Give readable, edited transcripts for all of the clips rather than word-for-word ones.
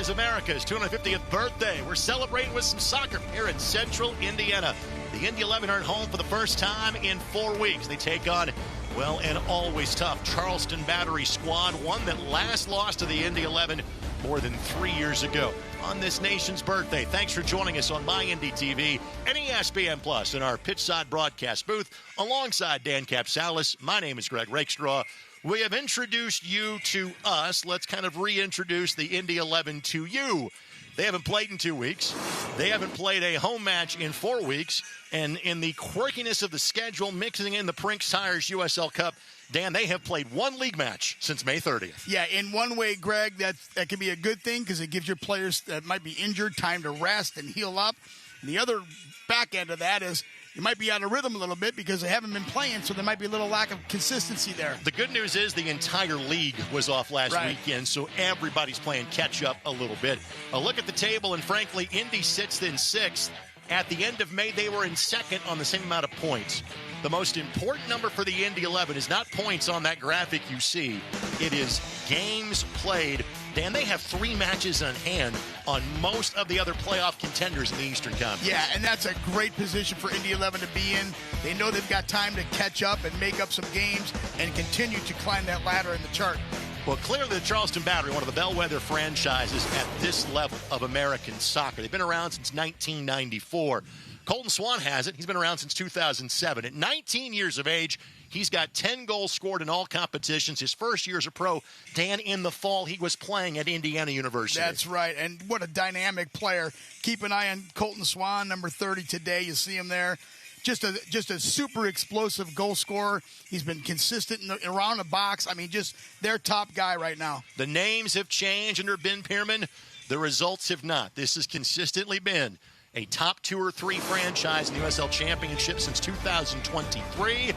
is America's 250th birthday. We're celebrating with some soccer here in central Indiana. The Indy 11 are at home for the first time in 4 weeks. They take on, well, an always tough Charleston Battery squad, one that last lost to the Indy 11 more than 3 years ago. On this nation's birthday, thanks for joining us on My Indy TV and ESPN Plus in our pitchside broadcast booth alongside Dan Capsalis. My name is Greg Rakestraw. We have introduced you to us. Let's kind of reintroduce the Indy 11 to you. They haven't played in 2 weeks. They haven't played a home match in 4 weeks. And in the quirkiness of the schedule, mixing in the Prinks Tires USL Cup, Dan, they have played one league match since May 30th. Yeah, in one way, Greg, that can be a good thing because it gives your players that might be injured time to rest and heal up. And the other back end of that is you might be out of rhythm a little bit because they haven't been playing, so there might be a little lack of consistency there. The good news is the entire league was off last weekend, so everybody's playing catch-up a little bit. A look at the table, and frankly, Indy sits in sixth. At the end of May, they were in second on the same amount of points. The most important number for the Indy 11 is not points on that graphic you see. It is games played. Dan, they have 3 matches on hand on most of the other playoff contenders in the Eastern Conference. Yeah, and that's a great position for Indy 11 to be in. They know they've got time to catch up and make up some games and continue to climb that ladder in the chart. Well, clearly the Charleston Battery, one of the bellwether franchises at this level of American soccer. They've been around since 1994. Colton Swan has it. He's been around since 2007. At 19 years of age, he's got 10 goals scored in all competitions. His first year as a pro, Dan, in the fall, he was playing at Indiana University. That's right, and what a dynamic player. Keep an eye on Colton Swan, number 30 today. You see him there. Just a super explosive goal scorer. He's been consistent around the box. I mean, just their top guy right now. The names have changed under Ben Pierman. The results have not. This has consistently been a top 2 or 3 franchise in the USL Championship since 2023,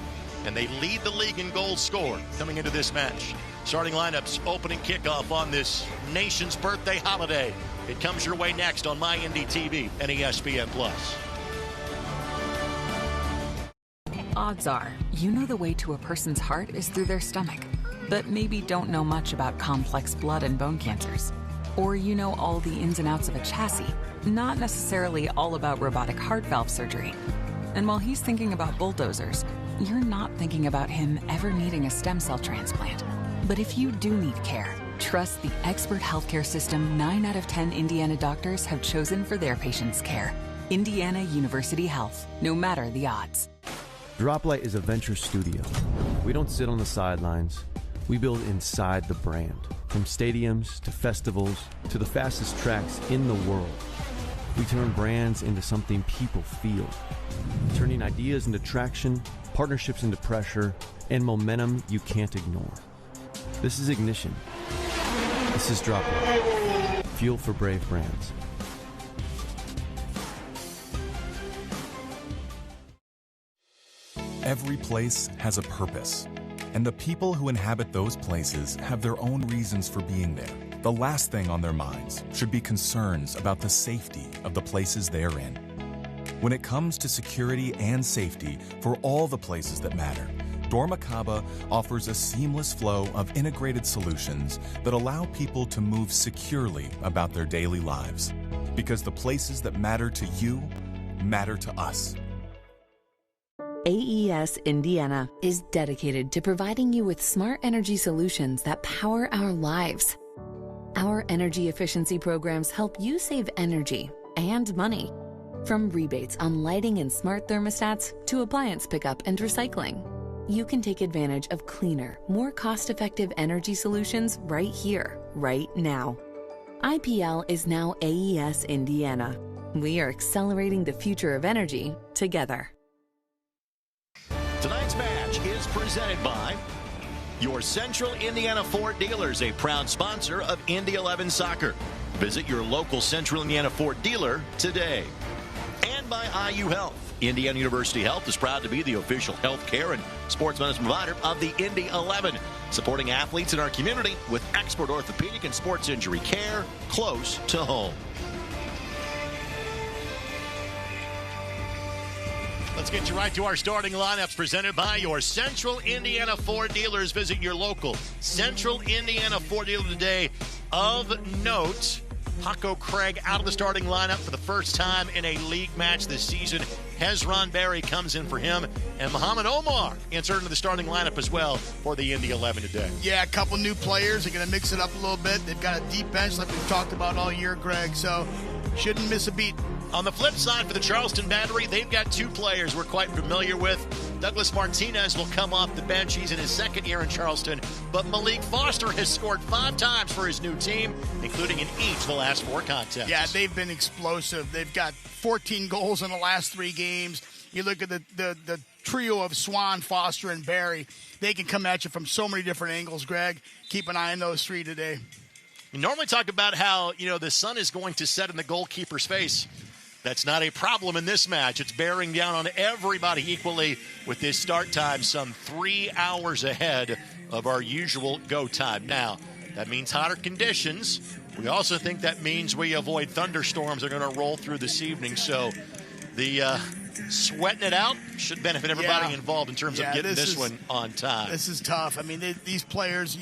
and they lead the league in goals scored coming into this match. Starting lineups, opening kickoff on this nation's birthday holiday. It comes your way next on My Indy TV and ESPN Plus. Odds are, you know the way to a person's heart is through their stomach, but maybe don't know much about complex blood and bone cancers. Or you know all the ins and outs of a chassis, not necessarily all about robotic heart valve surgery. And while he's thinking about bulldozers, you're not thinking about him ever needing a stem cell transplant. But if you do need care, trust the expert healthcare system 9 out of 10 Indiana doctors have chosen for their patients' care. Indiana University Health, no matter the odds. Droplight is a venture studio. We don't sit on the sidelines. We build inside the brand. From stadiums to festivals to the fastest tracks in the world. We turn brands into something people feel. Turning ideas into traction, partnerships into pressure, and momentum you can't ignore. This is Ignition. This is Droplight. Fuel for brave brands. Every place has a purpose, and the people who inhabit those places have their own reasons for being there. The last thing on their minds should be concerns about the safety of the places they're in. When it comes to security and safety for all the places that matter, Dormakaba offers a seamless flow of integrated solutions that allow people to move securely about their daily lives. Because the places that matter to you matter to us. AES Indiana is dedicated to providing you with smart energy solutions that power our lives. Our energy efficiency programs help you save energy and money. From rebates on lighting and smart thermostats to appliance pickup and recycling, you can take advantage of cleaner, more cost-effective energy solutions right here, right now. IPL is now AES Indiana. We are accelerating the future of energy together. Tonight's match is presented by your Central Indiana Ford dealers, a proud sponsor of Indy 11 Soccer. Visit your local Central Indiana Ford dealer today. And by IU Health. Indiana University Health is proud to be the official health care and sports medicine provider of the Indy 11, supporting athletes in our community with expert orthopedic and sports injury care close to home. Let's get you right to our starting lineups presented by your Central Indiana Ford dealers. Visit your local Central Indiana Ford dealer today. Of note, Paco Craig out of the starting lineup for the first time in a league match this season. Hezron Berry comes in for him, and Muhammad Omar inserted into the starting lineup as well for the Indy 11 today. Yeah, a couple new players. They're going to mix it up a little bit. They've got a deep bench like we've talked about all year, Greg, so shouldn't miss a beat. On the flip side for the Charleston Battery, they've got two players we're quite familiar with. Douglas Martinez will come off the bench. He's in his second year in Charleston. But Malik Foster has scored 5 times for his new team, including in each of the last 4 contests. Yeah, they've been explosive. They've got 14 goals in the last 3 games. You look at the trio of Swan, Foster, and Barry. They can come at you from so many different angles, Greg. Keep an eye on those 3 today. We normally talk about how, the sun is going to set in the goalkeeper's face. That's not a problem in this match. It's bearing down on everybody equally with this start time some 3 hours ahead of our usual go time. Now, that means hotter conditions. We also think that means we avoid thunderstorms that are going to roll through this evening. So the sweating it out should benefit everybody involved in terms of getting this one on time. This is tough. I mean, these players,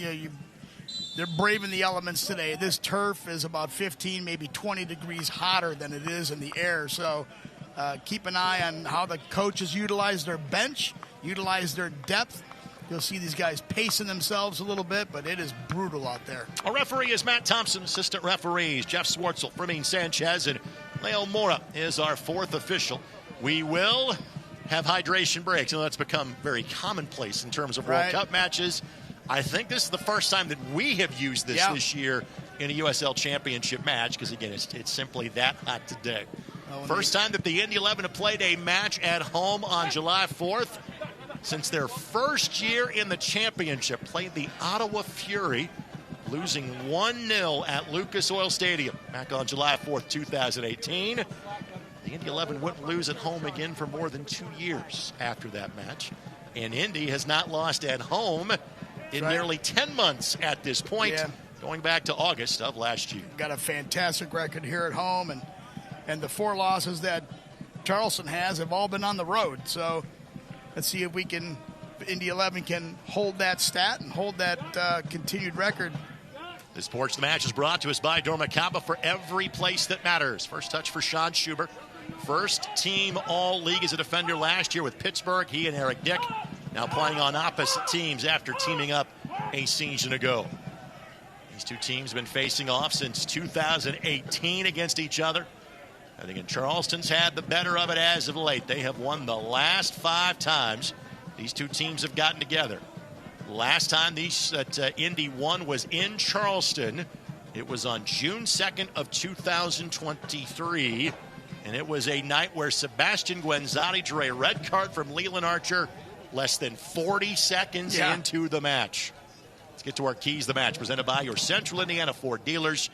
they're braving the elements today. This turf is about 15, maybe 20 degrees hotter than it is in the air. So keep an eye on how the coaches utilize their bench, utilize their depth. You'll see these guys pacing themselves a little bit, but it is brutal out there. Our referee is Matt Thompson. Assistant referees Jeff Swartzel, Fermin Sanchez, and Leo Mora is our 4th official. We will have hydration breaks. That's become very commonplace in terms of World Cup matches. I think this is the first time that we have used this year in a USL Championship match because, again, it's simply that hot today. First time that the Indy 11 have played a match at home on July 4th since their first year in the championship. Played the Ottawa Fury, losing 1-0 at Lucas Oil Stadium back on July 4th, 2018. The Indy 11 wouldn't lose at home again for more than 2 years after that match. And Indy has not lost at home in nearly 10 months at this point, going back to August of last year. Got a fantastic record here at home, and the 4 losses that Charleston has have all been on the road. So let's see if Indy 11 can hold that stat and hold that continued record. This portion of the match is brought to us by Dormacaba for every place that matters. First touch for Sean Schubert. First team all-league as a defender last year with Pittsburgh. He and Eric Dick now playing on opposite teams after teaming up a season ago. These two teams have been facing off since 2018 against each other. I think Charleston's had the better of it as of late. They have won the last 5 times these two teams have gotten together. Last time Indy won was in Charleston. It was on June 2nd of 2023. And it was a night where Sebastian Guenzati drew a red card from Leland Archer less than 40 seconds into the match. Let's get to our keys to the match, presented by your Central Indiana Ford dealers.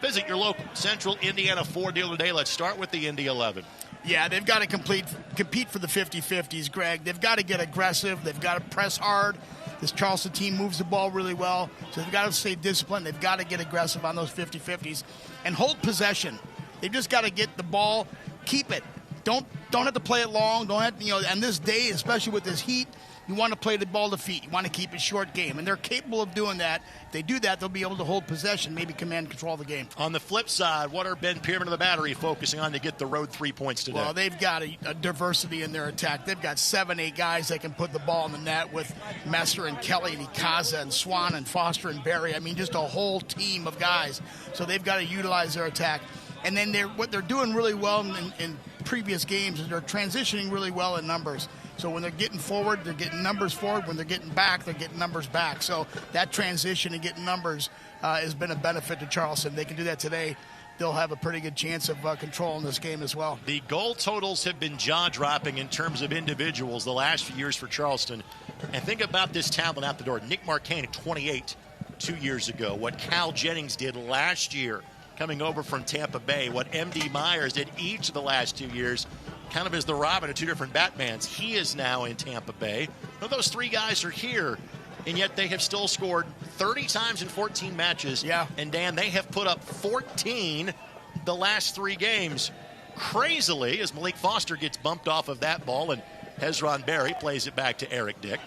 Visit your local Central Indiana Ford dealer today. Let's start with the Indy 11. Yeah, they've got to compete for the 50-50s, Greg. They've got to get aggressive. They've got to press hard. This Charleston team moves the ball really well, so they've got to stay disciplined. They've got to get aggressive on those 50-50s and hold possession. They've just got to get the ball, keep it. Don't have to play it long. Don't have to, on this day, especially with this heat, you want to play the ball to feet. You want to keep it short game, and they're capable of doing that. If they do that, they'll be able to hold possession, maybe command control of the game. On the flip side, what are Ben Pierman of the Battery focusing on to get the road 3 points today? Well, they've got a diversity in their attack. They've got 7-8 guys that can put the ball in the net with Messer and Kelly and Ikaza and Swan and Foster and Barry. I mean, just a whole team of guys. So they've got to utilize their attack. And then what they're doing really well in previous games is they're transitioning really well in numbers. So when they're getting forward, they're getting numbers forward. When they're getting back, they're getting numbers back. So that transition and getting numbers has been a benefit to Charleston. They can do that today. They'll have a pretty good chance of controlling this game as well. The goal totals have been jaw-dropping in terms of individuals the last few years for Charleston. And think about this talent out the door. Nick Marcaine at 28 2 years ago. What Cal Jennings did last year coming over from Tampa Bay. What M.D. Myers did each of the last 2 years, kind of as the Robin of 2 different Batmans. He is now in Tampa Bay. Now, those 3 guys are here, and yet they have still scored 30 times in 14 matches. Yeah. And, Dan, they have put up 14 the last 3 games. Crazily, as Malik Foster gets bumped off of that ball, and Hezron Berry plays it back to Eric Dick.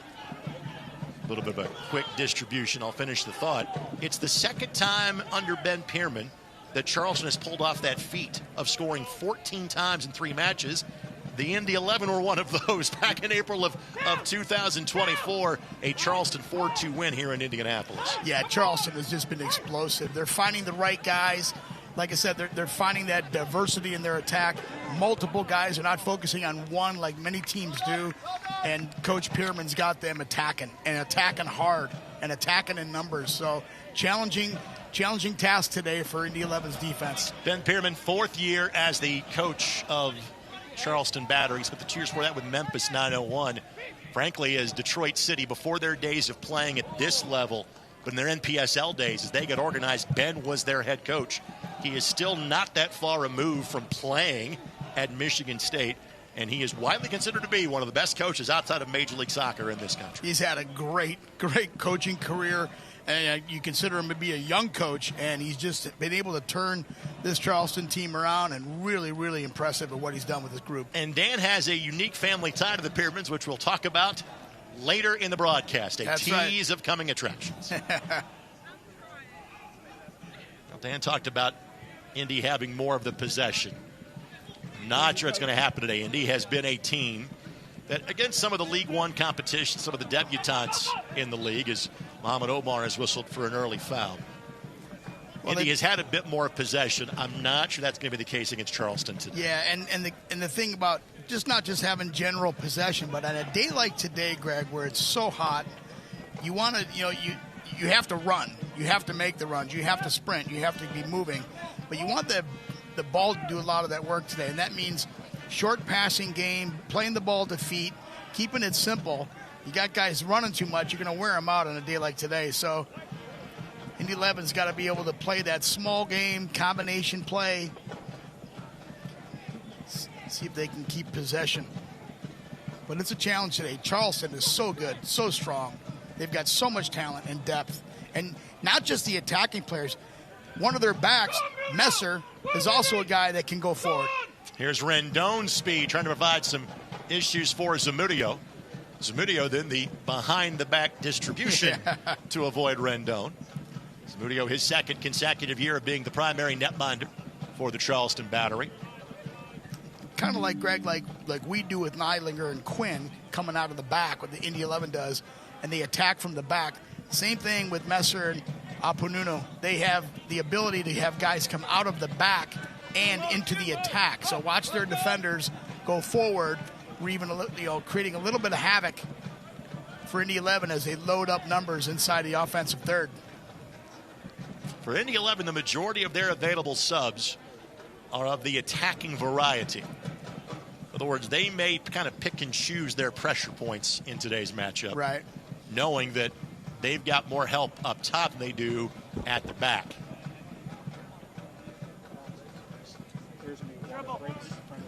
A little bit of a quick distribution. I'll finish the thought. It's the second time under Ben Pierman that Charleston has pulled off that feat of scoring 14 times in 3 matches. The Indy 11 were one of those back in April of 2024, a Charleston 4-2 win here in Indianapolis. Yeah, Charleston has just been explosive. They're finding the right guys. Like I said, they're finding that diversity in their attack. Multiple guys are not focusing on one like many teams do. And Coach Pierman's got them attacking hard and attacking in numbers. So challenging task today for Indy 11's defense. Ben Pierman, 4th year as the coach of Charleston Battery. Spent the 2 years before that with Memphis 901. Frankly, as Detroit City, before their days of playing at this level, but in their NPSL days, as they got organized, Ben was their head coach. He is still not that far removed from playing at Michigan State, and he is widely considered to be one of the best coaches outside of Major League Soccer in this country. He's had a great coaching career. And you consider him to be a young coach, and he's just been able to turn this Charleston team around, and really, really impressive at what he's done with this group. And Dan has a unique family tie to the Pyramids, which we'll talk about later in the broadcast. That's tease right. of coming attractions. Well, Dan talked about Indy having more of the possession. Not sure it's going to happen today. Indy has been a team that, against some of the League One competition, some of the debutantes in the league, as Mohamed Omar has whistled for an early foul. Well, Indy has had a bit more possession. I'm not sure that's going to be the case against Charleston today. Yeah, and the thing about not just having general possession, but on a day like today, Greg, where it's so hot, you want to, you have to run. You have to make the runs. You have to sprint. You have to be moving. But you want the ball to do a lot of that work today, and that means short passing game, playing the ball to feet, keeping it simple. You got guys running too much, you're going to wear them out on a day like today. So Indy 11's got to be able to play that small game, combination play, see if they can keep possession. But it's a challenge today. Charleston is so good, so strong. They've got so much talent and depth. And not just the attacking players. One of their backs, Messer, is also a guy that can go forward. Here's Rendon's speed, trying to provide some issues for Zamudio. Zamudio then the behind-the-back distribution to avoid Rendon. Zamudio, his 2nd consecutive year of being the primary netminder for the Charleston Battery. Kind of like, Greg, like we do with Neidlinger and Quinn coming out of the back, what the Indy 11 does, and they attack from the back. Same thing with Messer and Aponuno. They have the ability to have guys come out of the back and into the attack. So watch their defenders go forward. We're even creating a little bit of havoc for Indy 11 as they load up numbers inside the offensive third. For Indy 11, the majority of their available subs are of the attacking variety. In other words, they may kind of pick and choose their pressure points in today's matchup. Right. Knowing that they've got more help up top than they do at the back.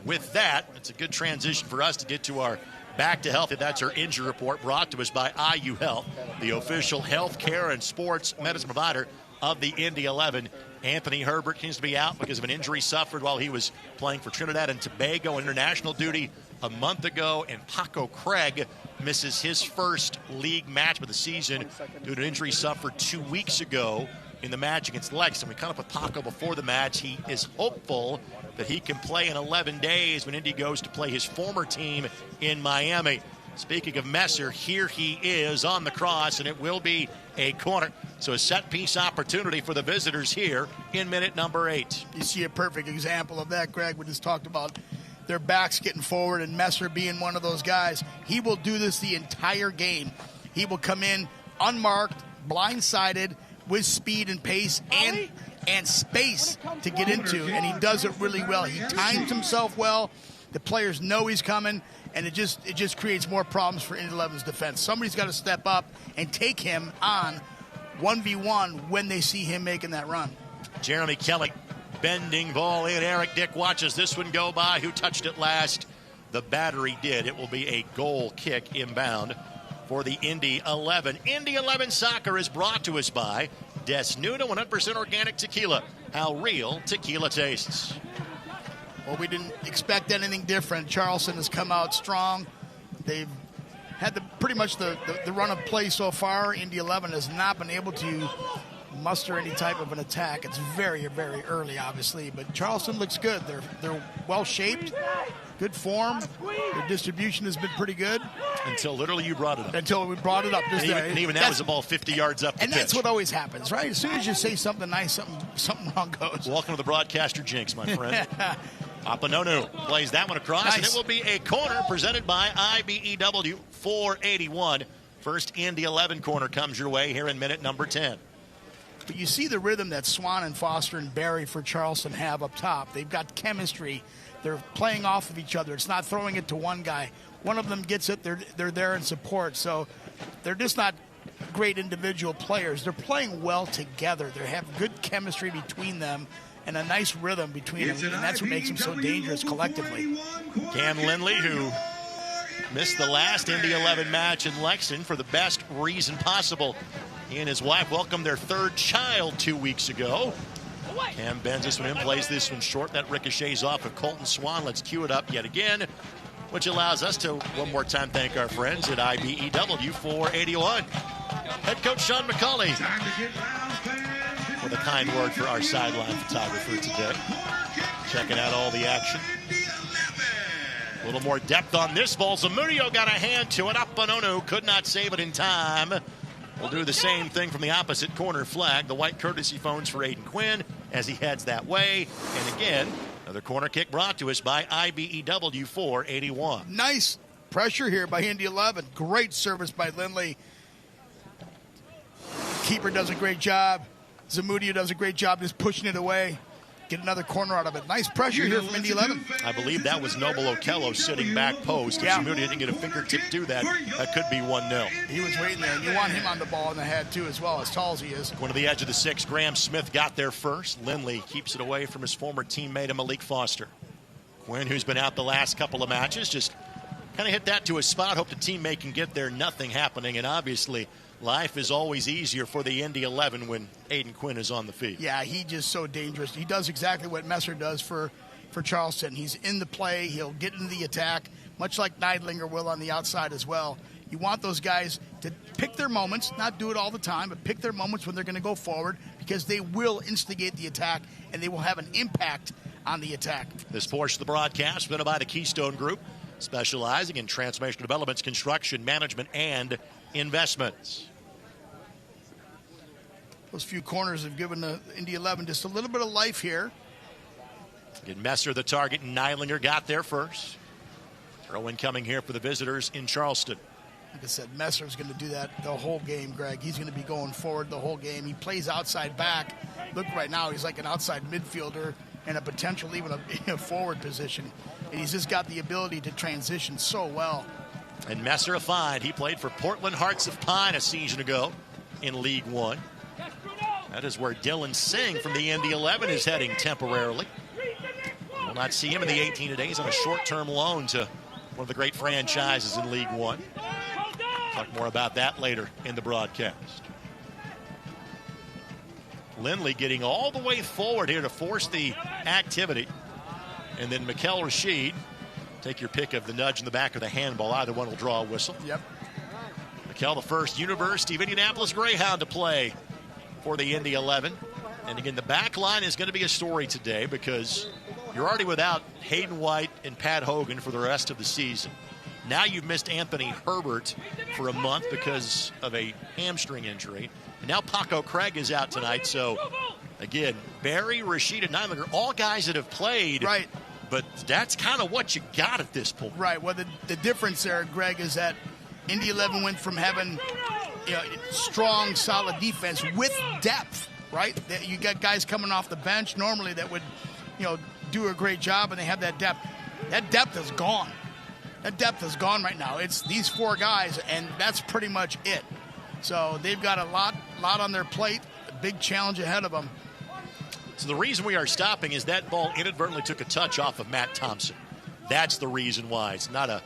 With that, it's a good transition for us to get to our Back to Health. That's our injury report brought to us by IU Health, the official health care and sports medicine provider of the Indy 11. Anthony Herbert seems to be out because of an injury suffered while he was playing for Trinidad and Tobago on international duty a month ago. And Paco Craig misses his first league match of the season due to an injury suffered 2 weeks ago in the match against Lexington. We caught up with Paco before the match. He is hopeful that he can play in 11 days when Indy goes to play his former team in Miami. Speaking of Messer, here he is on the cross, and it will be a corner. So a set-piece opportunity for the visitors here in minute number 8. You see a perfect example of that, Greg. We just talked about their backs getting forward and Messer being one of those guys. He will do this the entire game. He will come in unmarked, blindsided, with speed and pace and space to get into, and he does it really well. He times himself well. The players know he's coming, and it just creates more problems for Indy 11's defense. Somebody's got to step up and take him on 1v1 when they see him making that run. Jeremy Kelly bending ball in. Eric Dick watches this one go by. Who touched it last? The Battery did. It will be a goal kick inbound for the Indy 11. Indy 11 Soccer is brought to us by Desnuda 100% organic tequila. How real tequila tastes. Well, we didn't expect anything different. Charleston has come out strong. They've had pretty much the run of play so far. Indy 11 has not been able to muster any type of an attack. It's very, very early, obviously, but Charleston looks good. They're well-shaped, good form. Their distribution has been pretty good. Until literally you brought it up. Until we brought it up. And even that was a ball 50 yards up the pitch. And that's what always happens, right? As soon as you say something nice, something wrong goes. Welcome to the broadcaster jinx, my friend. Apanonu plays that one across, nice. And it will be a corner presented by IBEW 481. First Indy 11 corner comes your way here in minute number 10. But you see the rhythm that Swan and Foster and Barry for Charleston have up top. They've got chemistry. They're playing off of each other. It's not throwing it to one guy. One of them gets it, they're there in support. So they're just not great individual players. They're playing well together. They have good chemistry between them and a nice rhythm between them, and that's what makes them so dangerous collectively. Cam Lindley, who missed the last Indy 11 match in Lexington for the best reason possible. He and his wife welcomed their third child 2 weeks ago. Cam bends this one in, plays this one short. That ricochets off of Colton Swan. Let's cue it up yet again, which allows us to one more time thank our friends at IBEW 481. Head coach Sean McCauley with a kind word for our sideline photographer today. Checking out all the action. A little more depth on this ball. Zamudio got a hand to it. Apanonu could not save it in time. We'll do the same thing from the opposite corner flag. The white courtesy phones for Aiden Quinn as he heads that way. And again, another corner kick brought to us by IBEW 481. Nice pressure here by Indy 11. Great service by Lindley. Keeper does a great job. Zamudio does a great job just pushing it away. Get another corner out of it. Nice pressure here from Indy 11. I believe that was Noble Okello sitting back post. If Zamudio didn't get a fingertip to that, that could be 1-0. He was waiting there. And you want him on the ball in the head, too, as well, as tall as he is. Going to the edge of the 6, Graham Smith got there first. Lindley keeps it away from his former teammate, Malik Foster. Quinn, who's been out the last couple of matches, just kind of hit that to a spot. Hope the teammate can get there. Nothing happening. And obviously, life is always easier for the Indy 11 when Aiden Quinn is on the field. Yeah, he's just so dangerous. He does exactly what Messer does for Charleston. He's in the play. He'll get into the attack, much like Neidlinger will on the outside as well. You want those guys to pick their moments, not do it all the time, but pick their moments when they're going to go forward, because they will instigate the attack and they will have an impact on the attack. This portion of the broadcast presented by the Keystone Group, specializing in transformational developments, construction, management, and investments. Those few corners have given the Indy 11 just a little bit of life here. Get Messer the target, and Neidlinger got there first. Throw-in coming here for the visitors in Charleston. Like I said, Messer's going to do that the whole game, Greg. He's going to be going forward the whole game. He plays outside back. Look, right now he's like an outside midfielder and a potential even a forward position. And he's just got the ability to transition so well. And Messer a find. He played for Portland Hearts of Pine a season ago in League One. That is where Dylan Singh from the Indy 11 is heading temporarily. We'll not see him in the 18 days on a short-term loan to one of the great franchises in League One. Talk more about that later in the broadcast. Lindley getting all the way forward here to force the activity. And then Mikel Rashid, take your pick of the nudge in the back or the handball. Either one will draw a whistle. Yep. Mikel, the first University of Indianapolis Greyhound to play for the Indy 11. And again, the back line is going to be a story today because you're already without Hayden White and Pat Hogan for the rest of the season. Now you've missed Anthony Herbert for a month because of a hamstring injury. And now Paco Craig is out tonight. So, again, Barry, Rashid, and Neidlinger, all guys that have played. Right. But that's kind of what you got at this point. Right. Well, the difference there, Greg, is that Indy 11 went from having strong, solid defense with depth, right? You got guys coming off the bench normally that would, do a great job, and they have that depth. That depth is gone. That depth is gone right now. It's these four guys, and that's pretty much it. So they've got a lot on their plate, a big challenge ahead of them. So the reason we are stopping is that ball inadvertently took a touch off of Matt Thompson. That's the reason why. It's not an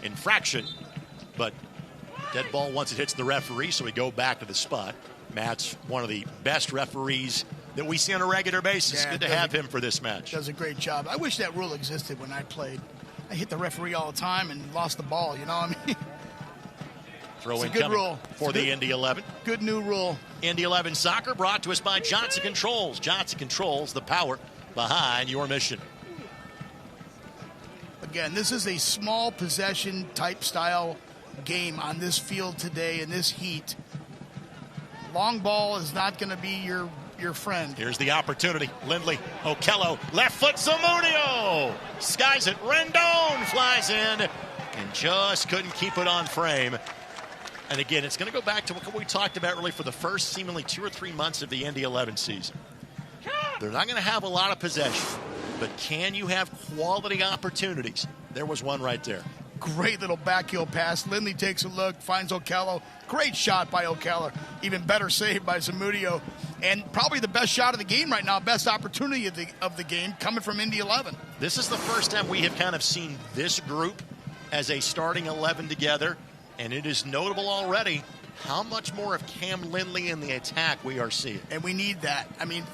infraction, but dead ball once it hits the referee, so we go back to the spot. Matt's one of the best referees that we see on a regular basis. Good to have him for this match. Does a great job. I wish that rule existed when I played. I hit the referee all the time and lost the ball, Throw in good coming rule for the Indy 11. Good new rule. Indy 11 soccer brought to us by Johnson Controls. Johnson Controls, the power behind your mission. Again, this is a small possession type style game on this field today in this heat. Long ball is not going to be your friend. Here's the opportunity. Lindley, Okello, left foot, Zamudio. Skies it. Rendon flies in and just couldn't keep it on frame. And again, it's going to go back to what we talked about really for the first seemingly 2 or 3 months of the Indy 11 season. They're not going to have a lot of possession, but can you have quality opportunities? There was one right there. Great little backheel pass. Lindley takes a look, finds Okello. Great shot by Okello. Even better save by Zamudio. And probably the best shot of the game right now, best opportunity of the game coming from Indy 11. This is the first time we have kind of seen this group as a starting 11 together, and it is notable already how much more of Cam Lindley in the attack we are seeing. And we need that. I mean,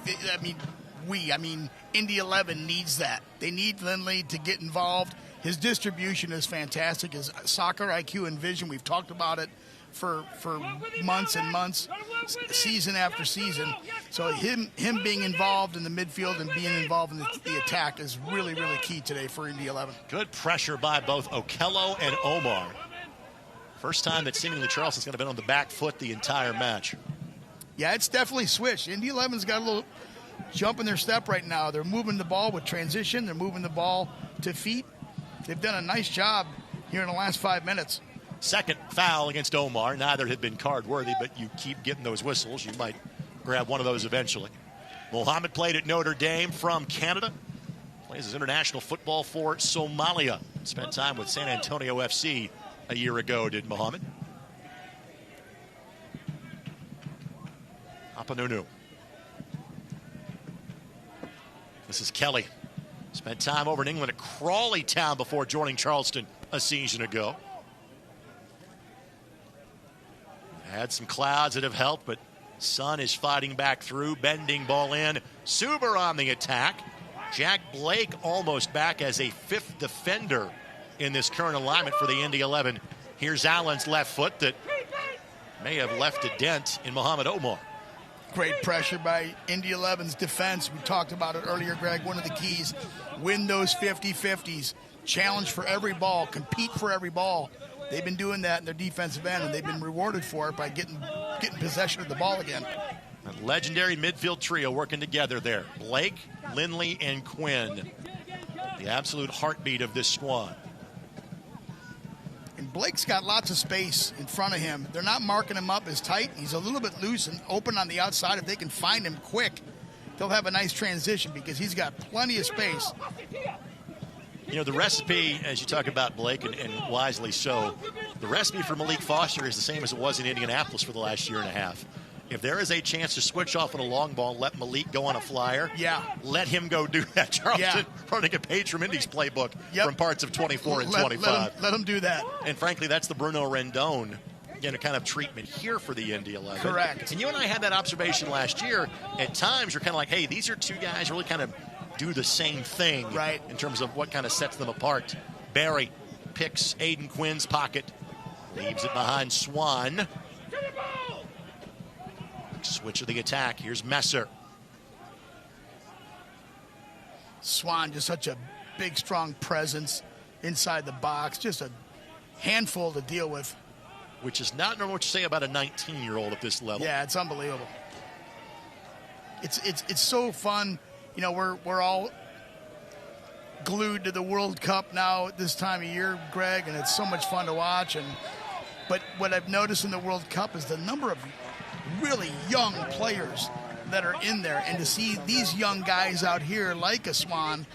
Indy 11 needs that. They need Lindley to get involved. His distribution is fantastic. His soccer IQ and vision, we've talked about it for months and months, season after season. So him being involved in the midfield and being involved in the attack is really, really key today for Indy 11. Good pressure by both Okello and Omar. First time that seemingly Charleston's going to be on the back foot the entire match. Yeah, it's definitely switched. Indy 11's got a little jump in their step right now. They're moving the ball with transition. They're moving the ball to feet. They've done a nice job here in the last 5 minutes. Second foul against Omar. Neither had been card-worthy, but you keep getting those whistles. You might grab one of those eventually. Mohammed played at Notre Dame from Canada. Plays his international football for Somalia. Spent time with San Antonio FC a year ago, did Mohammed. Apanunu. This is Kelly. Spent time over in England at Crawley Town before joining Charleston a season ago. Had some clouds that have helped, but sun is fighting back through. Bending ball in. Suber on the attack. Jack Blake almost back as a fifth defender in this current alignment for the Indy 11. Here's Allen's left foot that may have left a dent in Mohamed Omar. Great pressure by Indy 11's defense. We talked about it earlier, Greg. One of the keys, win those 50-50s. Challenge for every ball, compete for every ball. They've been doing that in their defensive end, and they've been rewarded for it by getting possession of the ball again. A legendary midfield trio working together there. Blake, Lindley, and Quinn. The absolute heartbeat of this squad. And Blake's got lots of space in front of him. They're not marking him up as tight. He's a little bit loose and open on the outside. If they can find him quick, they'll have a nice transition because he's got plenty of space. You know, the recipe, as you talk about Blake, and wisely so, the recipe for Malik Foster is the same as it was in Indianapolis for the last year and a half. If there is a chance to switch off on a long ball, let Malik go on a flyer. Yeah. Let him go do that. Charleston running a page from Indy's playbook from parts of 24 and 25. Let him do that. And frankly, that's the Bruno Rendon, kind of treatment here for the Indy 11. Correct. And you and I had that observation last year. At times, you're kind of like, hey, these are two guys really kind of do the same thing in terms of what kind of sets them apart. Barry picks Aiden Quinn's pocket, leaves it behind Swan. Switch of the attack. Here's Messer. Swan, just such a big, strong presence inside the box. Just a handful to deal with. Which is not normal what you say about a 19-year-old at this level. Yeah, it's unbelievable. It's so fun. You know, we're all glued to the World Cup now at this time of year, Greg, and it's so much fun to watch. But what I've noticed in the World Cup is the number of really young players that are in there, and to see these young guys out here like a Swan,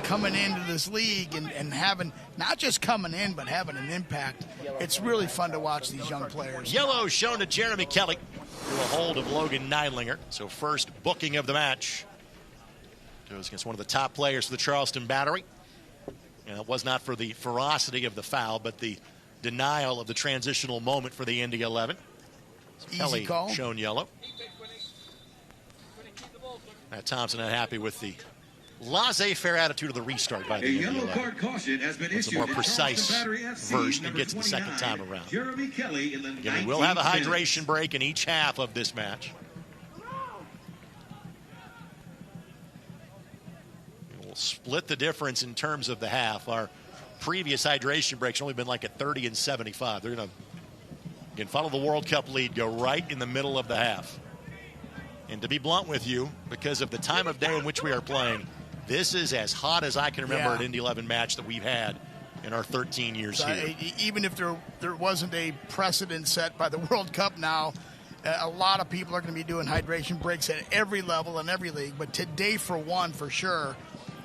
coming into this league and having, not just coming in, but having an impact. It's really fun to watch these young players. Yellow shown to Jeremy Kelly through a hold of Logan Neidlinger. So first booking of the match goes against one of the top players for the Charleston Battery. And it was not for the ferocity of the foul, but the denial of the transitional moment for the Indy 11. Easy Kelly call. Shown yellow. Matt Thompson not happy with the laissez-faire attitude of the restart by the A Indy yellow 11. card caution has been It's a issued. more to precise Charleston Battery FC, version it number gets the second 29, time around. Jeremy Kelly in the Again, we will have a 19th hydration minute. break in each half of this match. We'll split the difference in terms of the half. Our previous hydration breaks only been like at 30 and 75. They're going to, again, follow the World Cup lead, go right in the middle of the half. And to be blunt with you, because of the time of day in which we are playing, this is as hot as I can remember an Indy 11 match that we've had in our 13 years here. Even if there wasn't a precedent set by the World Cup now, a lot of people are going to be doing hydration breaks at every level in every league. But today, for one, for sure,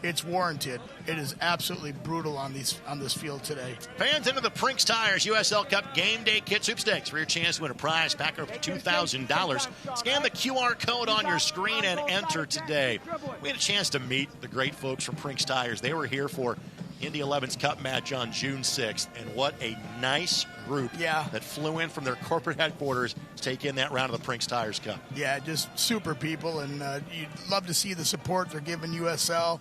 it's warranted. It is absolutely brutal on this field today. Fans, into the Prinks Tires USL Cup Game Day Kit Sweepstakes for your chance to win a prize pack of $2,000. Scan the QR code on your screen and enter today. We had a chance to meet the great folks from Prinks Tires. They were here for Indy 11's Cup match on June 6th, and what a nice group that flew in from their corporate headquarters to take in that round of the Prinks Tires Cup. Yeah, just super people, and you'd love to see the support they're giving USL.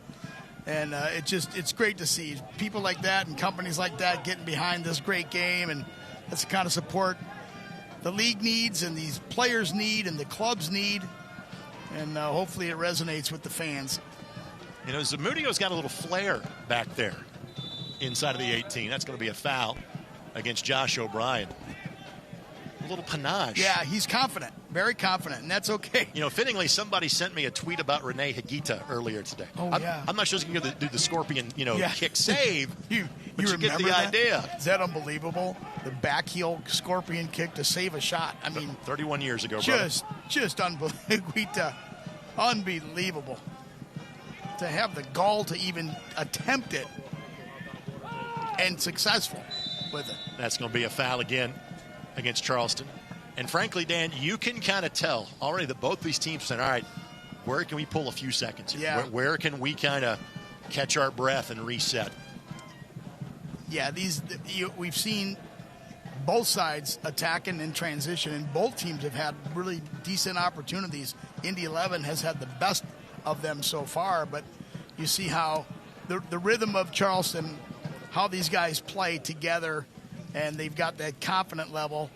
And it's great to see people like that and companies like that getting behind this great game, and that's the kind of support the league needs and these players need and the clubs need, and hopefully it resonates with the fans. You know, Zamudio's got a little flair back there inside of the 18. That's going to be a foul against Josh O'Brien. A little panache. Yeah, he's confident, very confident, and that's okay. You know, fittingly, somebody sent me a tweet about Renee Higuita earlier today. Oh, I'm not sure he's going to do the scorpion, kick save. you get the that? idea. Is that unbelievable? The back heel scorpion kick to save a shot. I mean, 31 years ago, just unbelievable. Unbelievable. To have the gall to even attempt it and successful with it. That's going to be a foul again against Charleston. And frankly, Dan, you can kind of tell already that both these teams said, all right, where can we pull a few seconds here? Yeah. Where can we kind of catch our breath and reset? Yeah, we've seen both sides attacking in transition, and both teams have had really decent opportunities. Indy 11 has had the best of them so far, but you see how the rhythm of Charleston, how these guys play together, and they've got that confident level.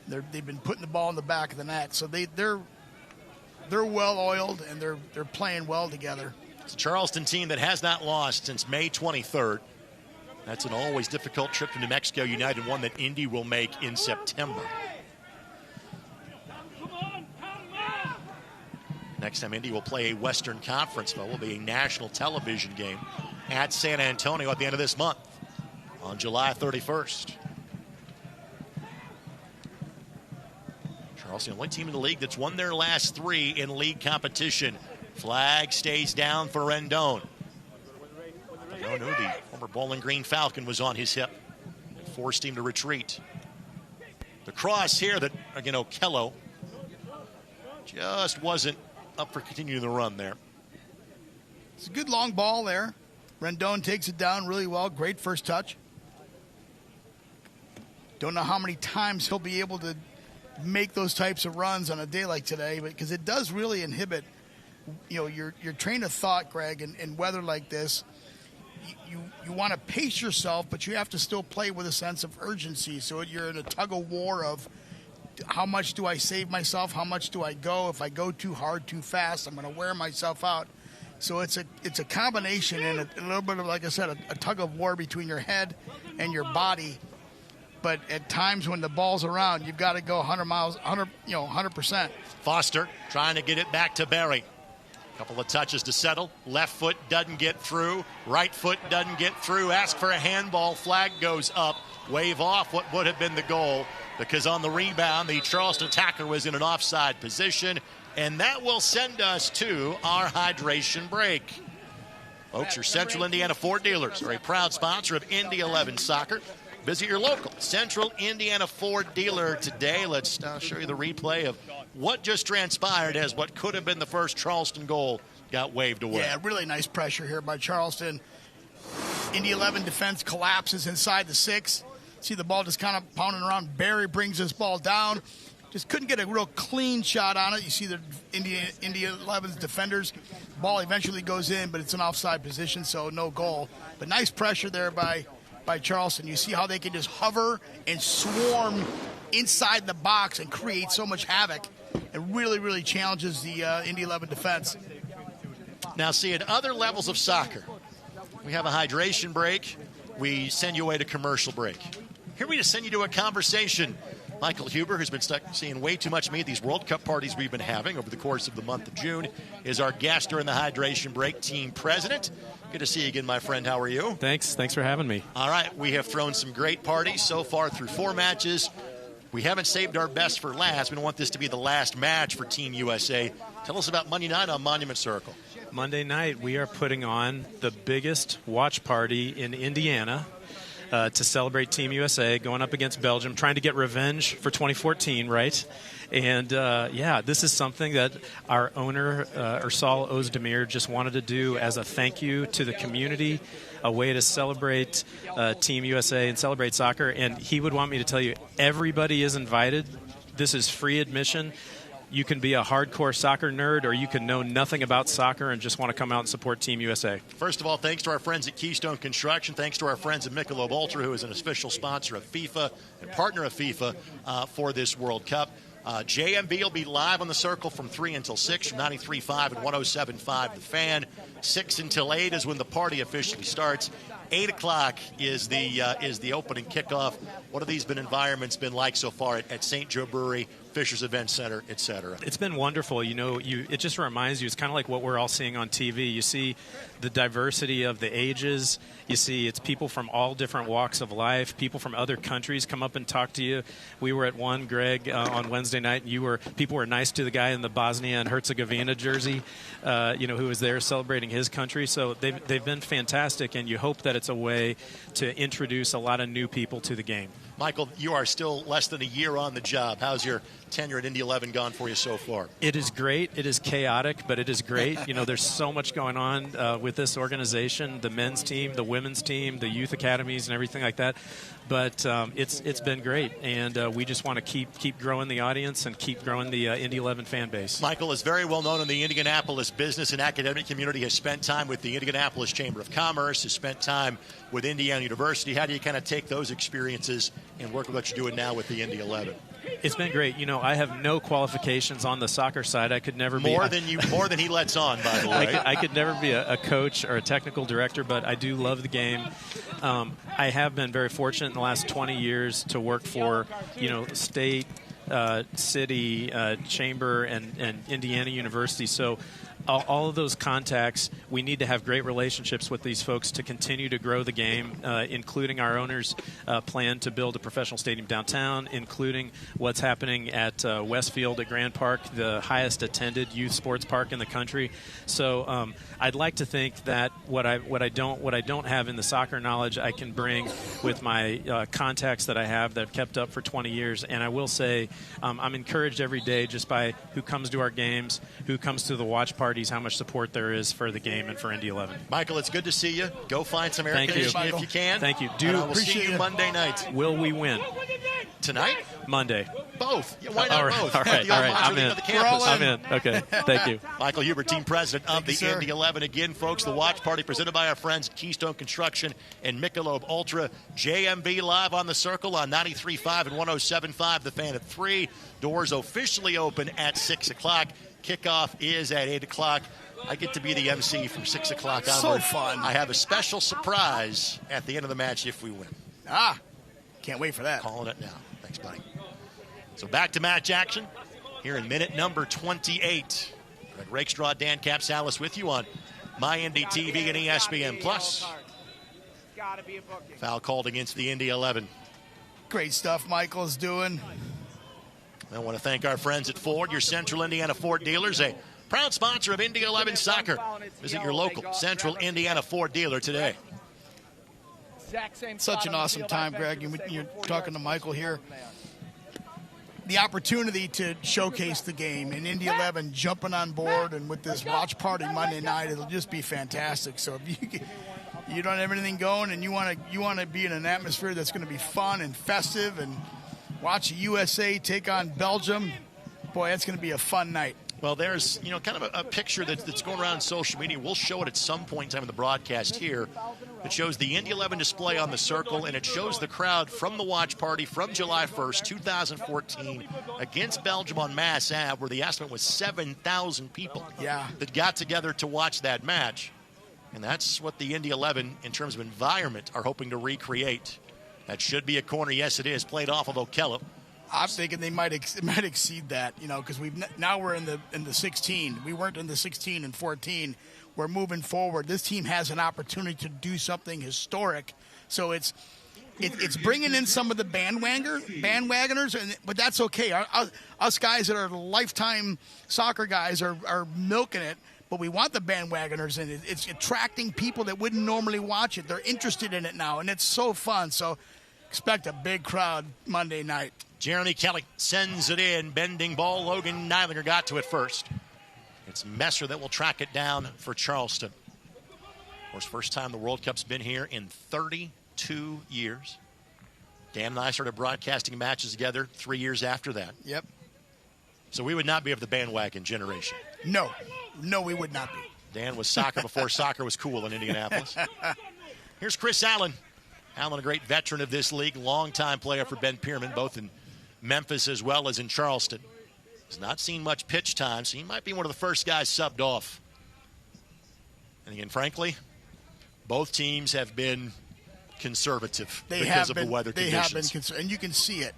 They've been putting the ball in the back of the net, so they're well oiled and they're playing well together. It's a Charleston team that has not lost since May 23rd. That's an always difficult trip to New Mexico United, one that Indy will make in September. Next time Indy will play a Western Conference, but will be a national television game at San Antonio at the end of this month on July 31st. Charleston, the only team in the league that's won their last three in league competition. Flag stays down for Rendon. Rendon, the former Bowling Green Falcon, was on his hip and forced him to retreat. The cross here that, again, Okello just wasn't up for continuing the run there. It's a good long ball there. Rendon takes it down really well. Great first touch. Don't know how many times he'll be able to make those types of runs on a day like today, but because it does really inhibit, your train of thought, Greg, in weather like this. You want to pace yourself, but you have to still play with a sense of urgency. So you're in a tug of war of how much do I save myself? How much do I go? If I go too hard, too fast, I'm going to wear myself out. So it's a combination and a little bit of, like I said, a tug of war between your head and your body. But at times when the ball's around, you've got to go 100%. Foster trying to get it back to Barry. Couple of touches to settle. Left foot doesn't get through. Right foot doesn't get through. Ask for a handball. Flag goes up. Wave off what would have been the goal, because on the rebound, the Charleston attacker was in an offside position. And that will send us to our hydration break. Folks, your Central Indiana Ford dealers are a proud sponsor of Indy 11 Soccer. Visit your local Central Indiana Ford dealer today. Let's show you the replay of what just transpired as what could have been the first Charleston goal got waved away. Yeah, really nice pressure here by Charleston. Indy 11 defense collapses inside the 6. See the ball just kind of pounding around. Barry brings this ball down. just couldn't get a real clean shot on it. You see the Indy 11's defenders. Ball eventually goes in, but it's an offside position, so no goal. But nice pressure there by Charleston. You see how they can just hover and swarm inside the box and create so much havoc. It really, really challenges the Indy 11 defense. Now, see, at other levels of soccer, we have a hydration break. We send you away to commercial break. Here we just send you to a conversation. Michael Huber, who's been stuck seeing way too much of me at these World Cup parties we've been having over the course of the month of June, is our guest during the hydration break, team president. Good to see you again, my friend. How are you? Thanks for having me. All right, we have thrown some great parties so far through 4 matches. We haven't saved our best for last. We don't want this to be the last match for Team USA. Tell us about Monday night on Monument Circle. Monday night, we are putting on the biggest watch party in Indiana to celebrate Team USA going up against Belgium, trying to get revenge for 2014, right? And, this is something that our owner, Ursal Özdemir, just wanted to do as a thank you to the community, a way to celebrate Team USA and celebrate soccer. And he would want me to tell you, everybody is invited. This is free admission. You can be a hardcore soccer nerd, or you can know nothing about soccer and just want to come out and support Team USA. First of all, thanks to our friends at Keystone Construction. Thanks to our friends at Michelob Ultra, who is an official sponsor of FIFA and partner of FIFA for this World Cup. JMB will be live on the circle from 3 until 6 from 93.5 and 107.5 The Fan. 6 until 8 is when the party officially starts. 8 o'clock is the opening kickoff. What have these environments been like so far at St. Joe Brewery, Fisher's Event Center, et cetera? It's been wonderful. It just reminds you, it's kind of like what we're all seeing on TV. You see the diversity of the ages. You see it's people from all different walks of life. People from other countries come up and talk to you. We were at one, Greg, on Wednesday night. People were nice to the guy in the Bosnia and Herzegovina jersey, who was there celebrating his country. So they've been fantastic, and you hope that it's a way to introduce a lot of new people to the game. Michael, you are still less than a year on the job. How's your tenure at Indy 11 gone for you so far? It is great. It is chaotic, but it is great. There's so much going on with this organization, the men's team, the women's team, the youth academies, and everything like that. But it's been great, and we just want to keep growing the audience and keep growing the Indy 11 fan base. Michael is very well known in the Indianapolis business and academic community, has spent time with the Indianapolis Chamber of Commerce, has spent time with Indiana University. How do you kind of take those experiences and work with what you're doing now with the Indy 11? It's been great. I have no qualifications on the soccer side. I could never be more than he lets on, by the way. I could never be a coach or a technical director, but I do love the game. I have been very fortunate in the last 20 years to work for, state, city, chamber, and Indiana University. So all of those contacts, we need to have great relationships with these folks to continue to grow the game, including our owner's plan to build a professional stadium downtown, including what's happening at Westfield at Grand Park, the highest attended youth sports park in the country. So I'd like to think that what I don't have in the soccer knowledge, I can bring with my contacts that I have that I've kept up for 20 years. And I will say I'm encouraged every day just by who comes to our games, who comes to the watch parties, how much support there is for the game and for Indy 11. Michael, it's good to see you. Go find some air conditioning if you can. Thank you. We'll see you Monday night. Will we win? Tonight? Monday. Both. Yeah, why not both? All right. I'm in. I'm in. Okay. Thank you. Michael Huber, team president of the Indy 11. Again, folks, the watch party presented by our friends at Keystone Construction and Michelob Ultra. JMB live on the circle on 93.5 and 107.5 The Fan at 3. Doors officially open at 6 o'clock. Kickoff is at 8 o'clock. I get to be the MC from 6 o'clock onward. So fun. I have a special surprise at the end of the match if we win. Can't wait for that. Calling it now. Thanks, buddy. So back to match action here in minute number 28. Greg Rakestraw, Dan Capsalis with you on MyIndy TV and ESPN+. Foul called against the Indy 11. Great stuff Michael's doing. I want to thank our friends at Ford, your Central Indiana Ford dealers, a proud sponsor of Indy 11 soccer. Visit your local Central Indiana Ford dealer today. Such an awesome time, Greg. You're talking to Michael here. The opportunity to showcase the game and Indy 11 jumping on board, and with this watch party Monday night, it'll just be fantastic. So if you don't have anything going and you want to be in an atmosphere that's going to be fun and festive and watch USA take on Belgium. Boy, that's going to be a fun night. Well, there's, kind of a picture that's going around on social media. We'll show it at some point in time in the broadcast here. It shows the Indy 11 display on the circle, and it shows the crowd from the watch party from July 1st, 2014, against Belgium on Mass Ave, where the estimate was 7,000 people that got together to watch that match. And that's what the Indy 11, in terms of environment, are hoping to recreate. That should be a corner. Yes, it is. Played off of Okello. I'm thinking they might exceed that, because now we're in the 16. We weren't in the 16 and 14. We're moving forward. This team has an opportunity to do something historic. So it's bringing in some of the bandwagoners, but that's okay. Us guys that are lifetime soccer guys are milking it, but we want the bandwagoners, and it's attracting people that wouldn't normally watch it. They're interested in it now, and it's so fun. So expect a big crowd Monday night. Jeremy Kelly sends it in. Bending ball. Logan Neilinger got to it first. It's Messer that will track it down for Charleston. Of course, first time the World Cup's been here in 32 years. Dan and I started broadcasting matches together 3 years after that. Yep. So we would not be of the bandwagon generation. No, we would not be. Dan was soccer before soccer was cool in Indianapolis. Here's Chris Allen. Allen, a great veteran of this league, longtime player for Ben Pierman, both in Memphis as well as in Charleston. Has not seen much pitch time, so he might be one of the first guys subbed off. And again, frankly, both teams have been conservative because of the weather conditions. They have been, and you can see it.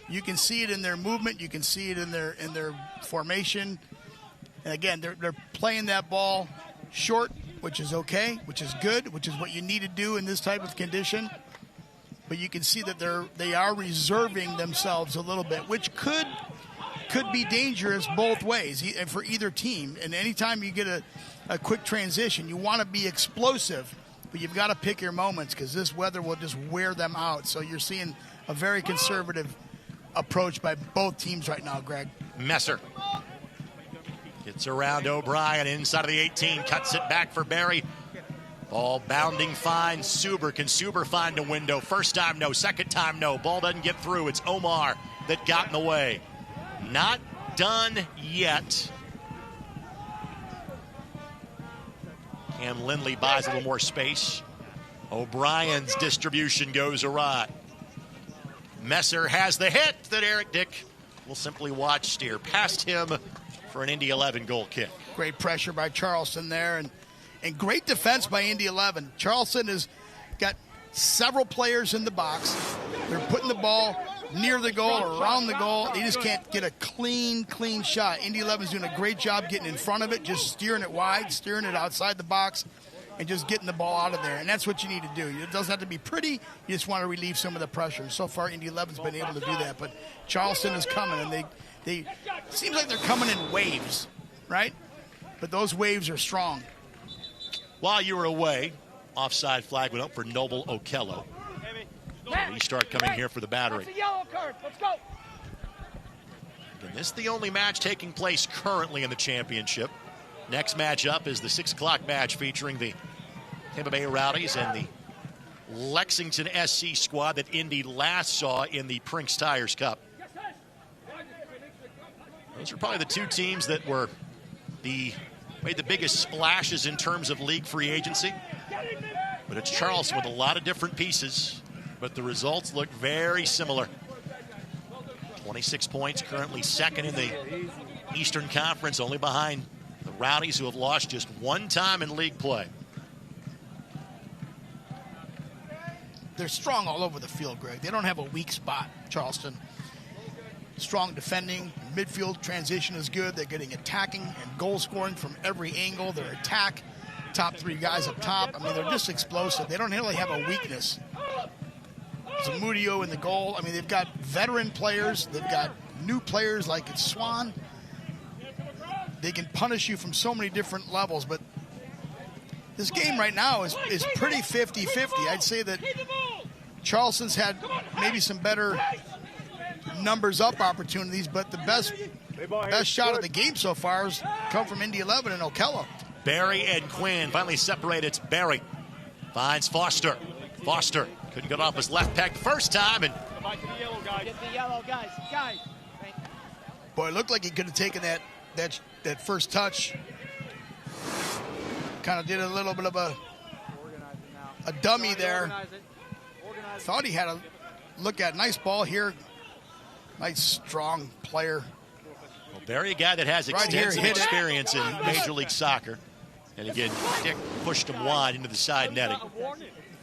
You can see it in their movement. You can see it in their formation. And again, they're playing that ball short, which is okay, which is good, which is what you need to do in this type of condition. But you can see that they are reserving themselves a little bit, which could be dangerous both ways for either team. And anytime you get a quick transition, you want to be explosive, but you've got to pick your moments because this weather will just wear them out. So you're seeing a very conservative approach by both teams right now, Greg. Messer gets around O'Brien inside of the 18, cuts it back for Barry. Ball bounding fine. Suber. Can Suber find a window? First time, no. Second time, no. Ball doesn't get through. It's Omar that got in the way. Not done yet. Cam Lindley buys a little more space. O'Brien's distribution goes awry. Messer has the hit that Eric Dick will simply watch steer past him for an Indy 11 goal kick. Great pressure by Charleston there, and great defense by Indy 11. Charleston has got several players in the box. They're putting the ball near the goal or around the goal. They just can't get a clean shot. Indy 11 is doing a great job getting in front of it, just steering it wide, steering it outside the box, and just getting the ball out of there. And that's what you need to do. It doesn't have to be pretty. You just want to relieve some of the pressure. So far, Indy 11's been able to do that. But Charleston is coming, and they seems like they're coming in waves, right? But those waves are strong. While you were away, offside flag went up for Noble Okello. Restart coming here for the Battery. That's a yellow card. Let's go. And this is the only match taking place currently in the championship. Next match up is the 6 o'clock match featuring the Tampa Bay Rowdies and the Lexington SC squad that Indy last saw in the Prinks Tires Cup. Those are probably the two teams that made the biggest splashes in terms of league free agency. But it's Charleston with a lot of different pieces, but the results look very similar. 26 points, currently second in the Eastern Conference, only behind the Rowdies, who have lost just one time in league play. They're strong all over the field, Greg. They don't have a weak spot, Charleston. Strong defending, midfield transition is good. They're getting attacking and goal scoring from every angle. Their attack, top three guys up top. I mean, they're just explosive. They don't really have a weakness. Zamudio in the goal. I mean, they've got veteran players. They've got new players like it's Swan. They can punish you from so many different levels, but this game right now is pretty 50-50. I'd say that Charleston's had maybe some better numbers up opportunities, but the best shot of the game so far has come from Indy 11 and Okello. Barry and Quinn finally separate. It's Barry finds Foster. Foster couldn't get off his left peg the first time, and Back to the yellow, guys. Get the yellow, guys. Guys. Boy, it looked like he could have taken that first touch. Kind of did a little bit of a dummy there. Thought he had a look at nice ball here. Nice, strong player. Well, Barry, a guy that has extensive experience in Major League Soccer. And again, Dick pushed him wide into the side netting.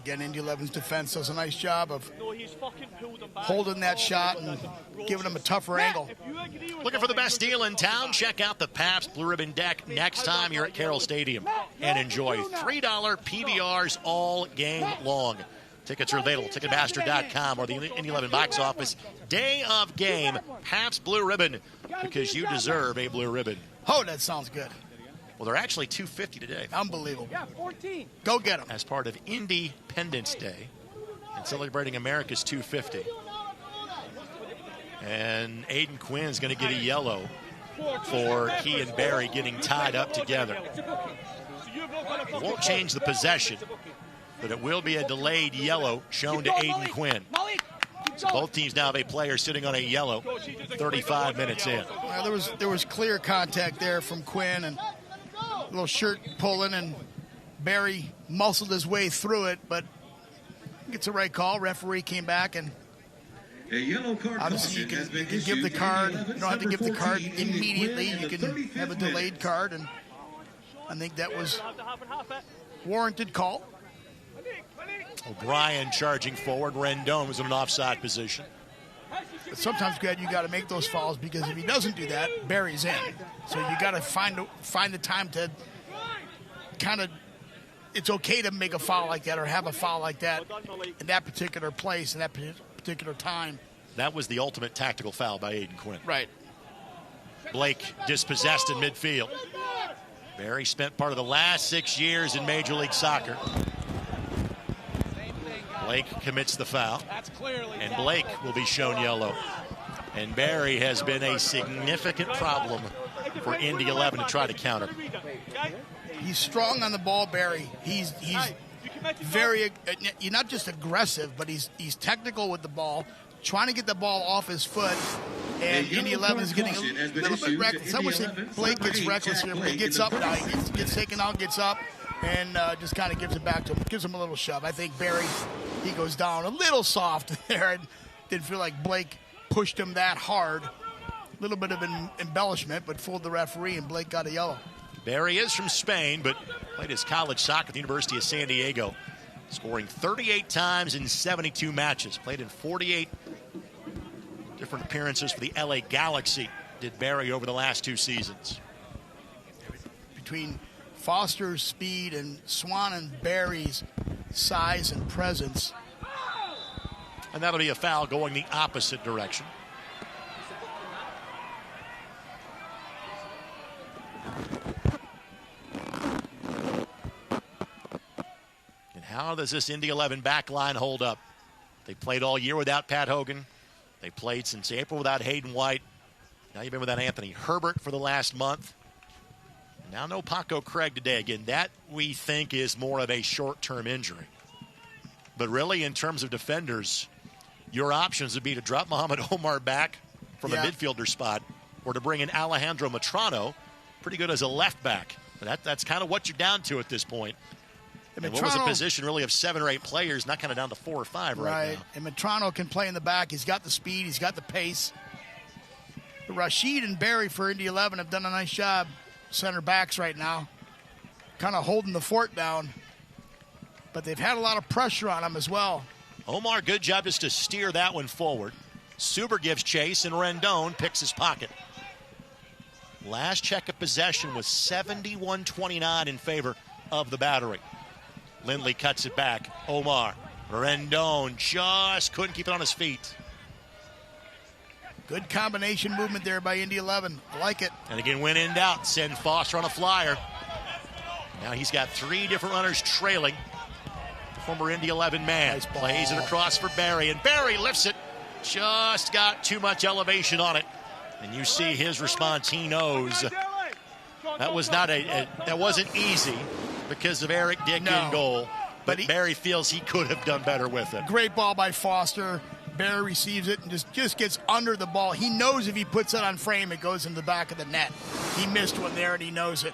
Again, Indy 11's defense does a nice job of holding that shot and giving him a tougher angle. Looking for the best deal in town? Check out the Pabst Blue Ribbon Deck next time you're at Carroll Stadium. And enjoy $3 PBRs all game long. Tickets are available at Ticketmaster.com or the Indy 11 box office. Day of game, Pabst Blue Ribbon, because you deserve a blue ribbon. Oh, that sounds good. Well, they're actually $2.50 today. Unbelievable. Yeah, 14. Go get them. As part of Independence Day and celebrating America's $2.50. And Aiden Quinn's going to get a yellow for he and Barry getting tied up together. It won't change the possession, but it will be a delayed yellow shown to Aiden Quinn. So both teams now have a player sitting on a yellow 35 minutes in. Well, there was clear contact there from Quinn and a little shirt pulling, and Barry muscled his way through it, but it's the right call. Referee came back, and obviously you can give the card. You don't have to give the card immediately. You can have a delayed card, and I think that was warranted call. O'Brien charging forward. Rendon was in an offside position. But sometimes, Greg, you got to make those fouls, because if he doesn't do that, Barry's in. So you got to find the time to kind of. It's okay to make a foul like that or have a foul like that in that particular place in that particular time. That was the ultimate tactical foul by Aiden Quinn. Right. Blake dispossessed in midfield. Barry spent part of the last 6 years in Major League Soccer. Blake commits the foul, and Blake will be shown yellow. And Barry has been a significant problem for Indy 11 to try to counter. He's strong on the ball, Barry. He's very, not just aggressive, but he's technical with the ball, trying to get the ball off his foot. And Indy 11 is getting a little bit reckless. I would say Blake gets reckless here, but he gets up now. He gets taken out, gets up, and just kind of gives it back to him. Gives him a little shove. I think Barry, he goes down a little soft there. And didn't feel like Blake pushed him that hard. A little bit of an embellishment, but fooled the referee, and Blake got a yellow. Barry is from Spain, but played his college soccer at the University of San Diego, scoring 38 times in 72 matches. Played in 48 different appearances for the LA Galaxy, did Barry over the last 2 seasons. Between Foster's speed and Swan and Barry's size and presence. And that'll be a foul going the opposite direction. And how does this Indy 11 back line hold up? They played all year without Pat Hogan. They played since April without Hayden White. Now you've been without Anthony Herbert for the last month. Now no Paco Craig today. Again, that we think is more of a short-term injury. But really, in terms of defenders, your options would be to drop Mohamed Omar back from a midfielder spot or to bring in Alejandro Matrano, pretty good as a left back. But that's kind of what you're down to at this point. And what was a position really of 7 or 8 players, not kind of down to 4 or 5 right now. And Matrano can play in the back. He's got the speed. He's got the pace. Rashid and Barry for Indy 11 have done a nice job, center backs right now, kind of holding the fort down. But they've had a lot of pressure on them as well. Omar, good job just to steer that one forward. Suber gives chase, and Rendon picks his pocket. Last check of possession was 71-29 in favor of the Battery. Lindley cuts it back. Omar. Rendon just couldn't keep it on his feet. Good combination movement there by Indy 11. I like it. And again, when in doubt, send Foster on a flyer. Now he's got 3 different runners trailing. The former Indy 11 man nice plays it across for Barry, and Barry lifts it. Just got too much elevation on it. And you see his response. He knows that was that wasn't easy because of Eric Dick in goal. But Barry feels he could have done better with it. Great ball by Foster. Bear receives it and just gets under the ball. He knows if he puts it on frame, it goes in the back of the net. He missed one there, and he knows it.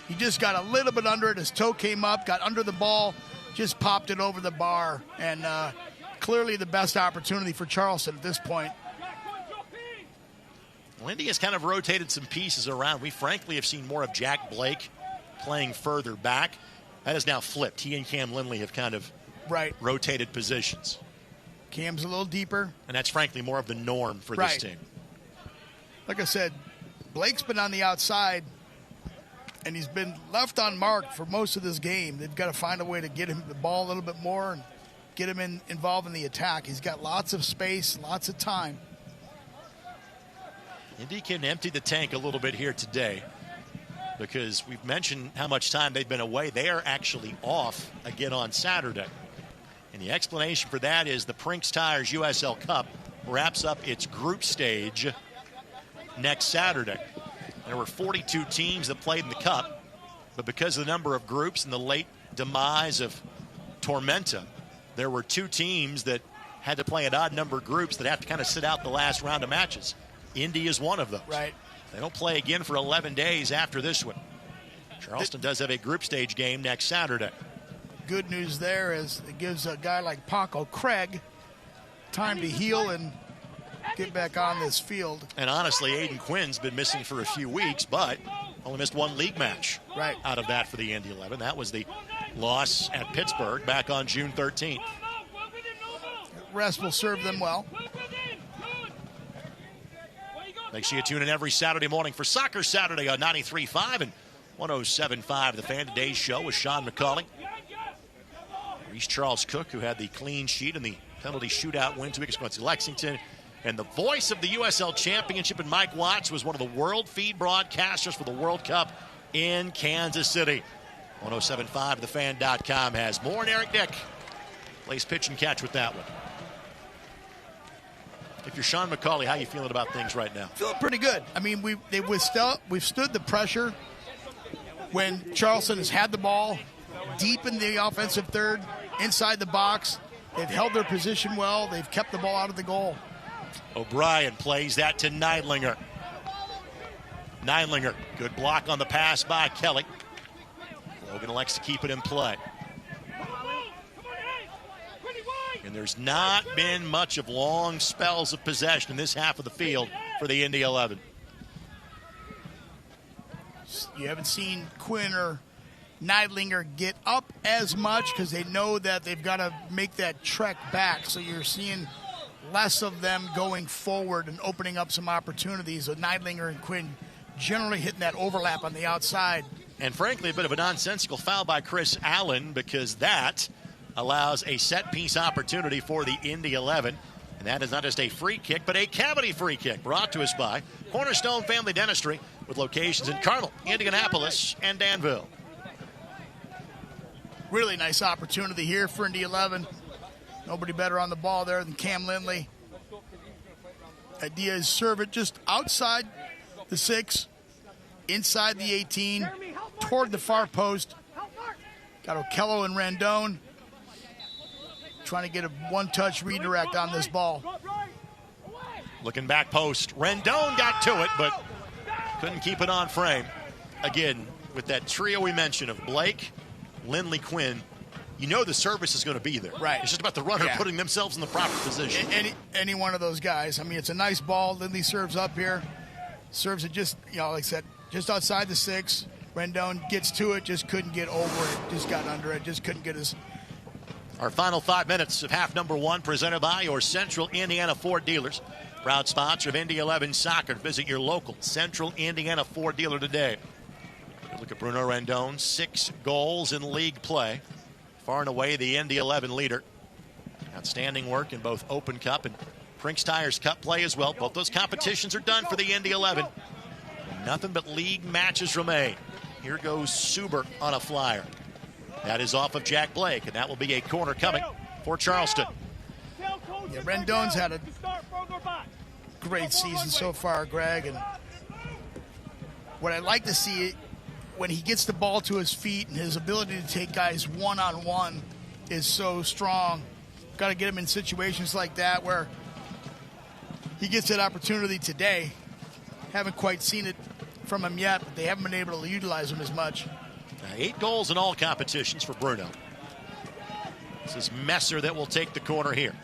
He just got a little bit under it. His toe came up, got under the ball, just popped it over the bar. And clearly the best opportunity for Charleston at this point. Well, Indy has kind of rotated some pieces around. We frankly have seen more of Jack Blake playing further back. That is now flipped. He and Cam Lindley have kind of rotated positions. Cam's a little deeper. And that's frankly more of the norm for this team. Like I said, Blake's been on the outside, and he's been left unmarked for most of this game. They've got to find a way to get him the ball a little bit more and get him involved in the attack. He's got lots of space, lots of time. Indy can empty the tank a little bit here today because we've mentioned how much time they've been away. They are actually off again on Saturday. And the explanation for that is the Brinks Tires USL Cup wraps up its group stage next Saturday. There were 42 teams that played in the Cup, but because of the number of groups and the late demise of Tormenta, there were 2 teams that had to play an odd number of groups that have to kind of sit out the last round of matches. Indy is one of those. Right. They don't play again for 11 days after this one. Charleston does have a group stage game next Saturday. Good news there is it gives a guy like Paco Craig time to heal and get back on this field. And honestly, Aiden Quinn's been missing for a few weeks, but only missed 1 league match out of that for the Indy 11. That was the loss at Pittsburgh back on June 13th. Rest will serve them well. Make sure you tune in every Saturday morning for Soccer Saturday on 93.5 and 107.5. The Fan. Today's show with Sean McCauley. Reese Charles Cook, who had the clean sheet in the penalty shootout win 2 weeks ago against Lexington. And the voice of the USL Championship, and Mike Watts, was one of the world feed broadcasters for the World Cup in Kansas City. 107.5 thefan.com has more. And Eric Dick plays pitch and catch with that one. If you're Sean McCauley, how are you feeling about things right now? Feeling pretty good. I mean, we've stood the pressure when Charleston has had the ball deep in the offensive third, inside the box. They've held their position well. They've kept the ball out of the goal. O'Brien plays that to Neidlinger. Neidlinger, good block on the pass by Kelly. Logan elects to keep it in play. And there's not been much of long spells of possession in this half of the field for the Indy 11. You haven't seen Quinn or Neidlinger get up as much because they know that they've got to make that trek back. So you're seeing less of them going forward and opening up some opportunities with Neidlinger and Quinn generally hitting that overlap on the outside. And frankly, a bit of a nonsensical foul by Chris Allen because that allows a set-piece opportunity for the Indy 11. And that is not just a free kick, but a cavity free kick brought to us by Cornerstone Family Dentistry with locations in Carmel, Indianapolis, and Danville. Really nice opportunity here for Indy 11. Nobody better on the ball there than Cam Lindley. Idea is serve it just outside the 6, inside the 18, toward the far post. Got Okello and Rendon trying to get a one-touch redirect on this ball. Looking back post. Rendon got to it, but couldn't keep it on frame. Again, with that trio we mentioned of Blake, Lindley, Quinn, you know the service is going to be there. Right. It's just about the runner putting themselves in the proper position. Any one of those guys. I mean, it's a nice ball. Lindley serves up here. Serves it just, like I said, just outside the 6. Rendon gets to it, just couldn't get over it. Just got under it, just couldn't get his... Our final 5 minutes of half number 1 presented by your Central Indiana Ford dealers. Proud sponsor of Indy 11 Soccer. Visit your local Central Indiana Ford dealer today. Look at Bruno Rendon, 6 goals in league play. Far and away the Indy 11 leader. Outstanding work in both Open Cup and Brinks Tires Cup play as well. Both those competitions are done for the Indy 11. And nothing but league matches remain. Here goes Suber on a flyer. That is off of Jack Blake, and that will be a corner coming for Charleston. Yeah, Rendon's had a great season so far, Greg, and what I'd like to see when he gets the ball to his feet and his ability to take guys one-on-one is so strong. Got to get him in situations like that where he gets that opportunity today. Haven't quite seen it from him yet, but they haven't been able to utilize him as much. 8 goals in all competitions for Bruno. This is Messer that will take the corner here.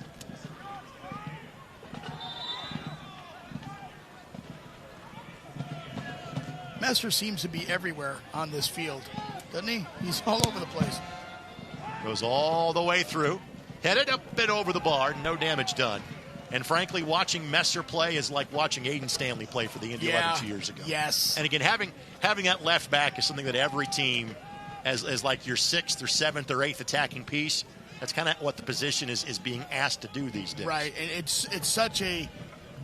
Messer seems to be everywhere on this field, doesn't he? He's all over the place. Goes all the way through. Headed up and over the bar. No damage done. And frankly, watching Messer play is like watching Aiden Stanley play for the Indy 11 2 years ago. Yes. And again, having that left back is something that every team, as like your 6th or 7th or 8th attacking piece, that's kind of what the position is being asked to do these days. Right, and it's such a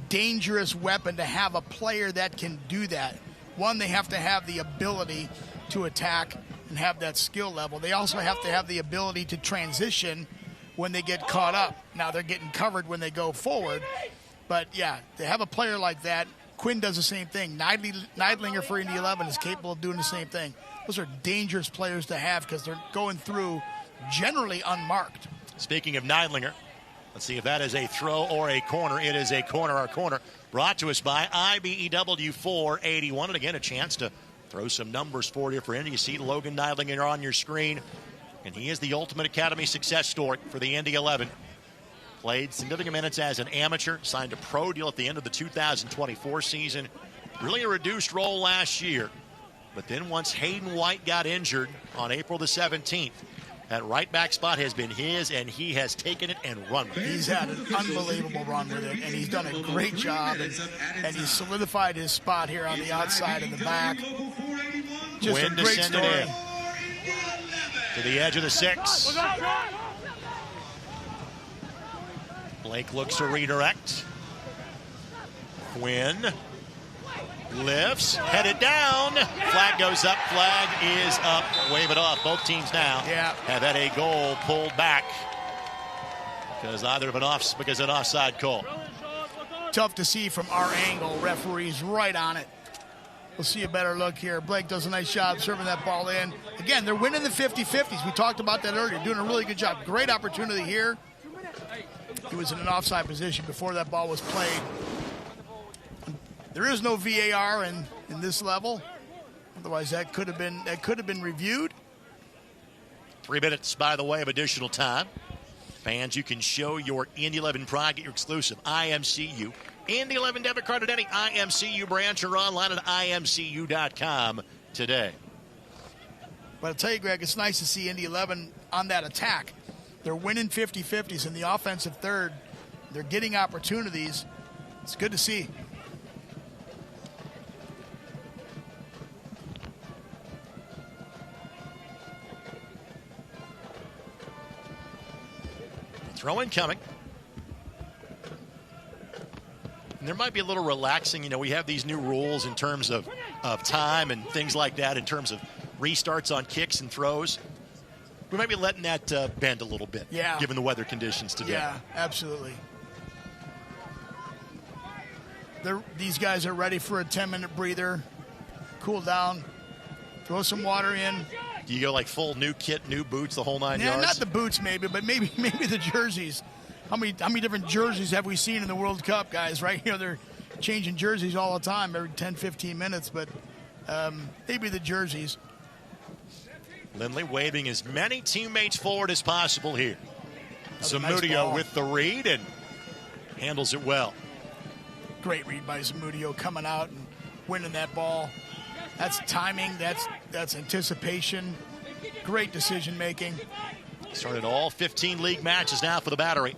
dangerous weapon to have a player that can do that. One, they have to have the ability to attack and have that skill level. They also have to have the ability to transition when they get caught up. Now they're getting covered when they go forward. But, yeah, to have a player like that, Quinn does the same thing. Neidlinger for Indy 11 is capable of doing the same thing. Those are dangerous players to have because they're going through generally unmarked. Speaking of Neidlinger, let's see if that is a throw or a corner. It is a corner. Our corner brought to us by IBEW 481. And again, a chance to throw some numbers for you for Indy. You see Logan Neidlinger on your screen. And he is the ultimate academy success story for the Indy 11. Played significant minutes as an amateur, signed a pro deal at the end of the 2024 season. Really a reduced role last year. But then once Hayden White got injured on April the 17th, that right back spot has been his, and he has taken it and run with it. He's had an unbelievable run with it, and he's done a great job, and he's solidified his spot here on the outside and the back. Just Quinn a great descended story. in to the edge of the 6. Blake looks to redirect. Quinn lifts, headed down. Flag goes up, flag is up. Wave it off. Both teams now have had a goal pulled back because an offside call. Tough to see from our angle. Referee's right on it. We'll see a better look here. Blake does a nice job serving that ball in. Again, they're winning the 50-50s. We talked about that earlier. Doing a really good job. Great opportunity here. He was in an offside position before that ball was played. There is no VAR in this level. Otherwise, that could have been reviewed. 3 minutes, by the way, of additional time. Fans, you can show your Indy 11 pride. Get your exclusive IMCU Indy 11 debit card at any IMCU branch or online at imcu.com today. But I'll tell you, Greg, it's nice to see Indy 11 on that attack. They're winning 50-50s in the offensive third. They're getting opportunities. It's good to see. Throw in coming. And there might be a little relaxing. You know, we have these new rules in terms of time and things like that, in terms of restarts on kicks and throws. We might be letting that bend a little bit, given the weather conditions today. Yeah, absolutely. These guys are ready for a 10-minute breather. Cool down. Throw some water in. Do you go like full new kit, new boots, the whole 9 yards? Not the boots maybe, but maybe the jerseys. How many different jerseys have we seen in the World Cup, guys, right? You know, they're changing jerseys all the time, every 10, 15 minutes, but maybe the jerseys. Lindley waving as many teammates forward as possible here. Zamudio nice with the read and handles it well. Great read by Zamudio coming out and winning that ball. That's timing. That's anticipation. Great decision making. Started all 15 league matches now for the Battery.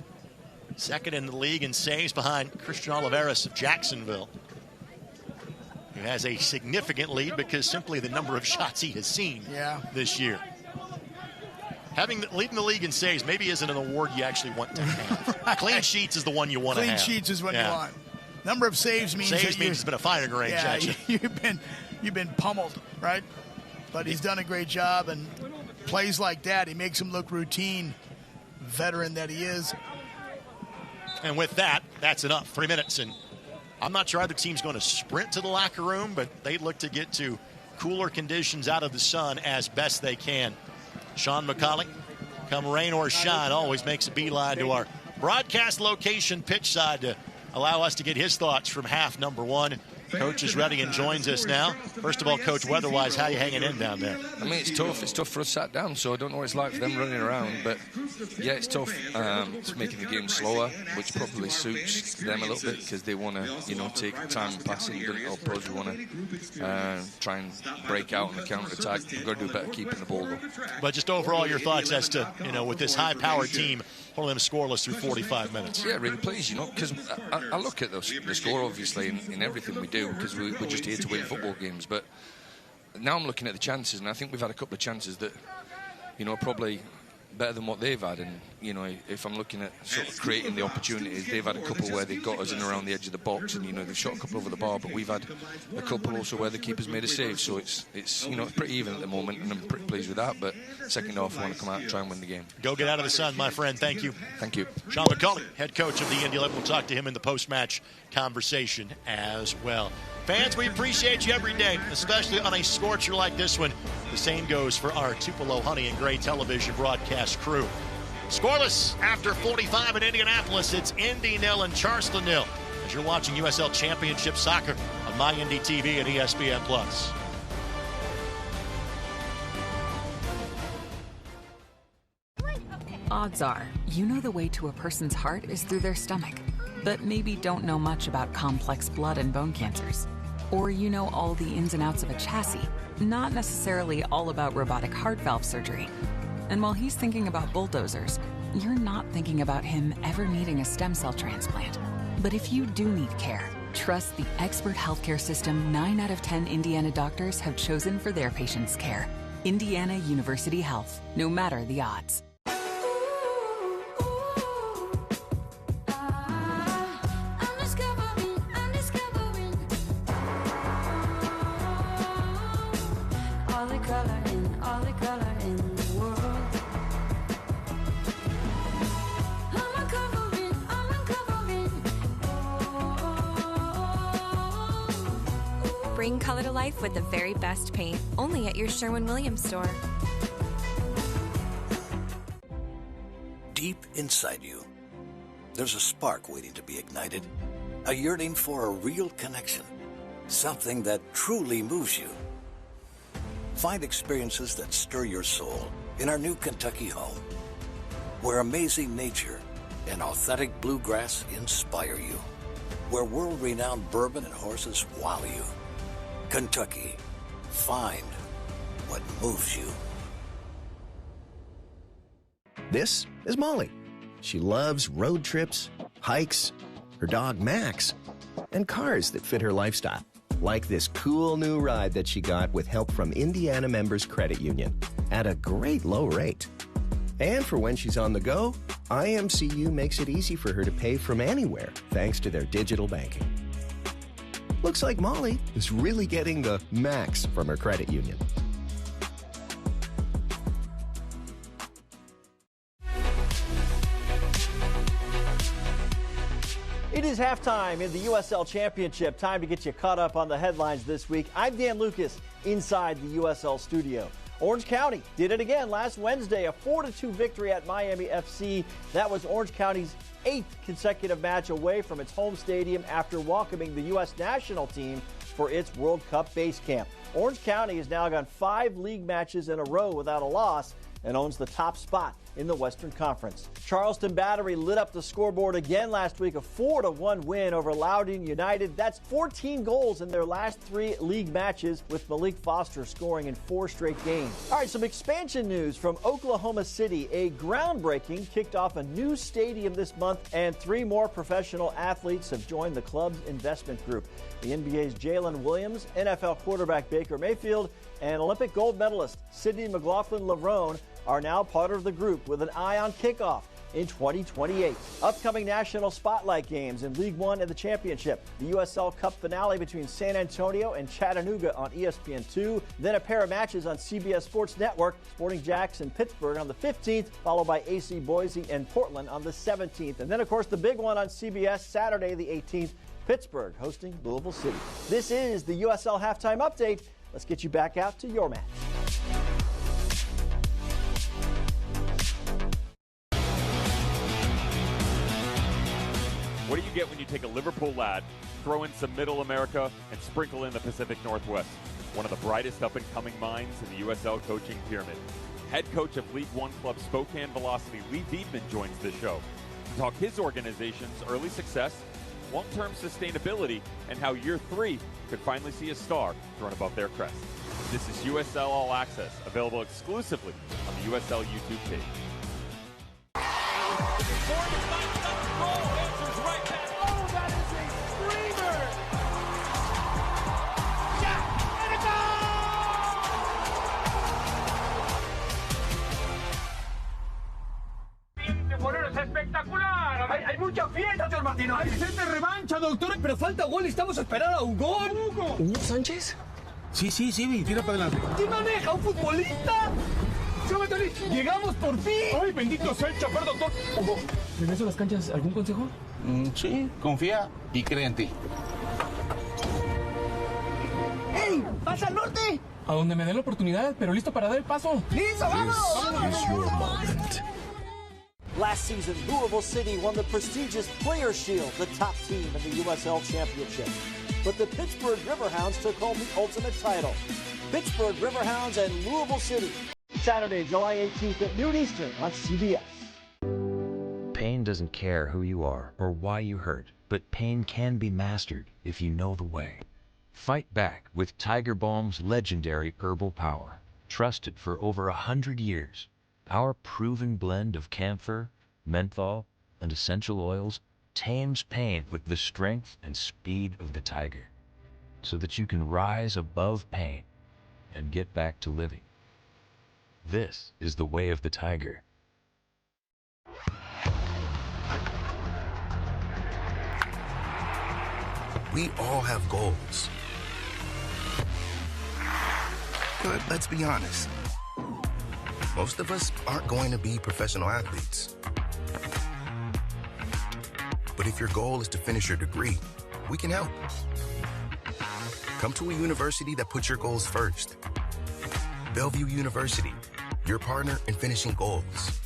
Second in the league in saves behind Christian Oliveras of Jacksonville, who has a significant lead because simply the number of shots he has seen this year. Leading the league in saves maybe isn't an award you actually want to have. Right. Clean sheets is the one you want to have. Clean sheets is what you want. Number of saves means it's been a firing range. Yeah, you've been pummeled, right? But he's done a great job, and plays like that, he makes him look routine, veteran that he is. And with that, that's enough. 3 minutes, and I'm not sure either team's going to sprint to the locker room, but they look to get to cooler conditions out of the sun as best they can. Sean McCauley, come rain or shine, always makes a beeline to our broadcast location pitch side to allow us to get his thoughts from half number one. Coach is ready and joins us now. First of all, Coach, weather-wise, how you hanging in down there? I mean, it's tough. It's tough for us sat down, so I don't know what it's like for them running around. But, yeah, it's tough. It's making the game slower, which probably suits them a little bit because they want to, take time passing. Doesn't help us. We want to try and break out on the counter-attack. We've got to do better keeping the ball, though. But just overall, your thoughts as to, with this high-powered team, holding them scoreless through 45 minutes. Yeah, really pleased, because I look at the score, obviously, in everything we do, because we're just here to win football games. But now I'm looking at the chances, and I think we've had a couple of chances that, probably better than what they've had. And, if I'm looking at sort of creating the opportunities, they've had a couple where they've got us in around the edge of the box, and, they've shot a couple over the bar, but we've had a couple also where the keeper's made a save. So it's pretty even at the moment, and I'm pretty pleased with that. But second half, I want to come out and try and win the game. Go get out of the sun, my friend. Thank you. Thank you. Sean McCulley, head coach of the Indy 11. We'll talk to him in the post-match conversation as well. Fans, we appreciate you every day, especially on a scorcher like this one. The same goes for our Tupelo Honey and Gray television broadcast crew. Scoreless after 45 in Indianapolis. It's Indy 0 and Charleston 0 as you're watching USL Championship Soccer on MyIndy TV and ESPN+. Odds are, you know the way to a person's heart is through their stomach, but maybe don't know much about complex blood and bone cancers. Or you know all the ins and outs of a chassis, not necessarily all about robotic heart valve surgery. And while he's thinking about bulldozers, you're not thinking about him ever needing a stem cell transplant. But if you do need care, trust the expert healthcare system 9 out of 10 Indiana doctors have chosen for their patients' care. Indiana University Health, no matter the odds. Bring color to life with the very best paint, only at your Sherwin-Williams store. Deep inside you, there's a spark waiting to be ignited, a yearning for a real connection, something that truly moves you. Find experiences that stir your soul in our new Kentucky home, where amazing nature and authentic bluegrass inspire you, where world-renowned bourbon and horses wow you. Kentucky, find what moves you. This is Molly. She loves road trips, hikes, her dog Max, and cars that fit her lifestyle. Like this cool new ride that she got with help from Indiana Members Credit Union at a great low rate. And for when she's on the go, IMCU makes it easy for her to pay from anywhere thanks to their digital banking. Looks like Molly is really getting the max from her credit union. It is halftime in the USL Championship. Time to get you caught up on the headlines this week. I'm Dan Lucas inside the USL studio. Orange County did it again last Wednesday, a 4-2 victory at Miami FC. That was Orange County's 8th consecutive match away from its home stadium after welcoming the U.S. national team for its World Cup base camp. Orange County has now gone 5 league matches in a row without a loss and owns the top spot in the Western Conference. Charleston Battery lit up the scoreboard again last week, a 4-1 win over Loudoun United. That's 14 goals in their last 3 league matches, with Malik Foster scoring in 4 straight games. All right, some expansion news from Oklahoma City. A groundbreaking kicked off a new stadium this month, and 3 more professional athletes have joined the club's investment group. The NBA's Jalen Williams, NFL quarterback Baker Mayfield, and Olympic gold medalist Sydney McLaughlin-Lerone are now part of the group with an eye on kickoff in 2028. Upcoming national spotlight games in League One and the Championship. The USL Cup finale between San Antonio and Chattanooga on ESPN2. Then a pair of matches on CBS Sports Network. Sporting Jacks and Pittsburgh on the 15th, followed by AC Boise and Portland on the 17th. And then, of course, the big one on CBS Saturday the 18th. Pittsburgh hosting Louisville City. This is the USL Halftime Update. Let's get you back out to your match. What do you get when you take a Liverpool lad, throw in some Middle America, and sprinkle in the Pacific Northwest? One of the brightest up-and-coming minds in the USL coaching pyramid. Head coach of League One club Spokane Velocity, Lee Dietman, joins the show to talk his organization's early success, long-term sustainability, and how year 3 could finally see a star thrown above their crest. This is USL All Access, available exclusively on the USL YouTube page. Hay mucha fiesta, señor Martino. Hay set de revancha, doctor. Pero falta gol. Estamos a esperar a Hugo. ¿Hugo Sánchez? Sí, tira para adelante. ¿Quién maneja? ¿Un futbolista? ¡Llegamos por fin! ¡Ay, bendito sea el chaper, doctor! Hugo, ¿regreso a las canchas? ¿Algún consejo? Sí, confía y cree en ti. ¡Ey! ¡Pasa al norte! A donde me dé la oportunidad, pero listo para dar el paso. ¡Listo, vamos! This is your moment. Last season, Louisville City won the prestigious Players' Shield, the top team in the USL Championship. But the Pittsburgh Riverhounds took home the ultimate title. Pittsburgh Riverhounds and Louisville City. Saturday, July 18th at noon Eastern on CBS. Pain doesn't care who you are or why you hurt, but pain can be mastered if you know the way. Fight back with Tiger Balm's legendary herbal power. Trusted for over 100 years, our proven blend of camphor, menthol, and essential oils tames pain with the strength and speed of the tiger, so that you can rise above pain and get back to living. This is the way of the tiger. We all have goals. But let's be honest. Most of us aren't going to be professional athletes. But if your goal is to finish your degree, we can help. Come to a university that puts your goals first. Bellevue University, your partner in finishing goals.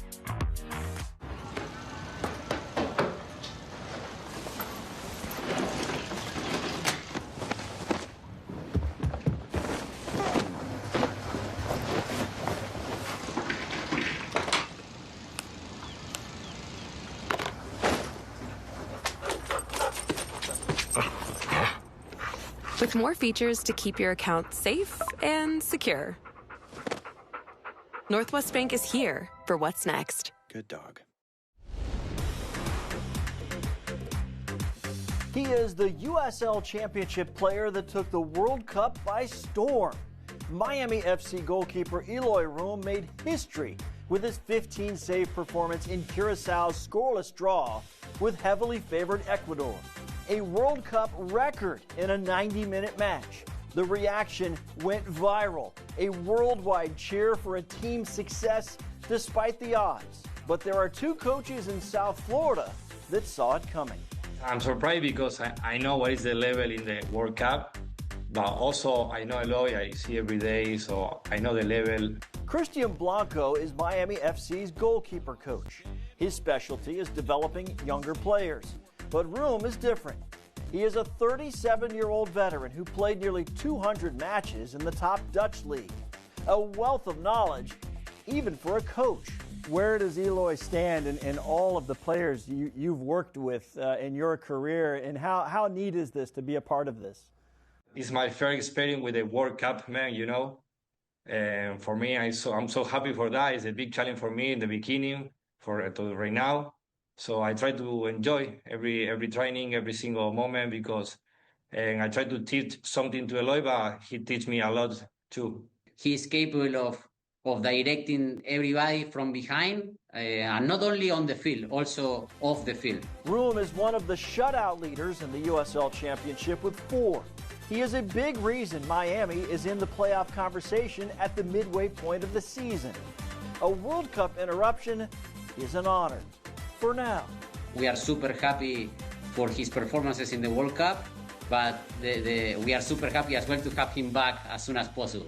With more features to keep your account safe and secure. Northwest Bank is here for what's next. Good dog. He is the USL Championship player that took the World Cup by storm. Miami FC goalkeeper Eloy Room made history with his 15-save performance in Curaçao's scoreless draw with heavily favored Ecuador. A World Cup record in a 90-minute match. The reaction went viral. A worldwide cheer for a team's success despite the odds. But there are two coaches in South Florida that saw it coming. I'm surprised because I know what is the level in the World Cup, but also I know Eloy, I see every day, so I know the level. Christian Blanco is Miami FC's goalkeeper coach. His specialty is developing younger players. But Room is different. He is a 37-year-old veteran who played nearly 200 matches in the top Dutch league. A wealth of knowledge, even for a coach. Where does Eloy stand in all of the players you've worked with in your career, and how neat is this to be a part of this? It's my first experience with the World Cup, man, you know. And for me, I'm so happy for that. It's a big challenge for me in the beginning, to right now. So I try to enjoy every training, every single moment, because I try to teach something to Eloy, but he teach me a lot too. He's capable of directing everybody from behind, and not only on the field, also off the field. Room is one of the shutout leaders in the USL Championship with 4. He is a big reason Miami is in the playoff conversation at the midway point of the season. A World Cup interruption is an honor. For now. We are super happy for his performances in the World Cup, but we are super happy as well to have him back as soon as possible.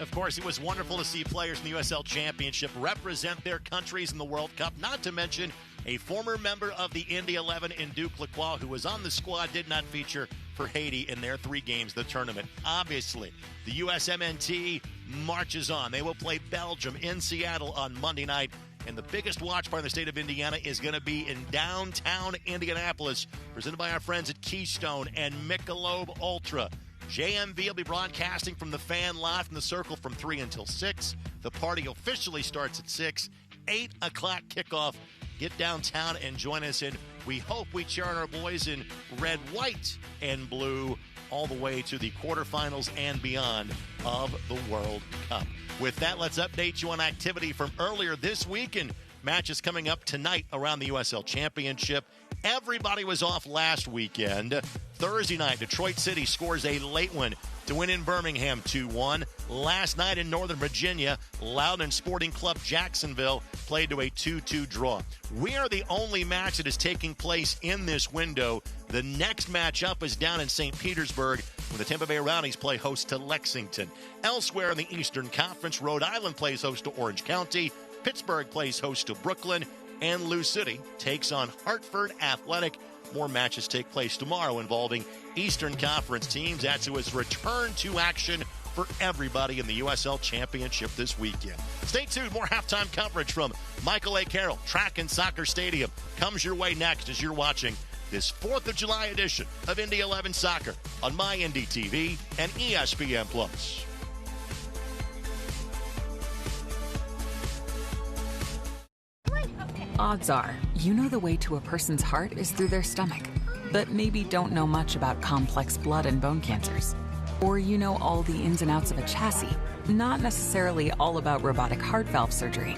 Of course, it was wonderful to see players in the USL Championship represent their countries in the World Cup, not to mention a former member of the Indy 11 in Duke Lacroix, who was on the squad, did not feature for Haiti in their 3 games of the tournament. Obviously, the USMNT marches on. They will play Belgium in Seattle on Monday night. And the biggest watch party in the state of Indiana is going to be in downtown Indianapolis, presented by our friends at Keystone and Michelob Ultra. JMV will be broadcasting from the fan lot from the Circle from 3 until 6. The party officially starts at 6. 8 o'clock kickoff. Get downtown and join us, and we hope we cheer on our boys in red, white, and blue all the way to the quarterfinals and beyond of the World Cup. With that, let's update you on activity from earlier this week and matches coming up tonight around the USL Championship. Everybody was off last weekend. Thursday night, Detroit City scores a late one to win in Birmingham 2-1. Last night in Northern Virginia, Loudoun Sporting Club Jacksonville played to a 2-2 draw. We are the only match that is taking place in this window. The next matchup is down in St. Petersburg when the Tampa Bay Rowdies play host to Lexington. Elsewhere in the Eastern Conference, Rhode Island plays host to Orange County. Pittsburgh plays host to Brooklyn. And Lou City takes on Hartford Athletic. More matches take place tomorrow involving Eastern Conference teams. That's its return to action for everybody in the USL Championship this weekend. Stay tuned. More halftime coverage from Michael A. Carroll Track and Soccer Stadium comes your way next as you're watching this 4th of July edition of Indy 11 Soccer on MyIndyTV and ESPN+. Odds are, you know the way to a person's heart is through their stomach, but maybe don't know much about complex blood and bone cancers. Or you know all the ins and outs of a chassis, not necessarily all about robotic heart valve surgery.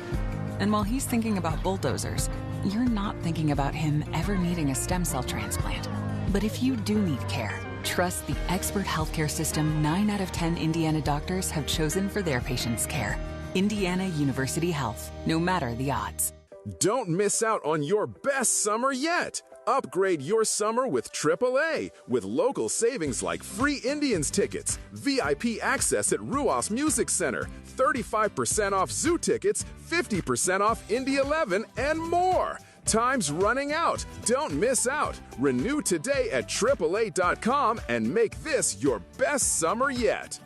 And while he's thinking about bulldozers, you're not thinking about him ever needing a stem cell transplant. But if you do need care, trust the expert healthcare system 9 out of 10 Indiana doctors have chosen for their patients' care. Indiana University Health, no matter the odds. Don't miss out on your best summer yet. Upgrade your summer with AAA, with local savings like free Indians tickets, VIP access at Ruas Music Center, 35% off zoo tickets, 50% off Indy 11, and more. Time's running out. Don't miss out. Renew today at AAA.com and make this your best summer yet.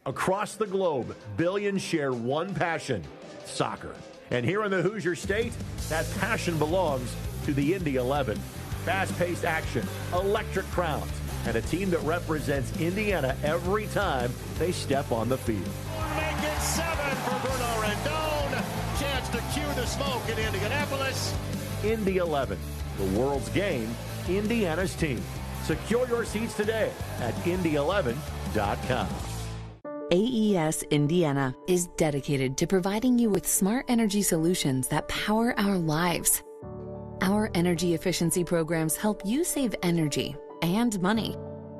Across the globe, billions share one passion, soccer. And here in the Hoosier State, that passion belongs to the Indy 11. Fast-paced action, electric crowds, and a team that represents Indiana every time they step on the field. Make it 7 for Bruno Rendon. Chance to cue the smoke in Indianapolis. Indy 11, the world's game, Indiana's team. Secure your seats today at Indy11.com. AES Indiana is dedicated to providing you with smart energy solutions that power our lives. Our energy efficiency programs help you save energy and money.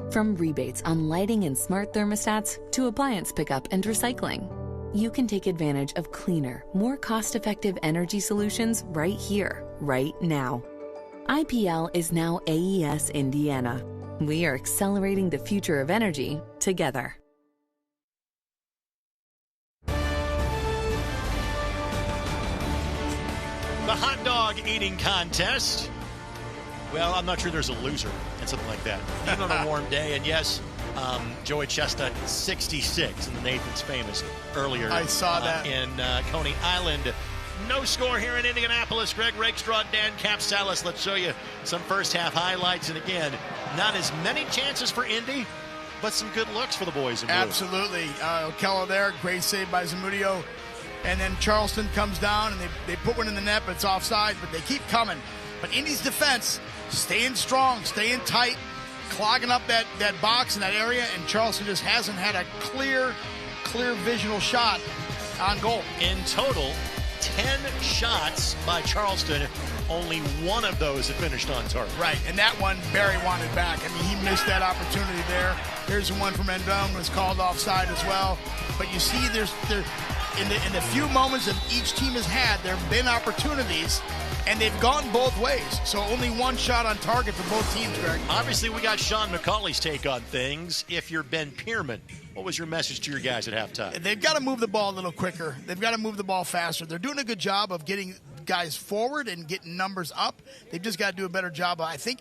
From rebates on lighting and smart thermostats to appliance pickup and recycling, you can take advantage of cleaner, more cost-effective energy solutions right here, right now. IPL is now AES Indiana. We are accelerating the future of energy together. The hot dog eating contest. Well, I'm not sure there's a loser and something like that. Even on a warm day. And yes, Joey Chestnut, 66 in the Nathan's Famous earlier. I saw that. In Coney Island. No score here in Indianapolis. Greg Rakestraw, Dan Capsalis. Let's show you some first half highlights. And again, not as many chances for Indy, but some good looks for the boys in blue. Absolutely. Kello there, great save by Zamudio. And then Charleston comes down, and they put one in the net, but it's offside, but they keep coming. But Indy's defense, staying strong, staying tight, clogging up that box in that area, and Charleston just hasn't had a clear visual shot on goal. In total, 10 shots by Charleston. Only one of those have finished on target. Right, and that one Barry wanted back. I mean, he missed that opportunity there. Here's the one from Rendon, was called offside as well. But you see, in the few moments that each team has had, there have been opportunities, and they've gone both ways. So only one shot on target for both teams, Greg. Obviously, we got Sean McCauley's take on things. If you're Ben Pierman, what was your message to your guys at halftime? They've got to move the ball a little quicker. They've got to move the ball faster. They're doing a good job of getting guys forward and getting numbers up. They've just got to do a better job. I think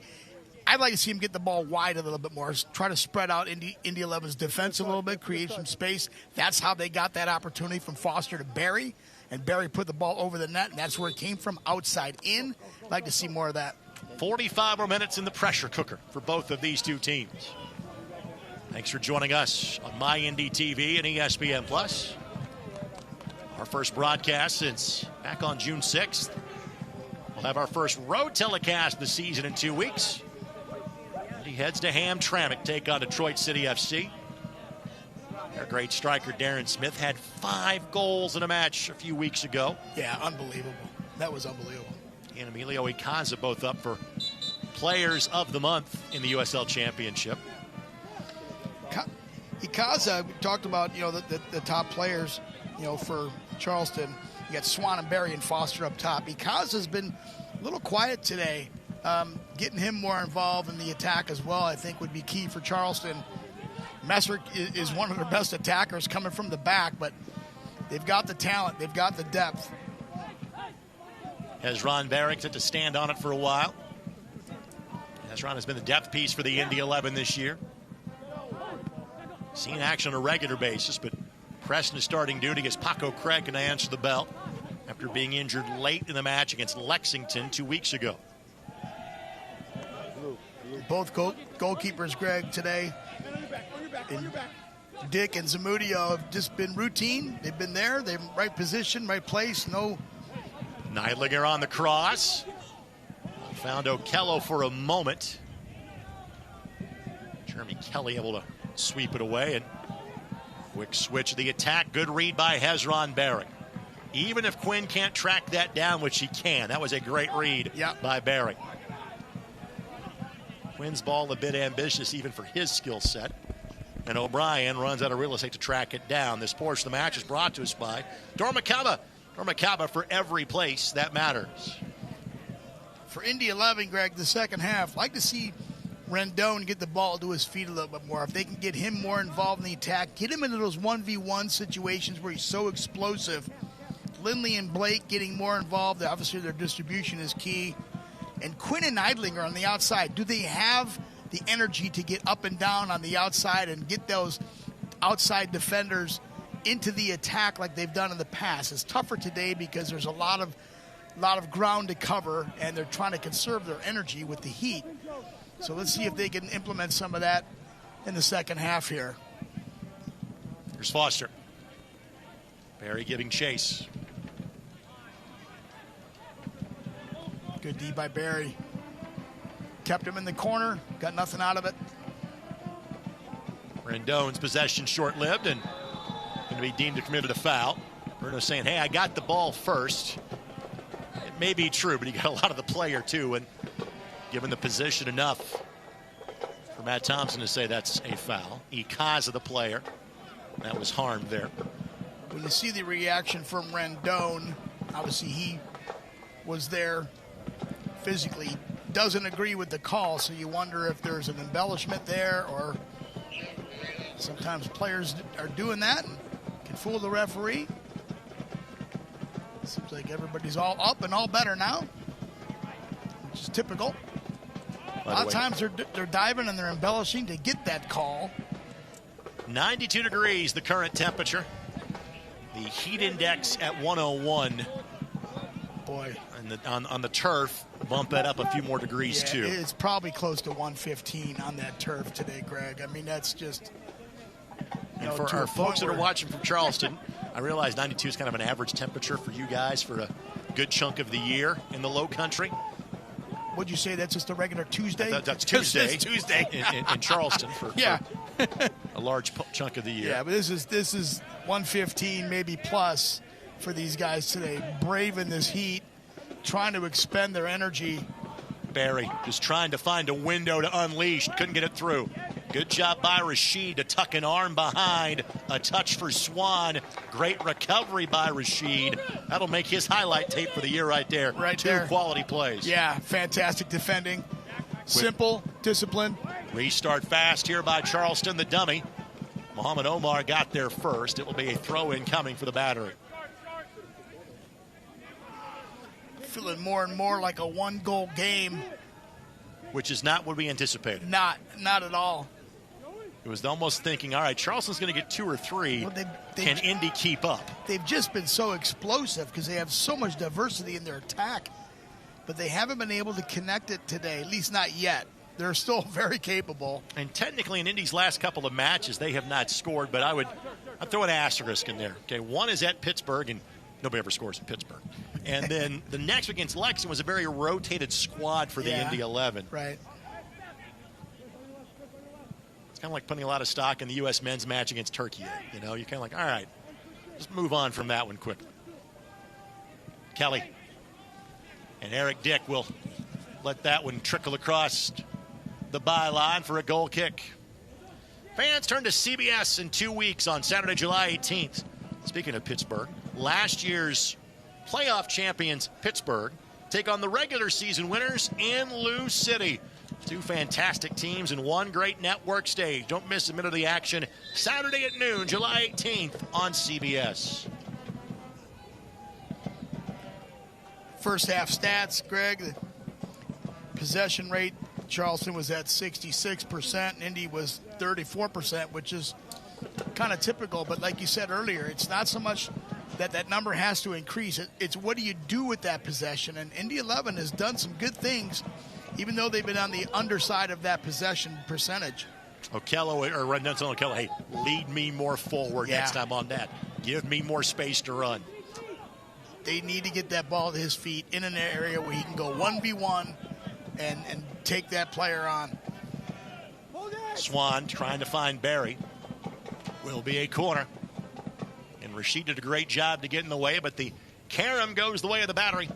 I'd like to see him get the ball wide a little bit more, try to spread out Indy 11's defense a little bit, create some space. That's how they got that opportunity from Foster to Barry, and Barry put the ball over the net, and that's where it came from, outside in. I'd like to see more of that. 45 more minutes in the pressure cooker for both of these two teams. Thanks for joining us on My Indy TV and ESPN+. Our first broadcast since back on June 6th. We'll have our first road telecast of the season in 2 weeks. He heads to Hamtramck, take on Detroit City FC. Their great striker, Darren Smith, had 5 goals in a match a few weeks ago. Yeah, unbelievable. That was unbelievable. And Emilio Icaza both up for Players of the Month in the USL Championship. Icaza, we talked about, the top players, for Charleston. You got Swan and Barry and Foster up top. Icaza's been a little quiet today. Getting him more involved in the attack as well, I think, would be key for Charleston. Messer is one of their best attackers coming from the back, but they've got the talent. They've got the depth. Hezron Barrick had to stand on it for a while. Hezron has been the depth piece for the Indy 11 this year. Seen action on a regular basis, but Preston is starting duty as Paco Craig can answer the bell after being injured late in the match against Lexington 2 weeks ago. Both goalkeepers, Greg, today, and Dick and Zamudio, have just been routine. They've been there. They're in right position, right place. No. Neidlinger on the cross. Found Okello for a moment. Jeremy Kelly able to sweep it away, and quick switch of the attack. Good read by Hezron Barrick. Even if Quinn can't track that down, which he can, that was a great read by Barrick. Quinn's ball a bit ambitious even for his skill set. And O'Brien runs out of real estate to track it down. This portion of the match is brought to us by Dormacaba. Dormacaba for every place that matters. For Indy 11, Greg, the second half, I'd like to see Rendon get the ball to his feet a little bit more. If they can get him more involved in the attack, get him into those 1v1 situations where he's so explosive. Lindley and Blake getting more involved. Obviously, their distribution is key. And Quinn and Neidlinger on the outside, do they have the energy to get up and down on the outside and get those outside defenders into the attack like they've done in the past? It's tougher today because there's a lot of ground to cover, and they're trying to conserve their energy with the heat. So let's see if they can implement some of that in the second half here. Here's Foster. Barry giving chase. Good D by Barry. Kept him in the corner. Got nothing out of it. Rendon's possession short-lived and going to be deemed to have committed a foul. Bruno saying, hey, I got the ball first. It may be true, but he got a lot of the player too, and given the position enough for Matt Thompson to say that's a foul. Icaza, the player, that was harmed there. When you see the reaction from Rendon, obviously he was there physically, doesn't agree with the call, so you wonder if there's an embellishment there, or sometimes players are doing that and can fool the referee. Seems like everybody's all up and all better now, which is typical. A lot of times they're diving and they're embellishing to get that call. 92 degrees, the current temperature. The heat index at 101. Boy. And on the turf, bump that up a few more degrees too. It's probably close to 115 on that turf today, Greg. I mean, that's just... And for our folks that are watching from Charleston, I realize 92 is kind of an average temperature for you guys for a good chunk of the year in the low country. Would you say that's just a regular Tuesday? That's Tuesday. It's Tuesday in Charleston for a large chunk of the year. Yeah, but this is 115 maybe plus for these guys today, braving this heat, trying to expend their energy. Barry just trying to find a window to unleash, couldn't get it through. Good job by Rashid to tuck an arm behind. A touch for Swan. Great recovery by Rashid. That'll make his highlight tape for the year right there. Two quality plays. Yeah, fantastic defending. Simple, disciplined. Restart fast here by Charleston, the dummy. Muhammad Omar got there first. It will be a throw-in coming for the Battery. Feeling more and more like a one-goal game. Which is not what we anticipated. Not at all. It was almost thinking, all right, Charleston's going to get 2 or 3. Well, can Indy keep up? They've just been so explosive because they have so much diversity in their attack. But they haven't been able to connect it today, at least not yet. They're still very capable. And technically in Indy's last couple of matches, they have not scored, but I'd throw an asterisk in there. Okay, one is at Pittsburgh, and nobody ever scores in Pittsburgh. And then the next against Lexington was a very rotated squad for the Indy 11. Right. It's kind of like putting a lot of stock in the U.S. men's match against Turkey. You know, you're kind of like, all right, just move on from that one quickly. Kelly and Eric Dick will let that one trickle across the byline for a goal kick. Fans turn to CBS in 2 weeks on Saturday, July 18th. Speaking of Pittsburgh, last year's playoff champions, Pittsburgh, take on the regular season winners in Lou City. Two fantastic teams and one great network stage. Don't miss a minute of the action. Saturday at noon, July 18th on CBS. First half stats, Greg. The possession rate, Charleston was at 66%, and Indy was 34%, which is kind of typical. But like you said earlier, it's not so much that number has to increase. It's what do you do with that possession? And Indy 11 has done some good things, even though they've been on the underside of that possession percentage. Okello or Rendon telling Okello, hey, lead me more forward next time on that. Give me more space to run. They need to get that ball to his feet in an area where he can go 1v1 and take that player on. Swan trying to find Barry. Will be a corner. And Rashid did a great job to get in the way, but the carom goes the way of the Battery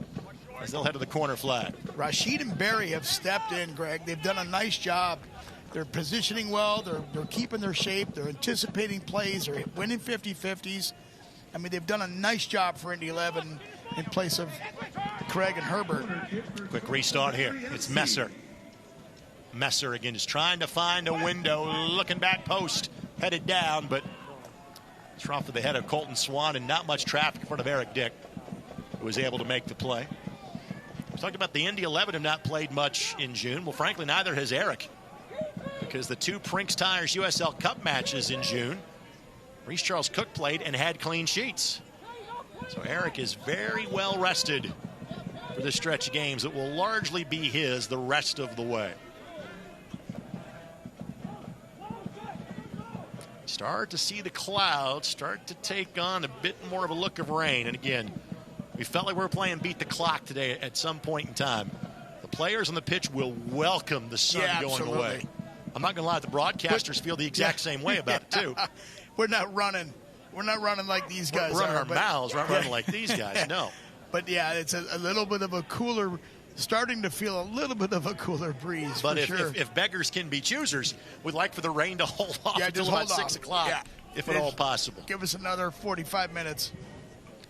as they'll head to the corner flag. Rashid and Barry have stepped in, Greg. They've done a nice job. They're positioning well. They're keeping their shape. They're anticipating plays. They're winning 50-50s. I mean, they've done a nice job for Indy 11 in place of Craig and Herbert. Quick restart here. It's Messer. Messer again is trying to find a window. Looking back post. Headed down, but it's off to the head of Colton Swan and not much traffic in front of Eric Dick, who was able to make the play. We talked about the Indy 11 have not played much in June. Well, frankly, neither has Eric, because the two Prinks Tires USL Cup matches in June, Reese Charles Cook played and had clean sheets. So Eric is very well rested for this stretch of games that will largely be his the rest of the way. Start to see the clouds start to take on a bit more of a look of rain. And again, we felt like we were playing beat the clock today at some point in time. The players on the pitch will welcome the sun going away. I'm not going to lie, the broadcasters feel the exact same way about it too. We're not running like these guys we're running are. Our mouths. We're not running like these guys, no. But yeah, it's a little bit of a cooler, starting to feel a little bit of a cooler breeze. But for if beggars can be choosers, we'd like for the rain to hold off until about 6 o'clock, if at all possible. Give us another 45 minutes.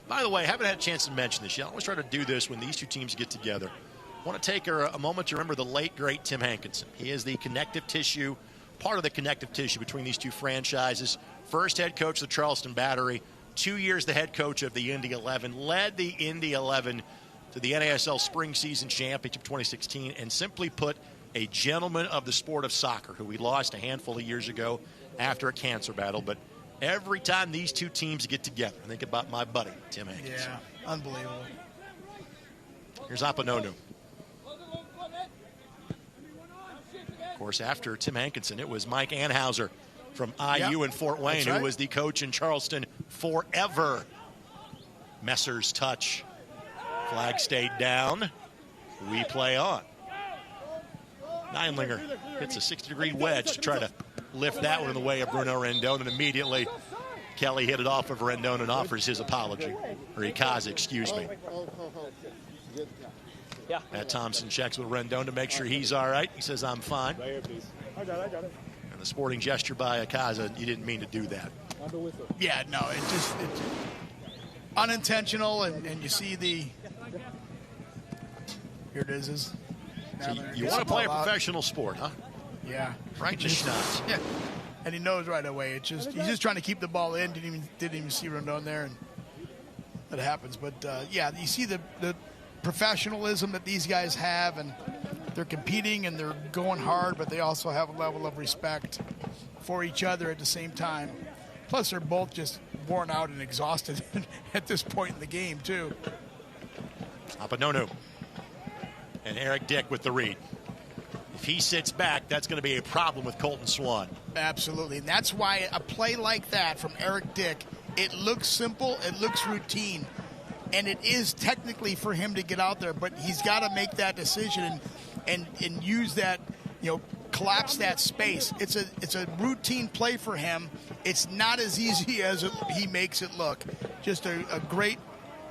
By the way, I haven't had a chance to mention this yet. I always try to do this when these two teams get together. I want to take a moment to remember the late, great Tim Hankinson. He is the connective tissue, part of the connective tissue between these two franchises. First head coach of the Charleston Battery, 2 years the head coach of the Indy 11, led the Indy 11 to the NASL Spring Season Championship 2016, and simply put, a gentleman of the sport of soccer who we lost a handful of years ago after a cancer battle. But every time these two teams get together, I think about my buddy, Tim Hankinson. Yeah, unbelievable. Here's Apononu. Of course, after Tim Hankinson, it was Mike Anhauser from IU in Fort Wayne, who was the coach in Charleston forever. Messer's touch. Flag stayed down. We play on. Nienlinger hits a 60-degree wedge to try to lift that one in the way of Bruno Rendon, and immediately Kelly hit it off of Rendon and offers his apology. Or Ikaze, excuse me. Matt Thompson checks with Rendon to make sure he's all right. He says, I'm fine. And And the sporting gesture by Akaza, you didn't mean to do that. Yeah, no, it's unintentional, and you see the. Here it is. So you want to play a professional sport, huh? Yeah. Right to shots. Yeah. And he knows right away. It's just he's just trying to keep the ball in. Didn't even see Rondon there, and that happens. But yeah, you see the professionalism that these guys have, and they're competing and they're going hard, but they also have a level of respect for each other at the same time. Plus, they're both just worn out and exhausted at this point in the game too. Apanonu and Eric Dick with the read. If he sits back, that's going to be a problem with Colton Swan. Absolutely, and that's why a play like that from Eric Dick, it looks simple, it looks routine, and it is technically for him to get out there, but he's got to make that decision and use that, collapse that space. It's a routine play for him. It's not as easy as he makes it look. Just a great,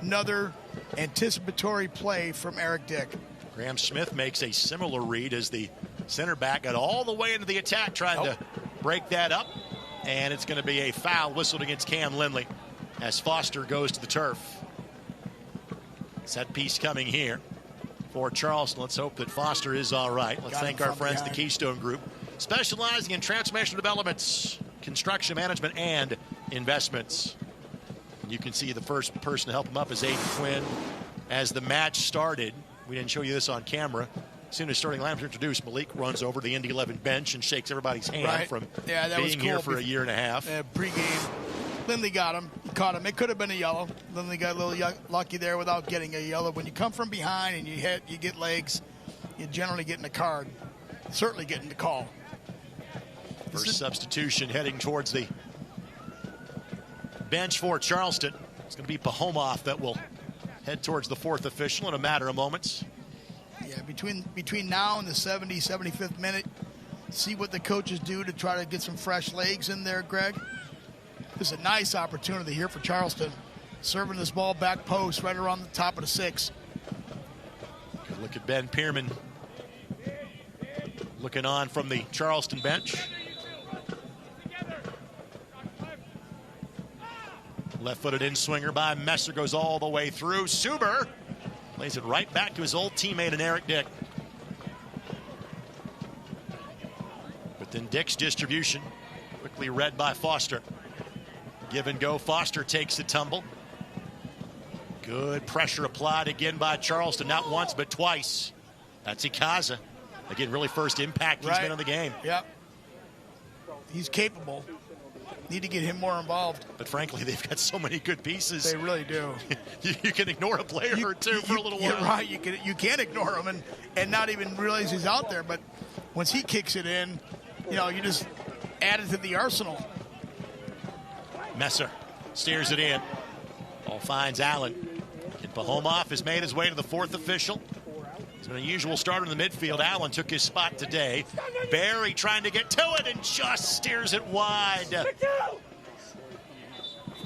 another anticipatory play from Eric Dick. Graham Smith makes a similar read as the center back got all the way into the attack trying to break that up. And it's going to be a foul whistled against Cam Lindley as Foster goes to the turf. Set piece coming here for Charleston. Let's hope that Foster is all right. Let's thank our friends, the Keystone Group, specializing in transformational developments, construction management, and investments. And you can see the first person to help him up is Aiden Quinn. As the match started, we didn't show you this on camera. As soon as starting lineup introduced, Malik runs over the Indy 11 bench and shakes everybody's hand from being here for a year and a half. Pre-game, Lindley got him. He caught him. It could have been a yellow. Lindley got a little lucky there without getting a yellow. When you come from behind and you get legs, you generally get in a card. Certainly getting the call. First substitution heading towards the bench for Charleston. It's going to be Pahomoff that will head towards the fourth official in a matter of moments. Yeah, between now and the 75th minute, see what the coaches do to try to get some fresh legs in there, Greg. This is a nice opportunity here for Charleston. Serving this ball back post right around the top of the 6. Good look at Ben Pierman looking on from the Charleston bench. Left-footed in-swinger by Messer goes all the way through. Suber plays it right back to his old teammate in Eric Dick. But then Dick's distribution quickly read by Foster. Give and go. Foster takes the tumble. Good pressure applied again by Charleston. Not once, but twice. That's Ikaza. Again, really first impact he's been on the game. Yep. He's capable. Need to get him more involved. But frankly, they've got so many good pieces. They really do. you can ignore a player or two for a little while. You're right. You can't ignore him and not even realize he's out there. But once he kicks it in, you just add it to the arsenal. Messer steers it in. Ball finds Allen. And Pahomoff has made his way to the fourth official. It's been an unusual start in the midfield. Allen took his spot today. Barry trying to get to it and just steers it wide.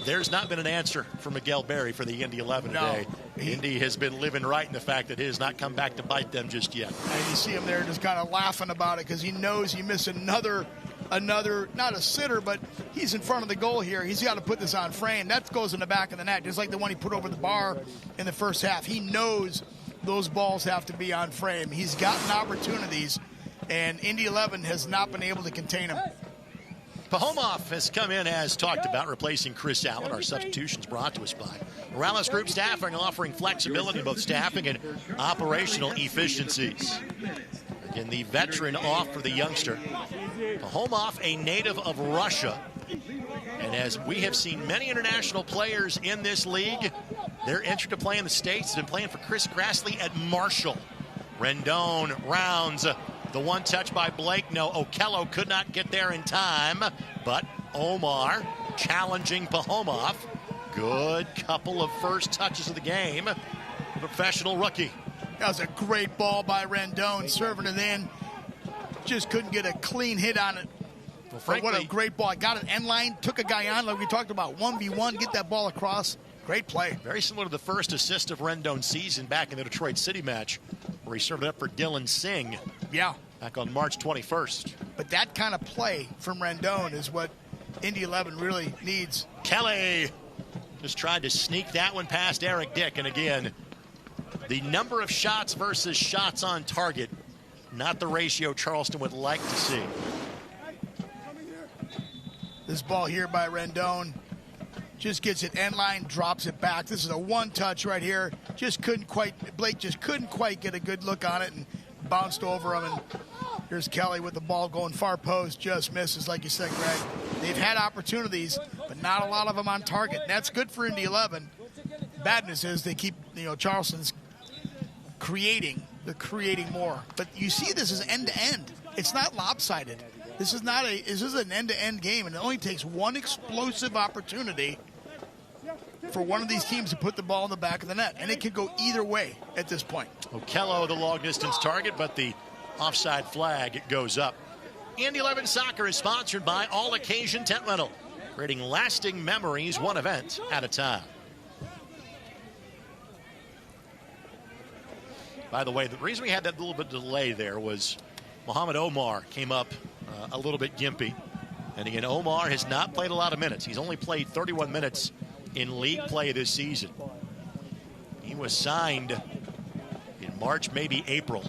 There's not been an answer for Miguel Barry for the Indy 11 today. Indy has been living right in the fact that it has not come back to bite them just yet. And you see him there just kind of laughing about it because he knows he missed another, not a sitter, but he's in front of the goal here. He's got to put this on frame. That goes in the back of the net, just like the one he put over the bar in the first half. He knows those balls have to be on frame. He's gotten opportunities, and Indy 11 has not been able to contain him. Pahomoff has come in as talked about, replacing Chris Allen. Our substitutions brought to us by Morales Group Staffing, offering flexibility in both staffing and operational efficiencies. Again, the veteran off for the youngster. Pahomoff, a native of Russia. And as we have seen many international players in this league, their entry to play in the States has been playing for Chris Grassley at Marshall. Rendon rounds the one touch by Blake. No, Okello could not get there in time, but Omar challenging Pahomoff. Good couple of first touches of the game. Professional rookie. That was a great ball by Rendon, serving it in. Just couldn't get a clean hit on it. Well, frankly, what a great ball. Got an end line, took a guy on, like we talked about, 1v1, get that ball across. Great play. Very similar to the first assist of Rendon's season back in the Detroit City match, where he served it up for Dylan Singh. Yeah. back on March 21st. But that kind of play from Rendon is what Indy 11 really needs. Kelly just tried to sneak that one past Eric Dick. And again, the number of shots versus shots on target, not the ratio Charleston would like to see. This ball here by Rendon just gets it end line, drops it back. This is a one touch right here. Blake just couldn't quite get a good look on it and bounced over him. And here's Kelly with the ball going far post, just misses, like you said, Greg. They've had opportunities, but not a lot of them on target. That's good for Indy 11. Bad news is they keep, Charleston's creating. They're creating more. But you see this is end to end. It's not lopsided. This is an end-to-end game, and it only takes one explosive opportunity for one of these teams to put the ball in the back of the net, and it can go either way at this point. Okello, the long-distance target, but the offside flag goes up. Indy 11 Soccer is sponsored by All Occasion Tent Rental, creating lasting memories one event at a time. By the way, the reason we had that little bit of delay there was Mohamed Omar came up a little bit gimpy. And again, Omar has not played a lot of minutes. He's only played 31 minutes in league play this season. He was signed in March, maybe April.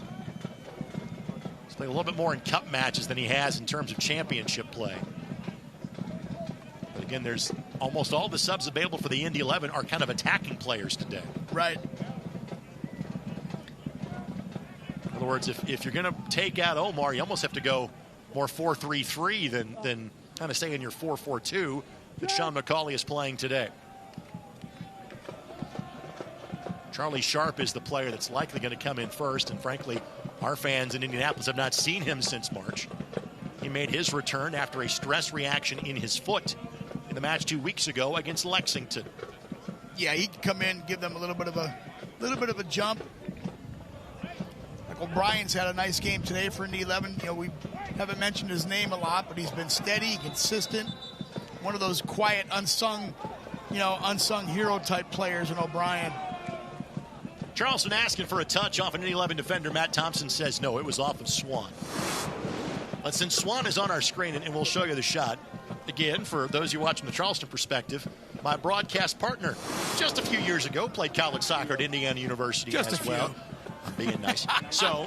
He's played a little bit more in cup matches than he has in terms of championship play. But again, there's almost all the subs available for the Indy 11 are kind of attacking players today. Right. In other words, if you're going to take out Omar, you almost have to go more 4-3-3 than kind of stay in your 4-4-2 that Sean McCauley is playing today. Charlie Sharp is the player that's likely going to come in first, and frankly, our fans in Indianapolis have not seen him since March. He made his return after a stress reaction in his foot in the match 2 weeks ago against Lexington. Yeah, he can come in, give them a little bit of a jump. O'Brien's had a nice game today for Indy 11. We haven't mentioned his name a lot, but he's been steady, consistent. One of those quiet, unsung hero type players in O'Brien. Charleston asking for a touch off an Indy 11 defender. Matt Thompson says no, it was off of Swan. But since Swan is on our screen, and we'll show you the shot, again, for those of you watching the Charleston perspective, my broadcast partner just a few years ago played college soccer at Indiana University as well. I'm being nice. So,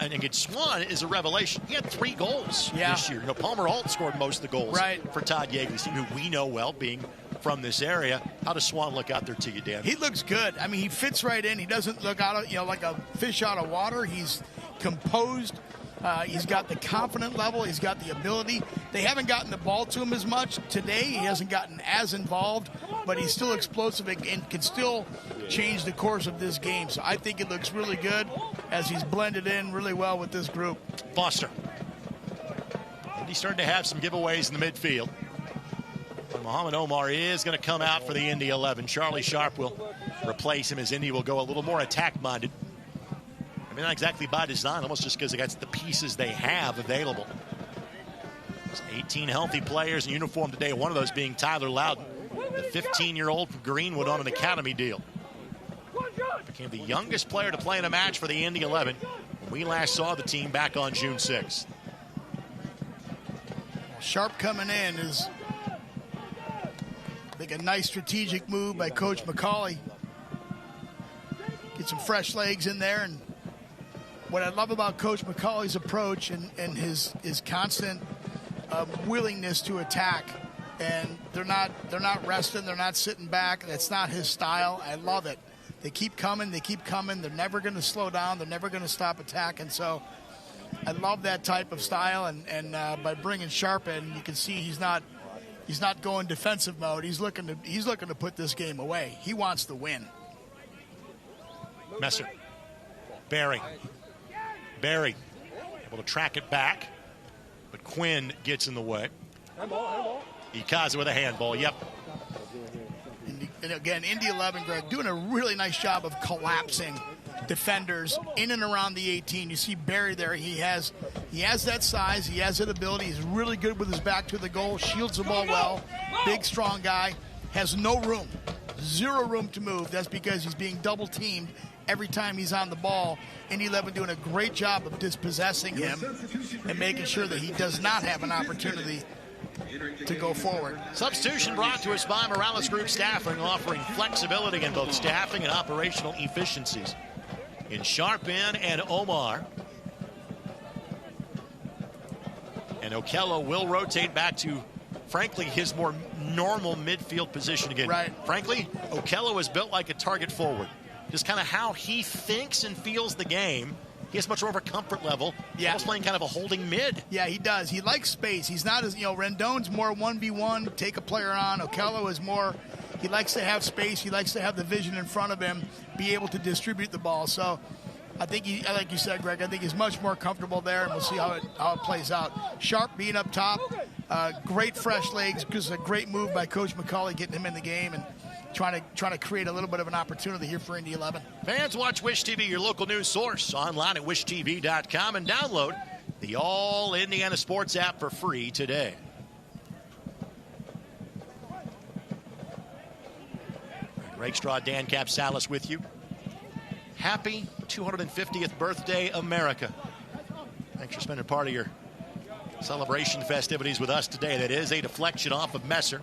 and again, Swan is a revelation. He had 3 goals this year. Palmer Alt scored most of the goals for Todd Yeagley's team, who we know well, being from this area. How does Swan look out there to you, Dan? He looks good. I mean, he fits right in. He doesn't look out of, like a fish out of water. He's composed. He's got the confident level. He's got the ability. They haven't gotten the ball to him as much today. He hasn't gotten as involved, but he's still explosive and can still change the course of this game. So I think it looks really good as he's blended in really well with this group. Foster. And he's starting to have some giveaways in the midfield. And Mohamed Omar is going to come out for the Indy 11. Charlie Sharp will replace him as Indy will go a little more attack-minded. I mean, not exactly by design, almost just because that's the pieces they have available. There's 18 healthy players in uniform today, one of those being Tyler Loudon, the 15-year-old from Greenwood on an academy deal. Became the youngest player to play in a match for the Indy 11 when we last saw the team back on June 6th. Sharp coming in is, I think, a nice strategic move by Coach McCauley. Get some fresh legs in there. And what I love about Coach McCauley's approach and his constant willingness to attack, and they're not resting, they're not sitting back. That's not his style. I love it. They keep coming. They're never going to slow down. They're never going to stop attacking. So I love that type of style. And by bringing Sharp in, you can see he's not going defensive mode. He's looking to put this game away. He wants to win. Messer. Barry able to track it back, but Quinn gets in the way. Ikaza with a handball. Yep. And again, Indy 11, Greg, doing a really nice job of collapsing defenders in and around the 18. You see Barry there. He has that size. He has that ability. He's really good with his back to the goal. Shields the ball well. Big, strong guy. Has no room. Zero room to move. That's because he's being double teamed every time he's on the ball. Indy 11 doing a great job of dispossessing him and making sure that he does not have an opportunity to go forward. Substitution brought to us by Morales Group Staffing, offering flexibility in both staffing and operational efficiencies. In Sharp in and Omar. And Okello will rotate back to, frankly, his more normal midfield position again. Right. Frankly, Okello is built like a target forward. Just kind of how he thinks and feels the game. He has much more of a comfort level. Yeah. He's playing kind of a holding mid. Yeah, he does. He likes space. He's not as, Rendon's more 1v1, take a player on. Okello is more, he likes to have space. He likes to have the vision in front of him, be able to distribute the ball. So I think he, like you said, Greg, I think he's much more comfortable there, and we'll see how it plays out. Sharp being up top, great fresh legs, just a great move by Coach McCauley getting him in the game and trying to create a little bit of an opportunity here for Indy 11. Fans, watch Wish TV, your local news source, online at wishtv.com, and download the All Indiana Sports app for free today. Rakestraw, Dan Capsalis with you. Happy 250th birthday, America. Thanks for spending part of your celebration festivities with us today. That is a deflection off of Messer.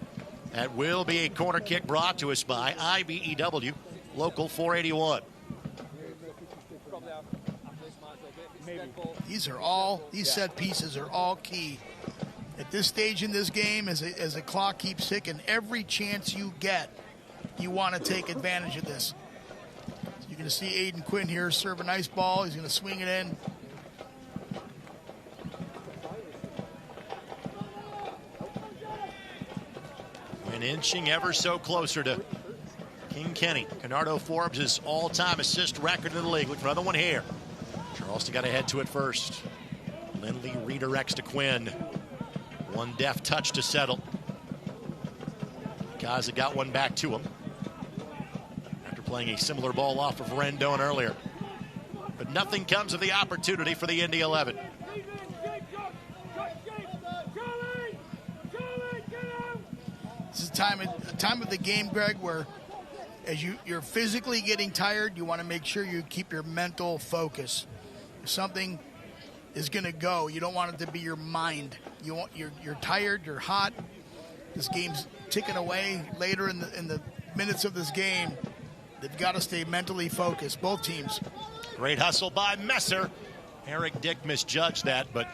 That will be a corner kick brought to us by IBEW, Local 481. These set pieces are all key. At this stage in this game, as the clock keeps ticking, every chance you get, you want to take advantage of this. So you're going to see Aiden Quinn here serve a nice ball. He's going to swing it in. And inching ever so closer to King Kenny. Canardo Forbes' all-time assist record in the league. Look for another one here. Charleston got to head to it first. Lindley redirects to Quinn. One deft touch to settle. Gaza got one back to him after playing a similar ball off of Rendon earlier. But nothing comes of the opportunity for the Indy 11. This is a time of the game, Greg, where as you're physically getting tired, you want to make sure you keep your mental focus. If something is going to go, you don't want it to be your mind. You're tired, you're hot. This game's ticking away. Later in the minutes of this game, they've got to stay mentally focused, both teams. Great hustle by Messer. Eric Dick misjudged that, but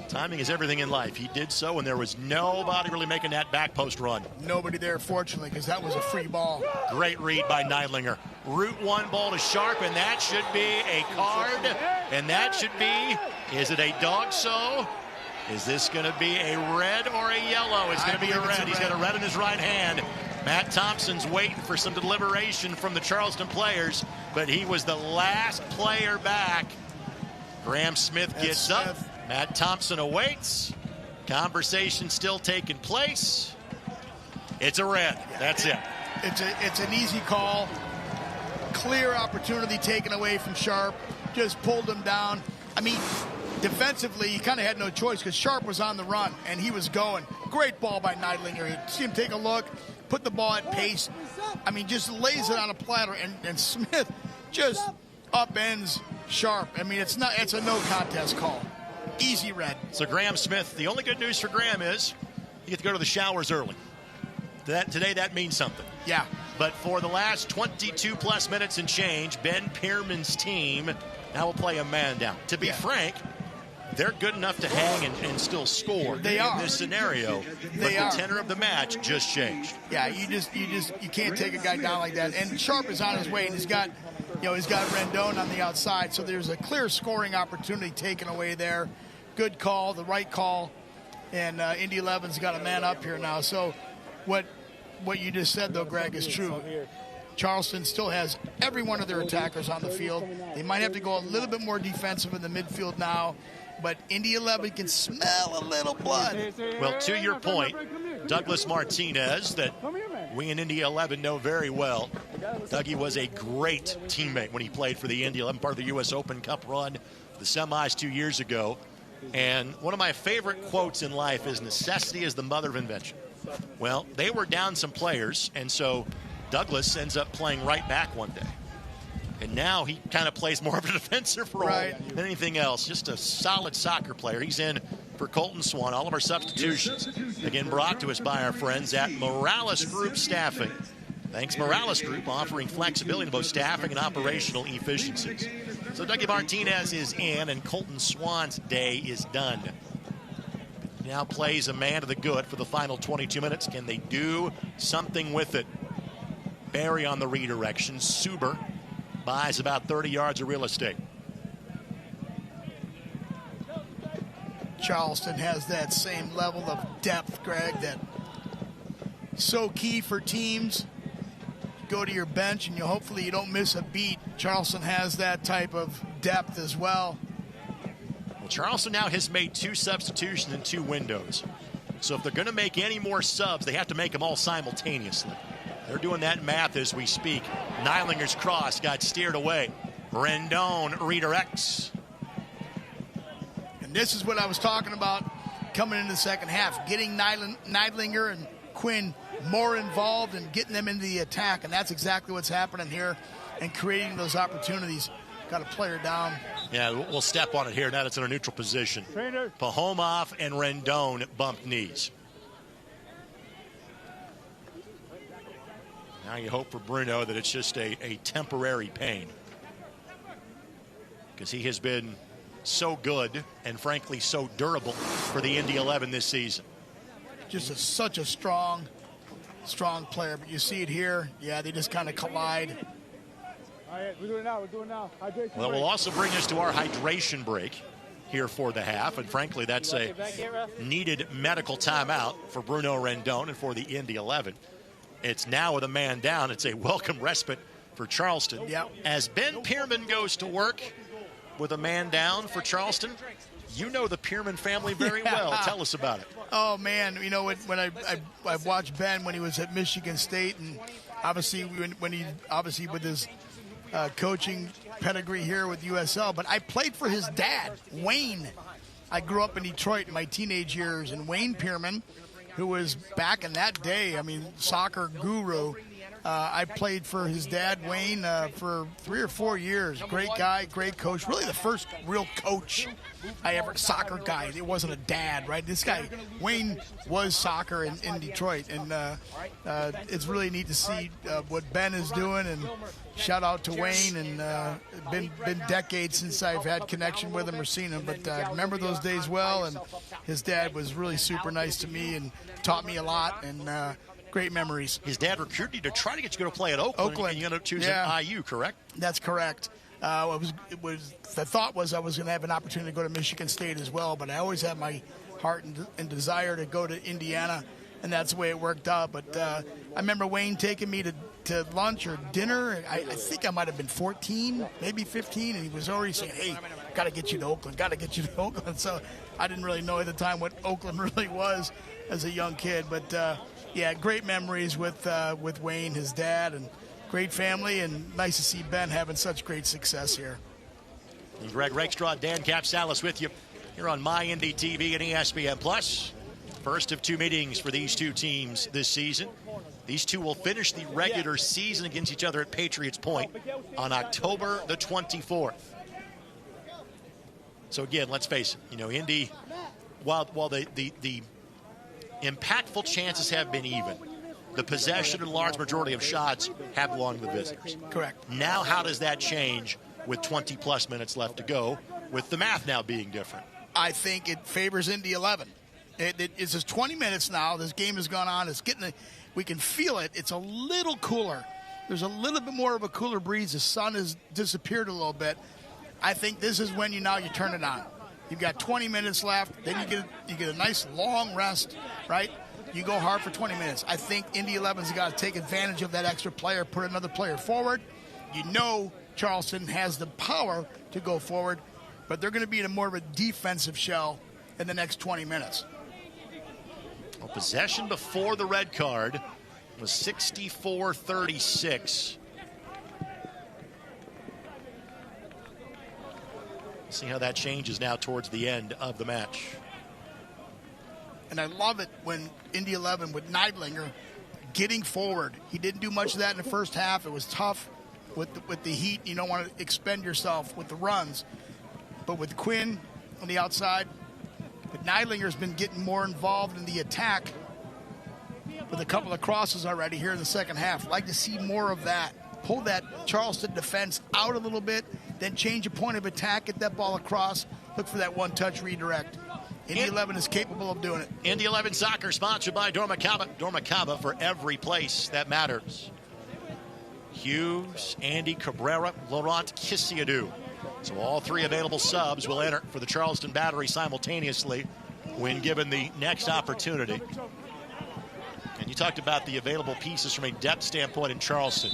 timing is everything in life. He did so, and there was nobody really making that back post run. Nobody there, fortunately, because that was a free ball. Great read by Neidlinger. Route one ball to Sharp, and that should be a card. And that should be, is it a dog so? Is this going to be a red or a yellow? It's going to be a red. He's got a red in his right hand. Matt Thompson's waiting for some deliberation from the Charleston players, but he was the last player back. Graham Smith gets up. Matt Thompson awaits. Conversation still taking place. It's a red. That's it. It's an easy call. Clear opportunity taken away from Sharp. Just pulled him down. I mean, defensively, he kind of had no choice because Sharp was on the run, and he was going. Great ball by Neidlinger. You see him take a look, put the ball at pace. I mean, just lays it on a platter, and Smith just upends Sharp. I mean, it's a no contest call. Easy red. So Graham Smith, the only good news for Graham is you get to go to the showers early. Today that means something. Yeah. But for the last 22-plus minutes and change, Ben Pierman's team now will play a man down. To be frank, they're good enough to hang and still score. They in this scenario. But the tenor of the match just changed. Yeah, you can't take a guy down like that. And Sharp is on his way, and he's got Rendon on the outside, so there's a clear scoring opportunity taken away there. Good call, the right call, and Indy 11's got a man up here now. So what you just said, though, Greg, is true. Charleston still has every one of their attackers on the field. They might have to go a little bit more defensive in the midfield now, but Indy 11 can smell a little blood. Well, to your point, Douglas Martinez, that we in Indy 11 know very well. Dougie was a great teammate when he played for the Indy 11, part of the U.S. Open Cup run, the semis 2 years ago. And one of my favorite quotes in life is, necessity is the mother of invention. Well, they were down some players, and so Douglas ends up playing right back one day. And now he kind of plays more of a defensive role than anything else. Just a solid soccer player. He's in for Colton Swan. All of our substitutions, again, brought to us by our friends at Morales Group Staffing. Thanks, Morales Group, offering flexibility in both staffing and operational efficiencies. So Dougie Martinez is in, and Colton Swan's day is done. He now plays a man to the good for the final 22 minutes. Can they do something with it? Barry on the redirection. Suber buys about 30 yards of real estate. Charleston has that same level of depth, Greg, that so key for teams. Go to your bench and hopefully you don't miss a beat. Charleston has that type of depth as well. Well, Charleston now has made 2 substitutions in 2 windows. So if they're going to make any more subs, they have to make them all simultaneously. They're doing that math as we speak. Neidlinger's cross got steered away. Rendon redirects. And this is what I was talking about coming into the second half. Getting Neidlinger and Quinn more involved and getting them into the attack. And that's exactly what's happening here and creating those opportunities. Got a player down. Yeah, we'll step on it here. Now it's in a neutral position. Pahomov and Rendon bumped knees. Now you hope for Bruno that it's just a temporary pain, because he has been so good and frankly so durable for the Indy 11 this season. Just such a strong player, but you see it here. Yeah, they just kind of collide. All right, we're doing it now. Hydration well, break. We'll also bring us to our hydration break here for the half, and frankly that's a needed medical timeout for Bruno Rendon and for the Indy 11. It's now with a man down. It's a welcome respite for Charleston. Yep. As Ben Pierman goes to work with a man down for Charleston, you know the Pierman family very well. Tell us about it. Oh, man. You know, when I watched Ben when he was at Michigan State, and obviously when he with his coaching pedigree here with USL, but I played for his dad, Wayne. I grew up in Detroit in my teenage years, and Wayne Pierman, who was back in that day, I mean, soccer guru. I played for his dad, Wayne, for 3 or 4 years. Great guy, great coach. Really the first real coach soccer guy. It wasn't a dad, right? This guy, Wayne, was soccer in Detroit. And it's really neat to see what Ben is doing. And shout out to Wayne. And been decades since I've had connection with him or seen him. But I remember those days well. And his dad was really super nice to me and taught me a lot. And great memories. His dad recruited you to try to get you to go play at Oakland. And you ended up choosing IU, correct? That's correct. The thought was I was going to have an opportunity to go to Michigan State as well, but I always had my heart and desire to go to Indiana, and that's the way it worked out. But I remember Wayne taking me to lunch or dinner. I think I might have been 14, maybe 15, and he was already saying, hey, got to get you to Oakland. So I didn't really know at the time what Oakland really was as a young kid. But, yeah, great memories with Wayne, his dad, and great family, and nice to see Ben having such great success here. And Greg Rakestraw, Dan Capsalis with you here on MyIndy TV and ESPN+. First of 2 meetings for these 2 teams this season. These 2 will finish the regular season against each other at Patriots Point on October the 24th. So again, let's face it, Indy, while the impactful chances have been even, the possession and large majority of shots have belonged to the visitors. Correct. Now how does that change with 20-plus minutes left to go, with the math now being different? I think it favors Indy 11. It's just 20 minutes now. This game has gone on. We can feel it. It's a little cooler. There's a little bit more of a cooler breeze. The sun has disappeared a little bit. I think this is when you turn it on. You've got 20 minutes left. Then you get a nice long rest, right? You go hard for 20 minutes. I think Indy 11's got to take advantage of that extra player, put another player forward. Charleston has the power to go forward, but they're going to be in more of a defensive shell in the next 20 minutes. Well, possession before the red card was 64-36. See how that changes now towards the end of the match. And I love it when Indy 11 with Neidlinger getting forward. He didn't do much of that in the first half. It was tough. with the heat. You don't want to expend yourself with the runs. But with Quinn on the outside, but Neidlinger's been getting more involved in the attack with a couple of crosses already here in the second half. Like to see more of that. Pull that Charleston defense out a little bit, then change a point of attack, get that ball across, look for that one-touch redirect. Indy 11 is capable of doing it. Indy 11 Soccer, sponsored by Dormacaba. Dormacaba for every place that matters. Hughes, Andy Cabrera, Laurent Kisiadou. So all three available subs will enter for the Charleston Battery simultaneously when given the next opportunity. And you talked about the available pieces from a depth standpoint in Charleston.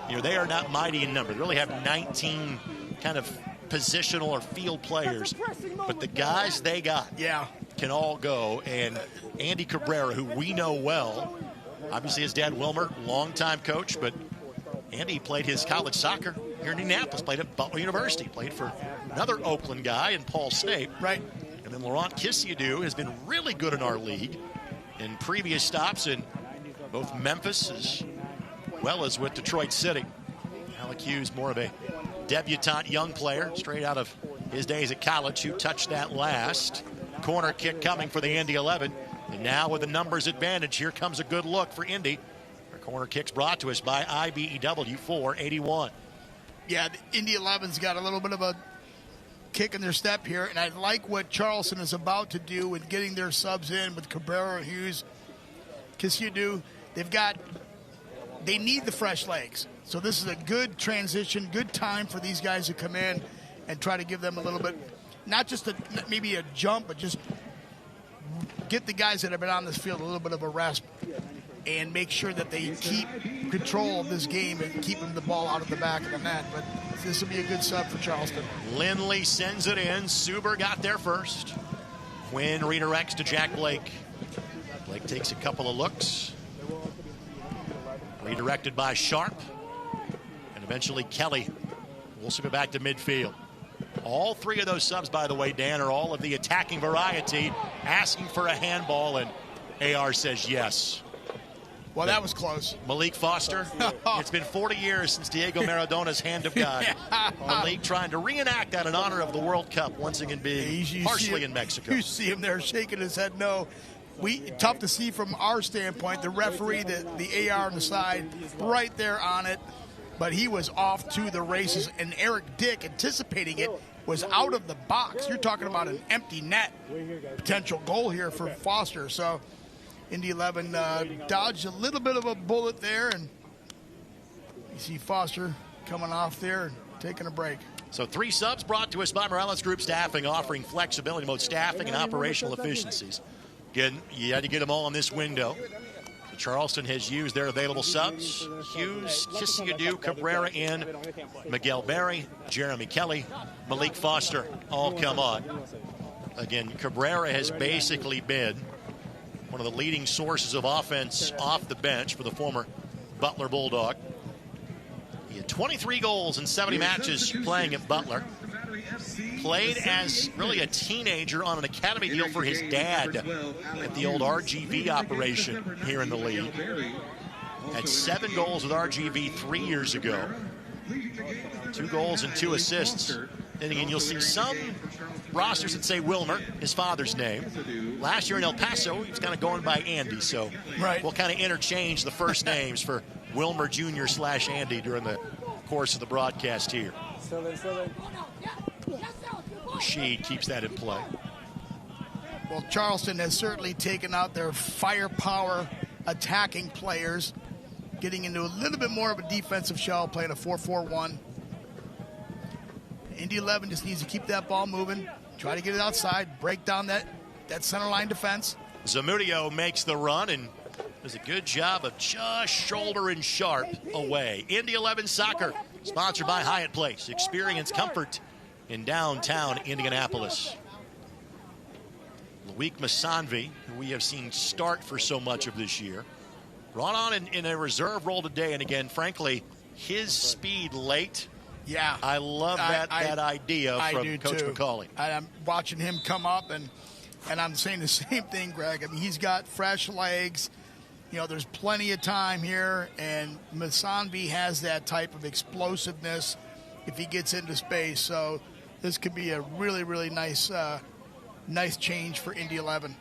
You know, they are not mighty in number. They really have 19 kind of positional or field players. But the guys they got can all go. And Andy Cabrera, who we know well, obviously his dad Wilmer, longtime coach, but Andy played his college soccer here in Indianapolis, played at Butler University, played for another Oakland guy in Paul State. Right. And then Laurent Kisiadou has been really good in our league in previous stops in both Memphis as well as with Detroit City. Alec Hughes, more of a debutante young player, straight out of his days at college, who touched that last. Corner kick coming for the Indy 11. And now with the numbers advantage, here comes a good look for Indy. Our corner kick's brought to us by IBEW 481. Yeah, the Indy 11's got a little bit of a kick in their step here, and I like what Charleston is about to do with getting their subs in with Cabrera, Hughes, Kisiadou. They need the fresh legs. So this is a good transition, good time for these guys to come in and try to give them a little bit, not just maybe a jump, but just get the guys that have been on this field a little bit of a rest and make sure that they keep control of this game and keeping the ball out of the back of the net. But this will be a good sub for Charleston. Lindley sends it in. Suber got there first. Quinn redirects to Jack Blake. Blake takes a couple of looks. Redirected by Sharp. And eventually Kelly will also go back to midfield. All three of those subs, by the way, Dan, are all of the attacking variety, asking for a handball, and AR says yes. Well, that was close. Malik Foster. It's been 40 years since Diego Maradona's hand of God. Malik trying to reenact that in honor of the World Cup, once again being partially in Mexico. You see him there shaking his head no. Tough to see from our standpoint. The referee, the AR on the side, right there on it. But he was off to the races, and Eric Dick, anticipating it, was out of the box. You're talking about an empty net potential goal here for Foster. So Indy 11 dodged a little bit of a bullet there, and you see Foster coming off there and taking a break. So 3 subs brought to us by Morales Group Staffing, offering flexibility in both staffing and operational efficiencies. Again, you had to get them all in this window. So Charleston has used their available subs. Hughes, Kisiadou, Cabrera in, Miguel Berry, Jeremy Kelly, Malik Foster all come on. Again, Cabrera has basically been one of the leading sources of offense off the bench for the former Butler Bulldog. He had 23 goals in 70 matches playing at Butler. Played as really a teenager on an academy deal for his dad at the old RGV operation here in the league. Had 7 goals with RGV 3 years ago. 2 goals and 2 assists. And again, you'll see some rosters that say Wilmer, his father's name. Last year in El Paso, he was kind of going by Andy, so we'll kind of interchange the first names for Wilmer Jr. / Andy during the course of the broadcast here. Rashid keeps that in play. Well, Charleston has certainly taken out their firepower attacking players, getting into a little bit more of a defensive shell, playing a 4-4-1. Indy 11 just needs to keep that ball moving, try to get it outside, break down that center line defense. Zamudio makes the run and does a good job of just shouldering Sharp away. Indy 11 Soccer, sponsored by Hyatt Place. Experience comfort in downtown Indianapolis. Loic Masanvi, who we have seen start for so much of this year, brought on in a reserve role today. And again, frankly, his speed late. Yeah. I love that idea from Coach McCauley. I'm watching him come up, and I'm saying the same thing, Greg. I mean, he's got fresh legs. You know, there's plenty of time here, and Musambi has that type of explosiveness if he gets into space. So this could be a really, really nice change for Indy 11.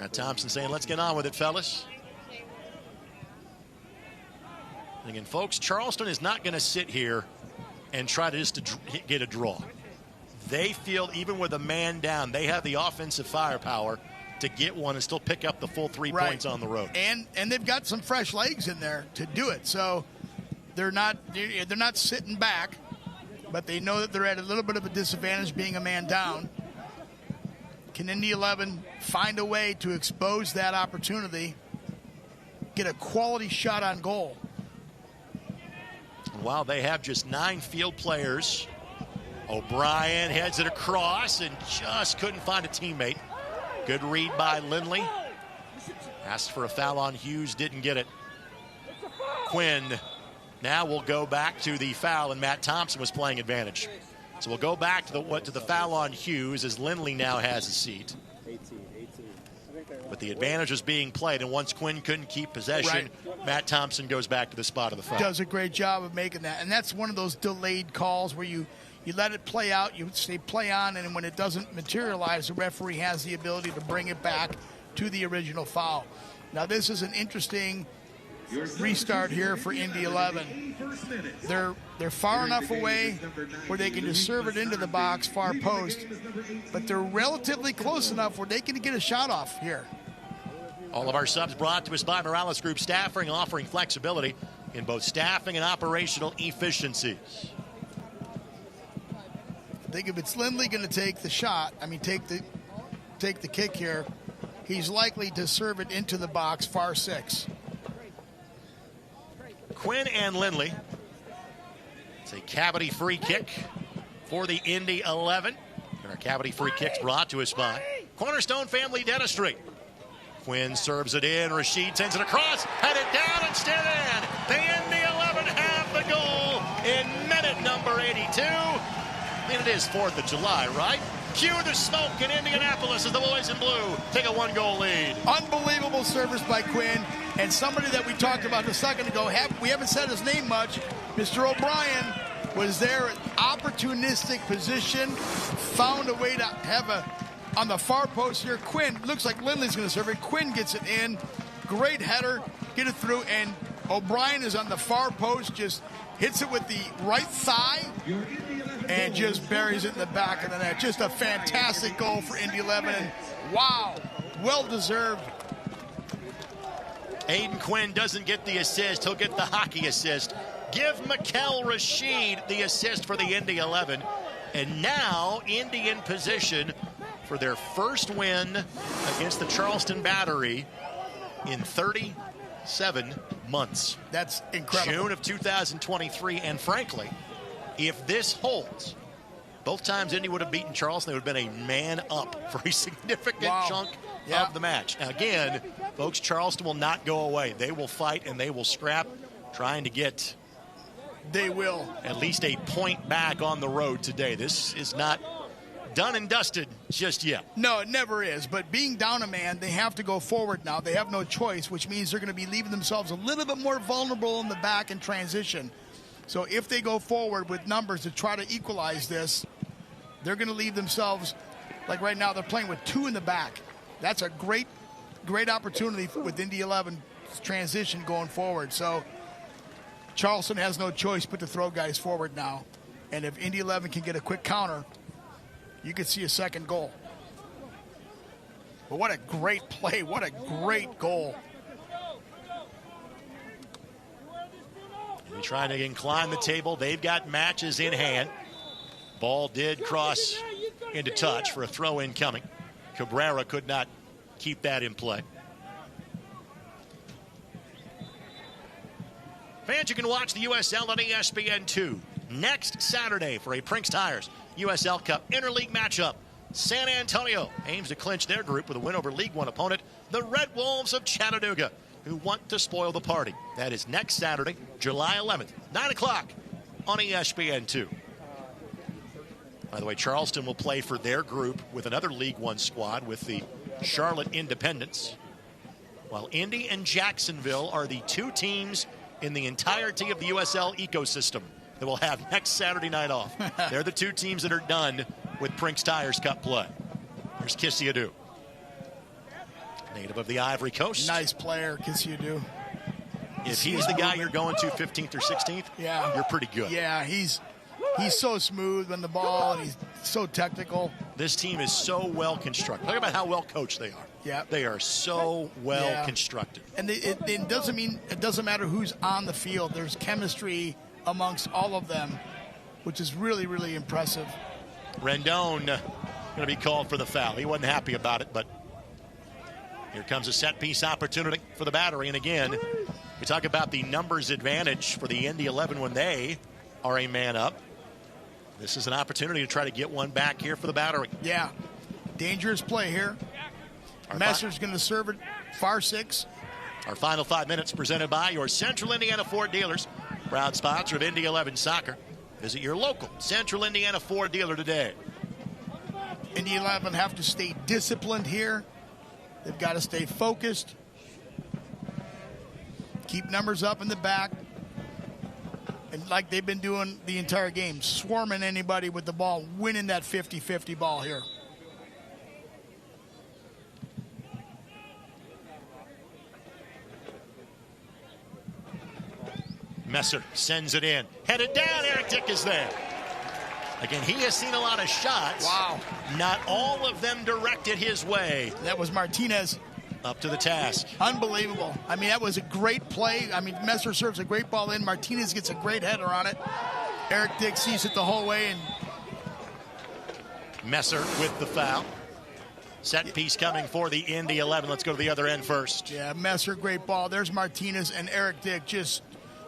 Now Thompson saying, let's get on with it, fellas. And again, folks, Charleston is not going to sit here and try to just get a draw. They feel even with a man down, they have the offensive firepower to get one and still pick up the full 3 points on the road. And they've got some fresh legs in there to do it. So they're not sitting back, but they know that they're at a little bit of a disadvantage being a man down. Can Indy 11 find a way to expose that opportunity, get a quality shot on goal? While they have just 9 field players, O'Brien heads it across and just couldn't find a teammate. Good read by Lindley. Asked for a foul on Hughes, didn't get it. Quinn now will go back to the foul, and Matt Thompson was playing advantage. So we'll go back to the foul on Hughes as Lindley now has a seat. But the advantage was being played, and once Quinn couldn't keep possession, Matt Thompson goes back to the spot of the foul. Does a great job of making that. And that's one of those delayed calls where you let it play out, you say play on, and when it doesn't materialize, the referee has the ability to bring it back to the original foul. Now this is an interesting restart here for Indy 11. They're far enough away where they can just serve it into the box, far post, but they're relatively close enough where they can get a shot off here. All of our subs brought to us by Morales Group Staffing, offering flexibility in both staffing and operational efficiencies. I think if it's Lindley going to take the shot, take the kick here, he's likely to serve it into the box, far 6. Quinn and Lindley. It's a cavity free kick for the Indy 11. And our cavity free kicks brought to us by Cornerstone Family Dentistry. Quinn serves it in. Rashid sends it across. Had it down and still in. The Indy 11 have the goal in minute number 82. And it is 4th of July, right? Cue the smoke in Indianapolis as the boys in blue take a 1-goal lead. Unbelievable service by Quinn, and somebody that we talked about a second ago, we haven't said his name much, Mr. O'Brien was there at opportunistic position, found a way to have on the far post here. Quinn, looks like Lindley's going to serve it. Quinn gets it in, great header, get it through, and O'Brien is on the far post, just hits it with the right thigh, and just buries it in the back of the net. Just a fantastic goal for Indy 11. And wow, well-deserved. Aiden Quinn doesn't get the assist. He'll get the hockey assist. Give Mikel Rashid the assist for the Indy 11. And now Indy in position for their first win against the Charleston Battery in 37 months. That's incredible. June of 2023, and frankly, if this holds, both times Indy would have beaten Charleston, they would have been a man up for a significant chunk of the match. Now, again, folks, Charleston will not go away. They will fight and they will scrap, trying to get at least a point back on the road today. This is not done and dusted just yet. No, it never is. But being down a man, they have to go forward now. They have no choice, which means they're going to be leaving themselves a little bit more vulnerable in the back in transition. So if they go forward with numbers to try to equalize this, they're going to leave themselves, like right now, they're playing with 2 in the back. That's a great opportunity with Indy 11 transition going forward. So Charleston has no choice but to throw guys forward now. And if Indy 11 can get a quick counter, you could see a second goal. But what a great play. What a great goal. They're trying to incline the table. They've got matches in hand. Ball did cross into touch for a throw-in coming. Cabrera could not keep that in play. Fans, you can watch the USL on ESPN2 next Saturday for a Prinks Tires USL Cup interleague matchup. San Antonio aims to clinch their group with a win over League One opponent, the Red Wolves of Chattanooga, who want to spoil the party. That is next Saturday, July 11th, 9 o'clock on ESPN2. By the way, Charleston will play for their group with another League One squad with the Charlotte Independents, while Indy and Jacksonville are the 2 teams in the entirety of the USL ecosystem that will have next Saturday night off. They're the 2 teams that are done with Brinks Tires Cup play. There's Kissiadou, native of the Ivory Coast. Nice player, Kissiadou. If he's the guy you're going to 15th or 16th, yeah, you're pretty good. Yeah, he's so smooth on the ball, and he's so technical. This team is so well constructed. Look about how well coached they are. Yeah, they are so well constructed. And it doesn't matter who's on the field. There's chemistry amongst all of them, which is really, really impressive. Rendon going to be called for the foul. He wasn't happy about it, but here comes a set-piece opportunity for the Battery. And again, we talk about the numbers advantage for the Indy 11 when they are a man up. This is an opportunity to try to get one back here for the Battery. Yeah, dangerous play here. Messer's going to serve it far 6. Our final 5 minutes presented by your Central Indiana Ford dealers. Proud sponsor of Indy 11 Soccer. Visit your local Central Indiana Ford dealer today. Indy 11 have to stay disciplined here. They've got to stay focused. Keep numbers up in the back. And like they've been doing the entire game, swarming anybody with the ball, winning that 50-50 ball here. Messer sends it in. Headed down, Eric Dick is there. Again, he has seen a lot of shots. Wow. Not all of them directed his way. That was Martinez. Up to the task. Unbelievable. I mean, that was a great play. I mean, Messer serves a great ball in. Martinez gets a great header on it. Eric Dick sees it the whole way. And Messer with the foul. Set piece coming for the Indy 11. Let's go to the other end first. Yeah, Messer, great ball. There's Martinez and Eric Dick just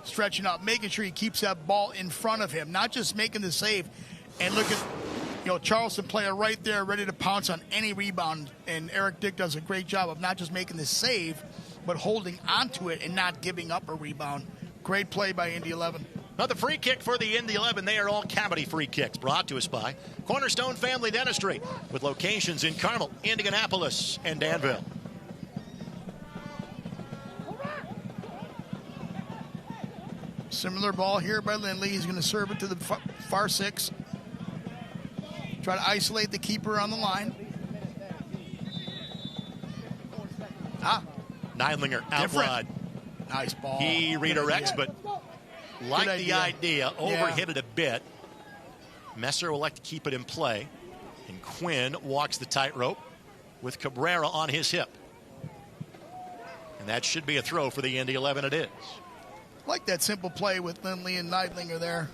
stretching out, making sure he keeps that ball in front of him, not just making the save. And look at, Charleston player right there ready to pounce on any rebound. And Eric Dick does a great job of not just making the save, but holding onto it and not giving up a rebound. Great play by Indy 11. Another free kick for the Indy 11. They are all cavity free kicks brought to us by Cornerstone Family Dentistry with locations in Carmel, Indianapolis, and Danville. Similar ball here by Lindley. He's going to serve it to the far 6. Try to isolate the keeper on the line. Neidlinger out wide. Nice ball. He redirects, but like the idea, overhit it a bit. Messer will like to keep it in play. And Quinn walks the tightrope with Cabrera on his hip. And that should be a throw for the Indy 11. It is. Like that simple play with Lindley and Neidlinger there.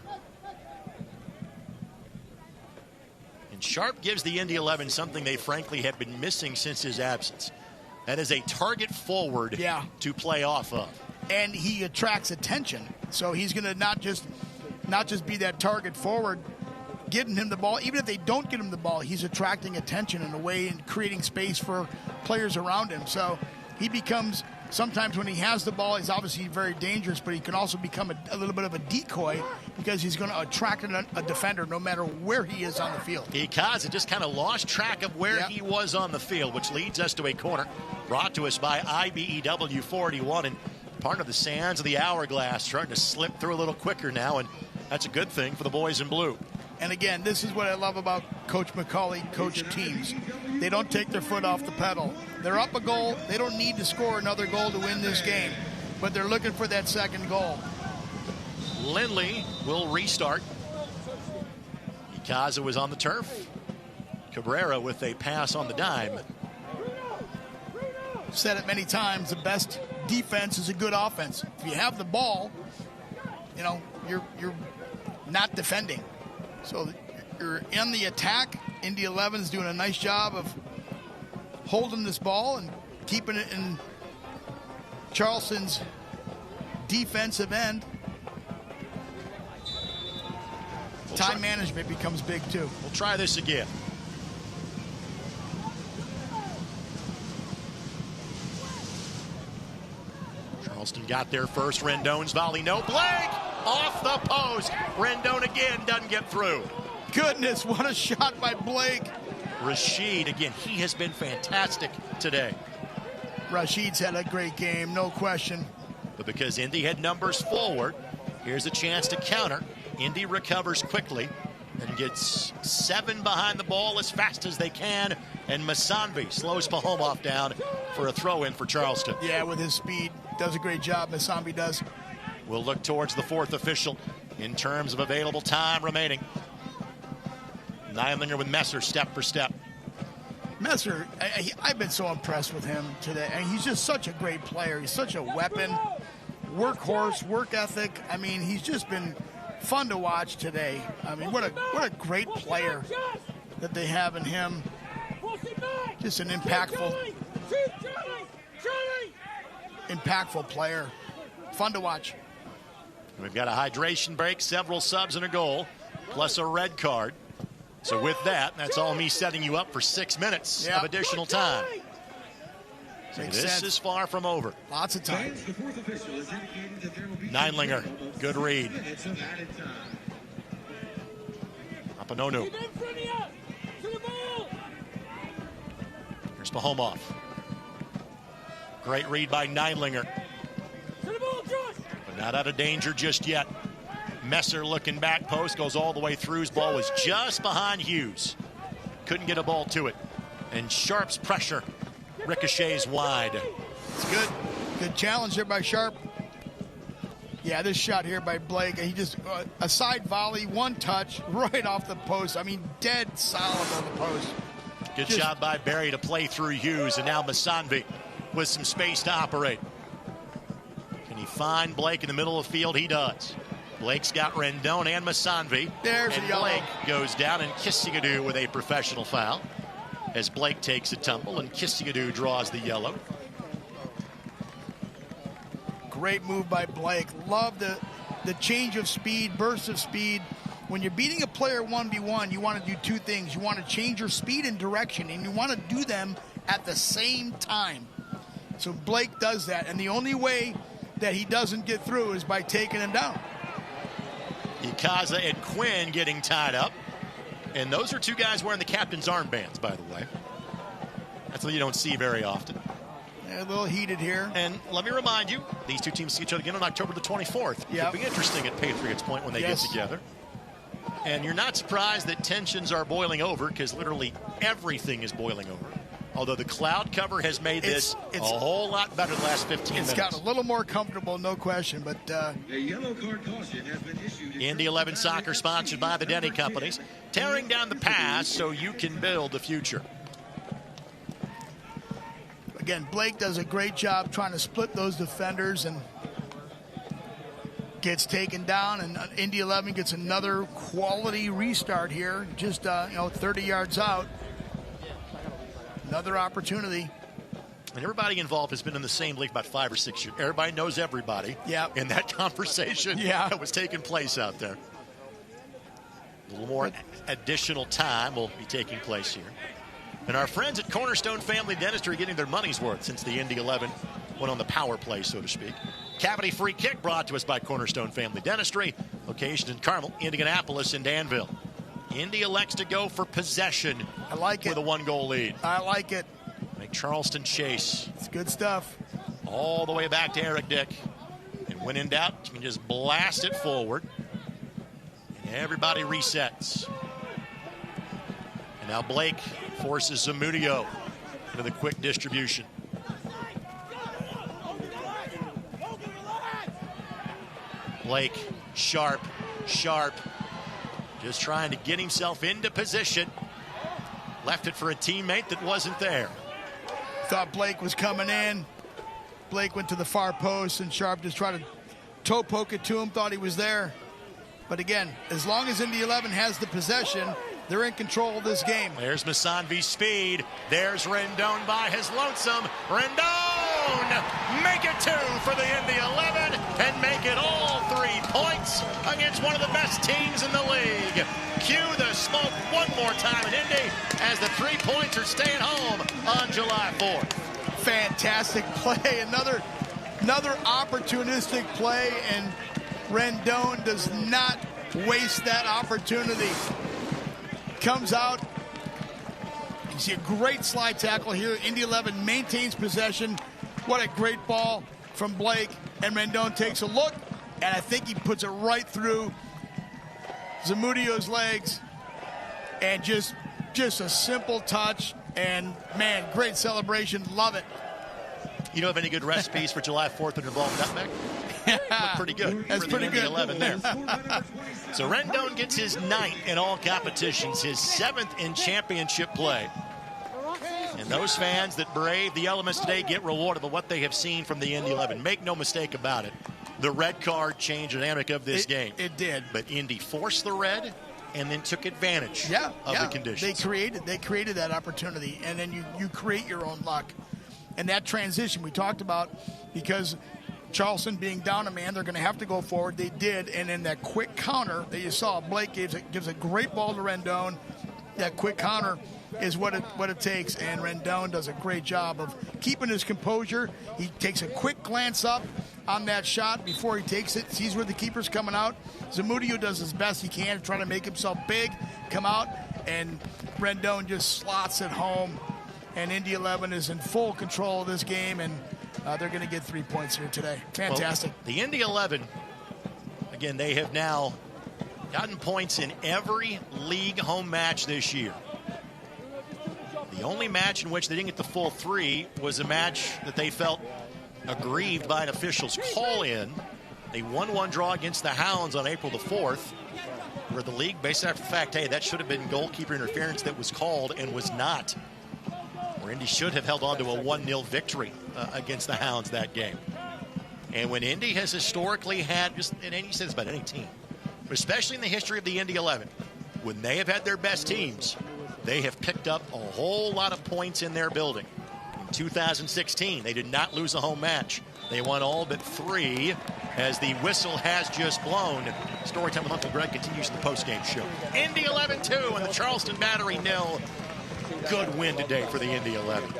And Sharp gives the Indy 11 something they frankly have been missing since his absence. That is a target forward to play off of. And he attracts attention. So he's going to not just be that target forward, getting him the ball. Even if they don't get him the ball, he's attracting attention in a way and creating space for players around him. So he becomes, sometimes when he has the ball, he's obviously very dangerous, but he can also become a little bit of a decoy because he's going to attract a defender no matter where he is on the field. Ikaza just kind of lost track of where he was on the field, which leads us to a corner brought to us by IBEW 41. And part of the sands of the hourglass starting to slip through a little quicker now, and that's a good thing for the boys in blue. And again, this is what I love about Coach McCauley, coach teams. They don't take their foot off the pedal. They're up a goal. They don't need to score another goal to win this game, but they're looking for that second goal. Lindley will restart. Ikaza was on the turf. Cabrera with a pass on the dime. Said it many times, the best defense is a good offense. If you have the ball, you're not defending. So you're in the attack. Indy 11 is doing a nice job of holding this ball and keeping it in Charleston's defensive end. Time management becomes big too. We'll try this again. Charleston got there first. Rendon's volley, no. Blake off the post. Rendon again doesn't get through. goodness, what a shot by Blake. Rashid, again, he has been fantastic today. Rashid's had a great game, no question. But because Indy had numbers forward, here's a chance to counter. Indy recovers quickly and gets 7 behind the ball as fast as they can. And Masanvi slows Pahomov down for a throw-in for Charleston. Yeah, with his speed. Does a great job, Masanvi does. We'll look towards the 4th official in terms of available time remaining. Neidlinger with Messer step for step. Messer, I've been so impressed with him today. And he's just such a great player. He's such a weapon. Workhorse, work ethic. I mean, he's just been fun to watch today. I mean, what a great player that they have in him. Just an impactful player. Fun to watch. We've got a hydration break, several subs and a goal, plus a red card. So with that, that's all me setting you up for 6 minutes of additional time. So this is far from over. Lots of time. Neidlinger, good read. Apanonu. Here's Pahomov. Great read by Neidlinger. But not out of danger just yet. Messer looking back post, goes all the way through. His ball was just behind Hughes. Couldn't get a ball to it. And Sharp's pressure ricochets wide. It's good. Good challenge there by Sharp. Yeah, this shot here by Blake, he just, a side volley, one touch, right off the post. I mean, dead solid on the post. Good job by Barry to play through Hughes, and now Masanvi with some space to operate. Can he find Blake in the middle of the field? He does. Blake's got Rendon and Masanvi. There's and a yellow. Blake goes down, and Kissigadou with a professional foul as Blake takes a tumble and Kissigadou draws the yellow. Great move by Blake. Love the change of speed, burst of speed. When you're beating a player 1v1, you want to do two things. You want to change your speed and direction, and you want to do them at the same time. So Blake does that, and the only way that he doesn't get through is by taking him down. Ikaza and Quinn getting tied up. And those are two guys wearing the captain's armbands, by the way. That's what you don't see very often. Yeah, a little heated here. And let me remind you, these two teams see each other again on October the 24th. Yep. It'll be interesting at Patriots Point when they get together. And you're not surprised that tensions are boiling over, because literally everything is boiling over. Although the cloud cover has made this a whole lot better the last 15 minutes. It's got a little more comfortable, no question, but... A yellow card caution has been issued. Indy 11 Soccer, sponsored by the Denny Companies, tearing down the past so you can build the future. Again, Blake does a great job trying to split those defenders and gets taken down, and Indy 11 gets another quality restart here, just 30 yards out. Another opportunity. And everybody involved has been in the same league about 5 or 6 years. Everybody knows everybody in that conversation that was taking place out there. A little more additional time will be taking place here. And our friends at Cornerstone Family Dentistry are getting their money's worth since the Indy 11 went on the power play, so to speak. Cavity-free kick brought to us by Cornerstone Family Dentistry. Locations in Carmel, Indianapolis, and Danville. Indy elects to go for possession. I like it. With a 1-goal lead. I like it. Make Charleston chase. It's good stuff. All the way back to Eric Dick. And when in doubt, you can just blast it forward. And everybody resets. And now Blake forces Zamudio with a quick distribution. Blake, Sharp. Just trying to get himself into position. Left it for a teammate that wasn't there. Thought Blake was coming in. Blake went to the far post, and Sharp just tried to toe poke it to him, thought he was there. But again, as long as Indy 11 has the possession, they're in control of this game. There's Masanvi's speed. There's Rendon by his lonesome. Rendon! Make it 2 for the Indy 11 and make it all 3 points against one of the best teams in the league. Cue the smoke one more time in Indy as the 3 points are staying home on July 4th. Fantastic play. Another opportunistic play, and Rendon does not waste that opportunity. comes out. You see a great slide tackle here. Indy 11 maintains possession. What a great ball from Blake. And Rendon takes a look, and I think he puts it right through Zamudio's legs. And just a simple touch. And, man, great celebration. Love it. You don't have any good recipes for July 4th that involve nutmeg? Look pretty good. That's pretty good. 11 there. So Rendon gets his 9th in all competitions, his 7th in championship play. And those fans that brave the elements today get rewarded for what they have seen from the Indy 11. Make no mistake about it. The red card changed the dynamic of this game. It did. But Indy forced the red and then took advantage of the conditions. They created that opportunity, and then you create your own luck. And that transition we talked about, because Charleston being down a man, they're going to have to go forward. They did, and in that quick counter that you saw, Blake gives a great ball to Rendon. That quick counter is what it takes, and Rendon does a great job of keeping his composure. He takes a quick glance up on that shot before he takes it, sees where the keeper's coming out. Zamudio does his best he can to try to make himself big, come out, and Rendon just slots it home. And Indy 11 is in full control of this game, and they're going to get 3 points here today. Fantastic. Well, the Indy 11, again, they have now gotten points in every league home match this year. The only match in which they didn't get the full 3 was a match that they felt aggrieved by an official's call-in. They 1-1 draw against the Hounds on April the 4th, where the league, based after the fact, hey, that should have been goalkeeper interference that was called and was not. Where Indy should have held on to a 1-0 victory against the Hounds that game. And when Indy has historically had, and you say this about any team, but especially in the history of the Indy 11, when they have had their best teams, they have picked up a whole lot of points in their building. In 2016, they did not lose a home match. They won all but 3 as the whistle has just blown. Storytime with Uncle Greg continues in the postgame show. Indy 11-2 and the Charleston Battery 0. Good win today for the Indy 11.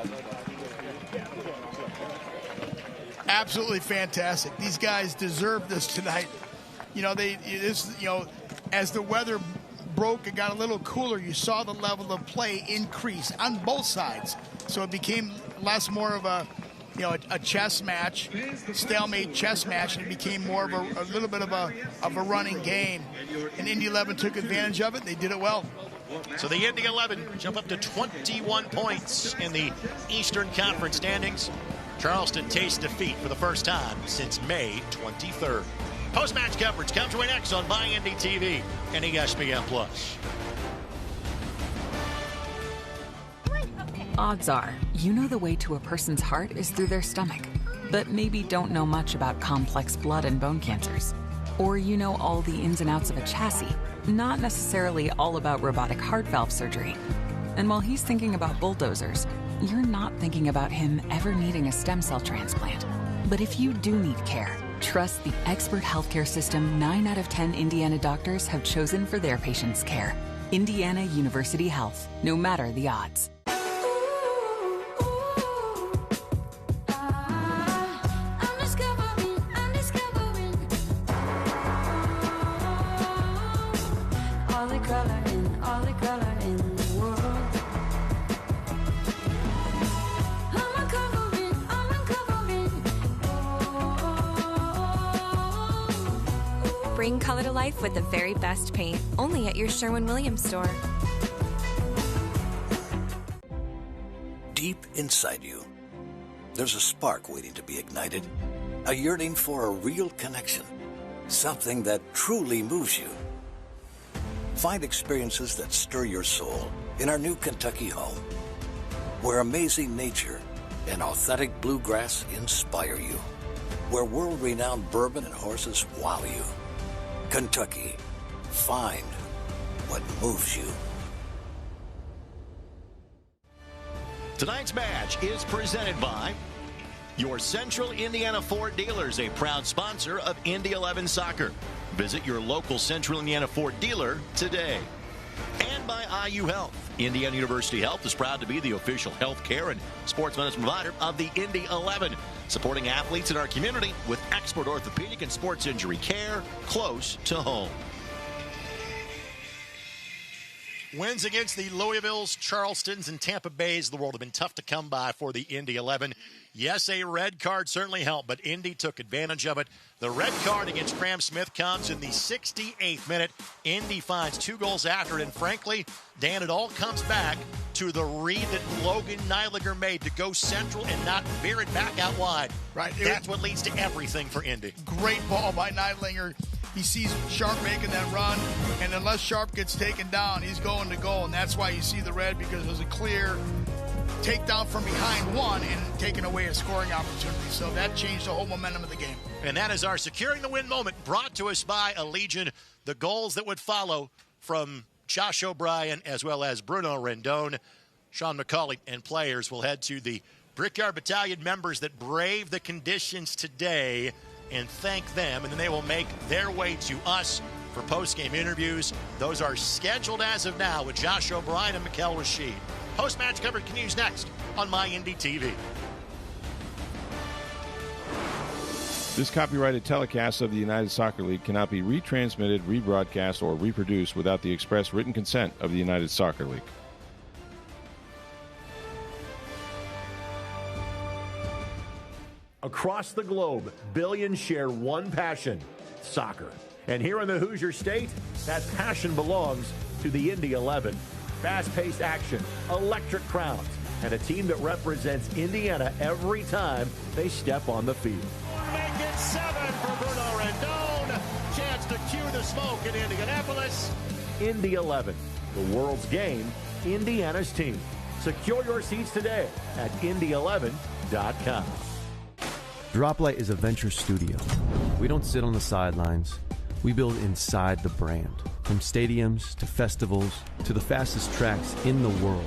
Absolutely fantastic. These guys deserve this tonight. As the weather broke and got a little cooler, you saw the level of play increase on both sides. So it became more of a chess match, stalemate chess match, and it became more of a little bit of a running game. And Indy 11 took advantage of it. They did it well. So the Indy 11 jump up to 21 points in the Eastern Conference standings. Charleston tastes defeat for the first time since May 23rd. Post-match coverage comes your way next on My Indy TV and ESPN+. Odds are, you know the way to a person's heart is through their stomach, but maybe don't know much about complex blood and bone cancers. Or you know all the ins and outs of a chassis, not necessarily all about robotic heart valve surgery. And while he's thinking about bulldozers, you're not thinking about him ever needing a stem cell transplant. But if you do need care, trust the expert healthcare system 9 out of 10 Indiana doctors have chosen for their patients' care. Indiana University Health, no matter the odds. Bring color to life with the very best paint, only at your Sherwin-Williams store. Deep inside you, there's a spark waiting to be ignited, a yearning for a real connection, something that truly moves you. Find experiences that stir your soul in our new Kentucky home, where amazing nature and authentic bluegrass inspire you, where world-renowned bourbon and horses wow you. Kentucky, find what moves you. Tonight's match is presented by your Central Indiana Ford dealers, a proud sponsor of Indy 11 soccer. Visit your local Central Indiana Ford dealer today. And by IU Health. Indiana University Health is proud to be the official health care and sports medicine provider of the Indy 11, supporting athletes in our community with expert orthopedic and sports injury care close to home. Wins against the Louisvilles, Charlestons, and Tampa Bays of the world have been tough to come by for the Indy 11. Yes, a red card certainly helped, but Indy took advantage of it. The red card against Graham Smith comes in the 68th minute. Indy finds 2 goals after it, and frankly, Dan, it all comes back to the read that Logan Neiliger made to go central and not veer it back out wide. Right. That's what leads to everything for Indy. Great ball by Neiliger. He sees Sharp making that run, and unless Sharp gets taken down, he's going to goal, and that's why you see the red, because it was a clear takedown from behind one and taking away a scoring opportunity. So that changed the whole momentum of the game. And that is our Securing the Win moment, brought to us by Allegiant. The goals that would follow from Josh O'Brien as well as Bruno Rendon. Sean McCauley and players will head to the Brickyard Battalion members that brave the conditions today and thank them, and then they will make their way to us for post-game interviews. Those are scheduled as of now with Josh O'Brien and Mikel Rashid. Post-match coverage continues next on My Indy TV. This copyrighted telecast of the United Soccer League cannot be retransmitted, rebroadcast, or reproduced without the express written consent of the United Soccer League. Across the globe, billions share one passion, soccer. And here in the Hoosier State, that passion belongs to the Indy 11. Fast-paced action, electric crowds, and a team that represents Indiana every time they step on the field. Make it 7 for Bruno Rendon. Chance to cue the smoke in Indianapolis. Indy 11, the world's game, Indiana's team. Secure your seats today at Indy11.com. Droplight is a venture studio. We don't sit on the sidelines. We build inside the brand. From stadiums to festivals to the fastest tracks in the world.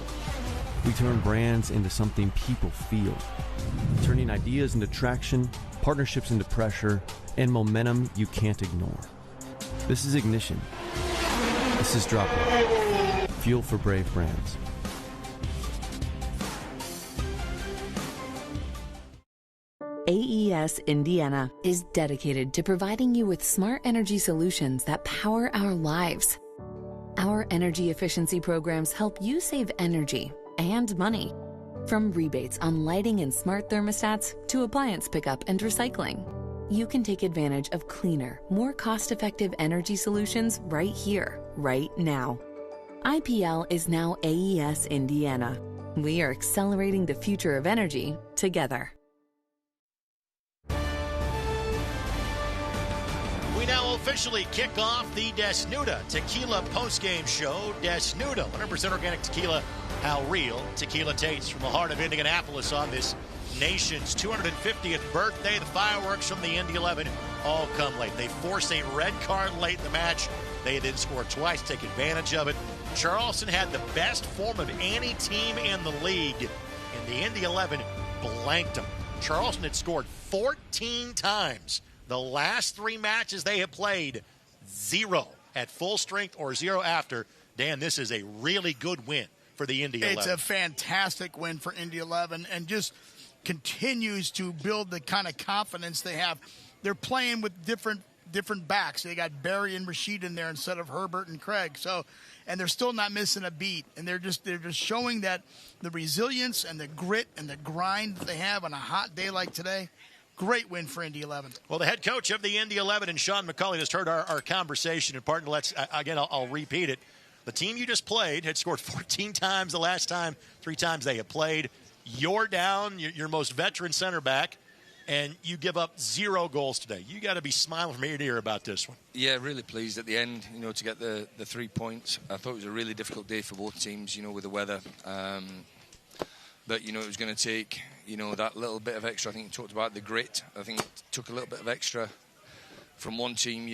We turn brands into something people feel. Turning ideas into traction, partnerships into pressure, and momentum you can't ignore. This is Ignition. This is Droplight. Fuel for brave brands. AES Indiana is dedicated to providing you with smart energy solutions that power our lives. Our energy efficiency programs help you save energy and money. From rebates on lighting and smart thermostats to appliance pickup and recycling, you can take advantage of cleaner, more cost-effective energy solutions right here, right now. IPL is now AES Indiana. We are accelerating the future of energy together. We now officially kick off the Desnuda Tequila postgame show. Desnuda, 100% organic tequila, how real tequila tastes, from the heart of Indianapolis on this nation's 250th birthday. The fireworks from the Indy 11 all come late. They force a red card late in the match. They then score twice, take advantage of it. Charleston had the best form of any team in the league, and the Indy 11 blanked them. Charleston had scored 14 times. The last 3 matches they have played, 0 at full strength or 0 after. Dan, this is a really good win for the Indy 11. It's a fantastic win for Indy 11 and just continues to build the kind of confidence they have. They're playing with different backs. They got Barry and Rashid in there instead of Herbert and Craig. So, and they're still not missing a beat. And they're just showing that the resilience and the grit and the grind that they have on a hot day like today. Great win for Indy 11. Well, the head coach of the Indy 11 and Sean McCauley just heard our conversation. And partner, I'll repeat it. The team you just played had scored 14 times the last time, 3 times they have played. You're down, your most veteran center back, and you give up 0 goals today. You got to be smiling from ear to ear about this one. Yeah, really pleased at the end, to get the 3 points. I thought it was a really difficult day for both teams, with the weather. But, it was going to take, that little bit of extra. I think you talked about the grit. I think it took a little bit of extra from one team,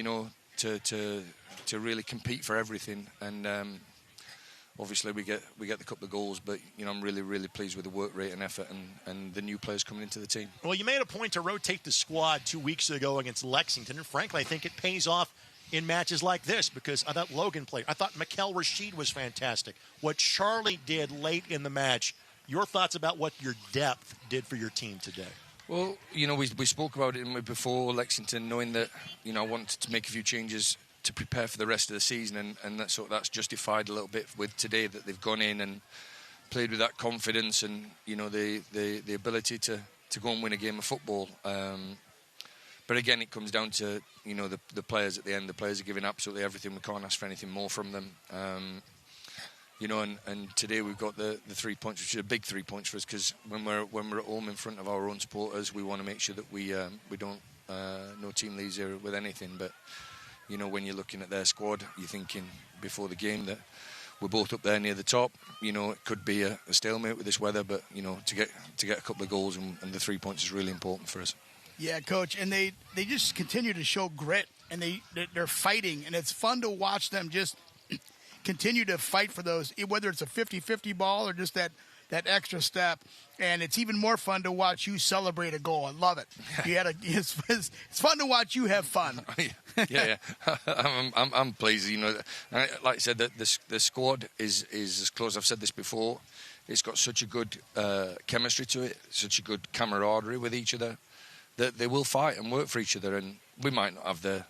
to really compete for everything. And obviously we get the couple of goals, but, I'm really, really pleased with the work rate and effort and the new players coming into the team. Well, you made a point to rotate the squad 2 weeks ago against Lexington, and frankly, I think it pays off in matches like this because I thought Logan played. I thought Mikel Rashid was fantastic. What Charlie did late in the match. Your thoughts about what your depth did for your team today? Well, we spoke about it before Lexington, knowing that, I wanted to make a few changes to prepare for the rest of the season, and that's justified a little bit with today, that they've gone in and played with that confidence and the ability to go and win a game of football. But again, it comes down to the players at the end. The players are giving absolutely everything. We can't ask for anything more from them. And today we've got the 3 points, which is a big 3 points for us, because when we're at home in front of our own supporters, we want to make sure that we don't no team leaves here with anything. But when you're looking at their squad, you're thinking before the game that we're both up there near the top. It could be a stalemate with this weather, but to get a couple of goals and the 3 points is really important for us. Yeah, Coach, and they just continue to show grit, and they're fighting, and it's fun to watch them just continue to fight for those, whether it's a 50-50 ball or just that extra step. And it's even more fun to watch you celebrate a goal. I love it. It's fun to watch you have fun. Yeah. I'm pleased. Like I said, that the squad is as close. I've said this before. It's got such a good chemistry to it, such a good camaraderie with each other, that they will fight and work for each other. And we might not have the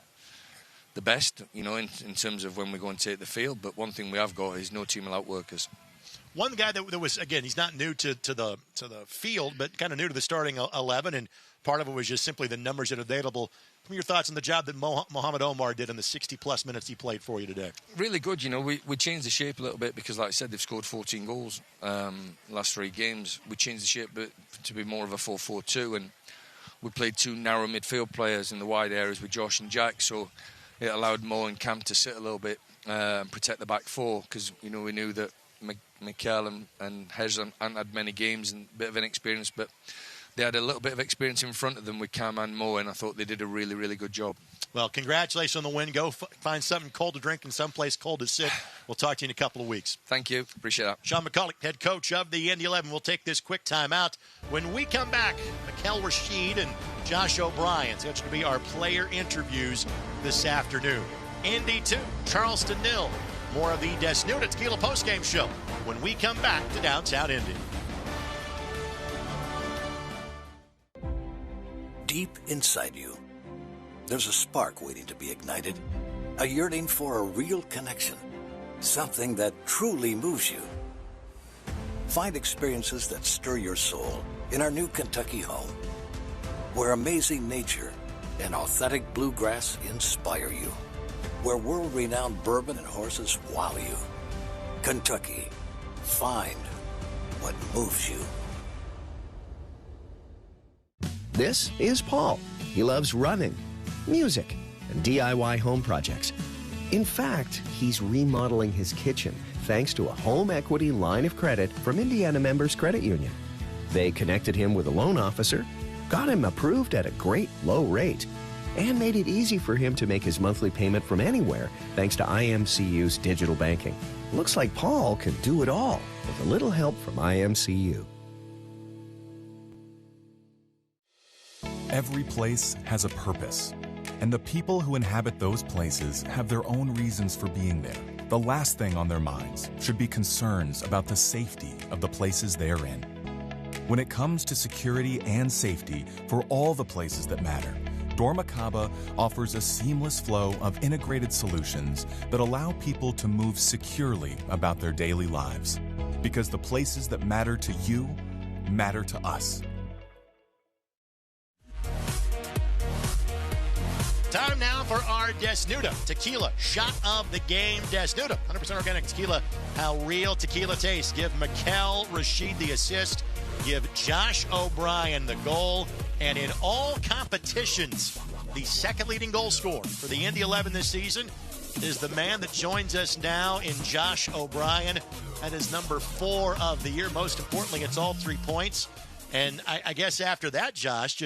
best, in terms of when we go and take the field. But one thing we have got is no team will outwork us. One guy that was, again, he's not new to the field, but kind of new to the starting 11, and part of it was just simply the numbers that are available. What are your thoughts on the job that Mohamed Omar did in the 60-plus minutes he played for you today? Really good. We changed the shape a little bit because, like I said, they've scored 14 goals last 3 games. We changed the shape to be more of a 4-4-2, and we played 2 narrow midfield players in the wide areas with Josh and Jack, so it allowed Mo and Cam to sit a little bit and protect the back 4, because we knew that Mikel and Hez hadn't had many games and a bit of inexperience, but they had a little bit of experience in front of them with Cam and Mo, and I thought they did a really, really good job. Well, congratulations on the win. Go find something cold to drink and someplace cold to sit. We'll talk to you in a couple of weeks. Thank you. Appreciate that. Sean McCulloch, head coach of the Indy 11. We'll take this quick time out. When we come back, Mikel Rashid and Josh O'Brien. So that's going to be our player interviews this afternoon. Indy 2, Charleston 0. More of the Desnuda Tequila postgame show when we come back to downtown Indy. Deep inside you, there's a spark waiting to be ignited, a yearning for a real connection, something that truly moves you. Find experiences that stir your soul in our new Kentucky home, where amazing nature and authentic bluegrass inspire you, where world-renowned bourbon and horses wow you. Kentucky, find what moves you. This is Paul. He loves running, music, and DIY home projects. In fact, he's remodeling his kitchen thanks to a home equity line of credit from Indiana Members Credit Union. They connected him with a loan officer, got him approved at a great low rate, and made it easy for him to make his monthly payment from anywhere thanks to IMCU's digital banking. Looks like Paul can do it all with a little help from IMCU. Every place has a purpose, and the people who inhabit those places have their own reasons for being there. The last thing on their minds should be concerns about the safety of the places they are in. When it comes to security and safety for all the places that matter, Dormakaba offers a seamless flow of integrated solutions that allow people to move securely about their daily lives. Because the places that matter to you matter to us. Time now for our Desnuda Tequila Shot of the Game. Desnuda, 100% organic tequila. How real tequila tastes. Give Mikel Rashid the assist. Give Josh O'Brien the goal. And in all competitions, the second leading goal scorer for the Indy 11 this season is the man that joins us now in Josh O'Brien. That is number 4 of the year. Most importantly, it's all 3 points. And I guess after that, Josh,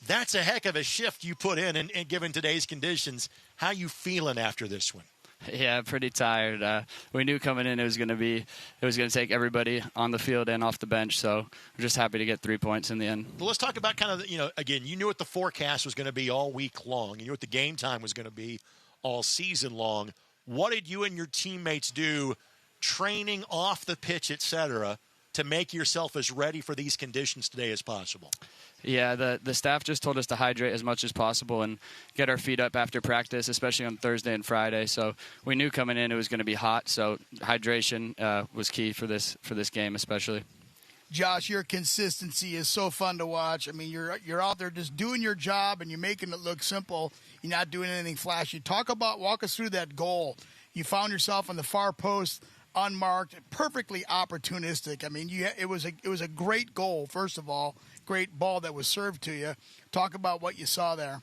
that's a heck of a shift you put in, and given today's conditions. How you feeling after this one? Yeah, pretty tired. We knew coming in it was going to take everybody on the field and off the bench, so we're just happy to get 3 points in the end. Well, let's talk about kind of, again, you knew what the forecast was going to be all week long. You knew what the game time was going to be all season long. What did you and your teammates do, training off the pitch, et cetera, to make yourself as ready for these conditions today as possible? Yeah, the staff just told us to hydrate as much as possible and get our feet up after practice, especially on Thursday and Friday. So we knew coming in it was going to be hot, so hydration was key for this game especially. Josh, your consistency is so fun to watch. I mean, you're out there just doing your job and you're making it look simple. You're not doing anything flashy. Walk us through that goal. You found yourself on the far post, unmarked, perfectly opportunistic. I mean, it was a great goal. First of all, great ball that was served to you. Talk about what you saw there.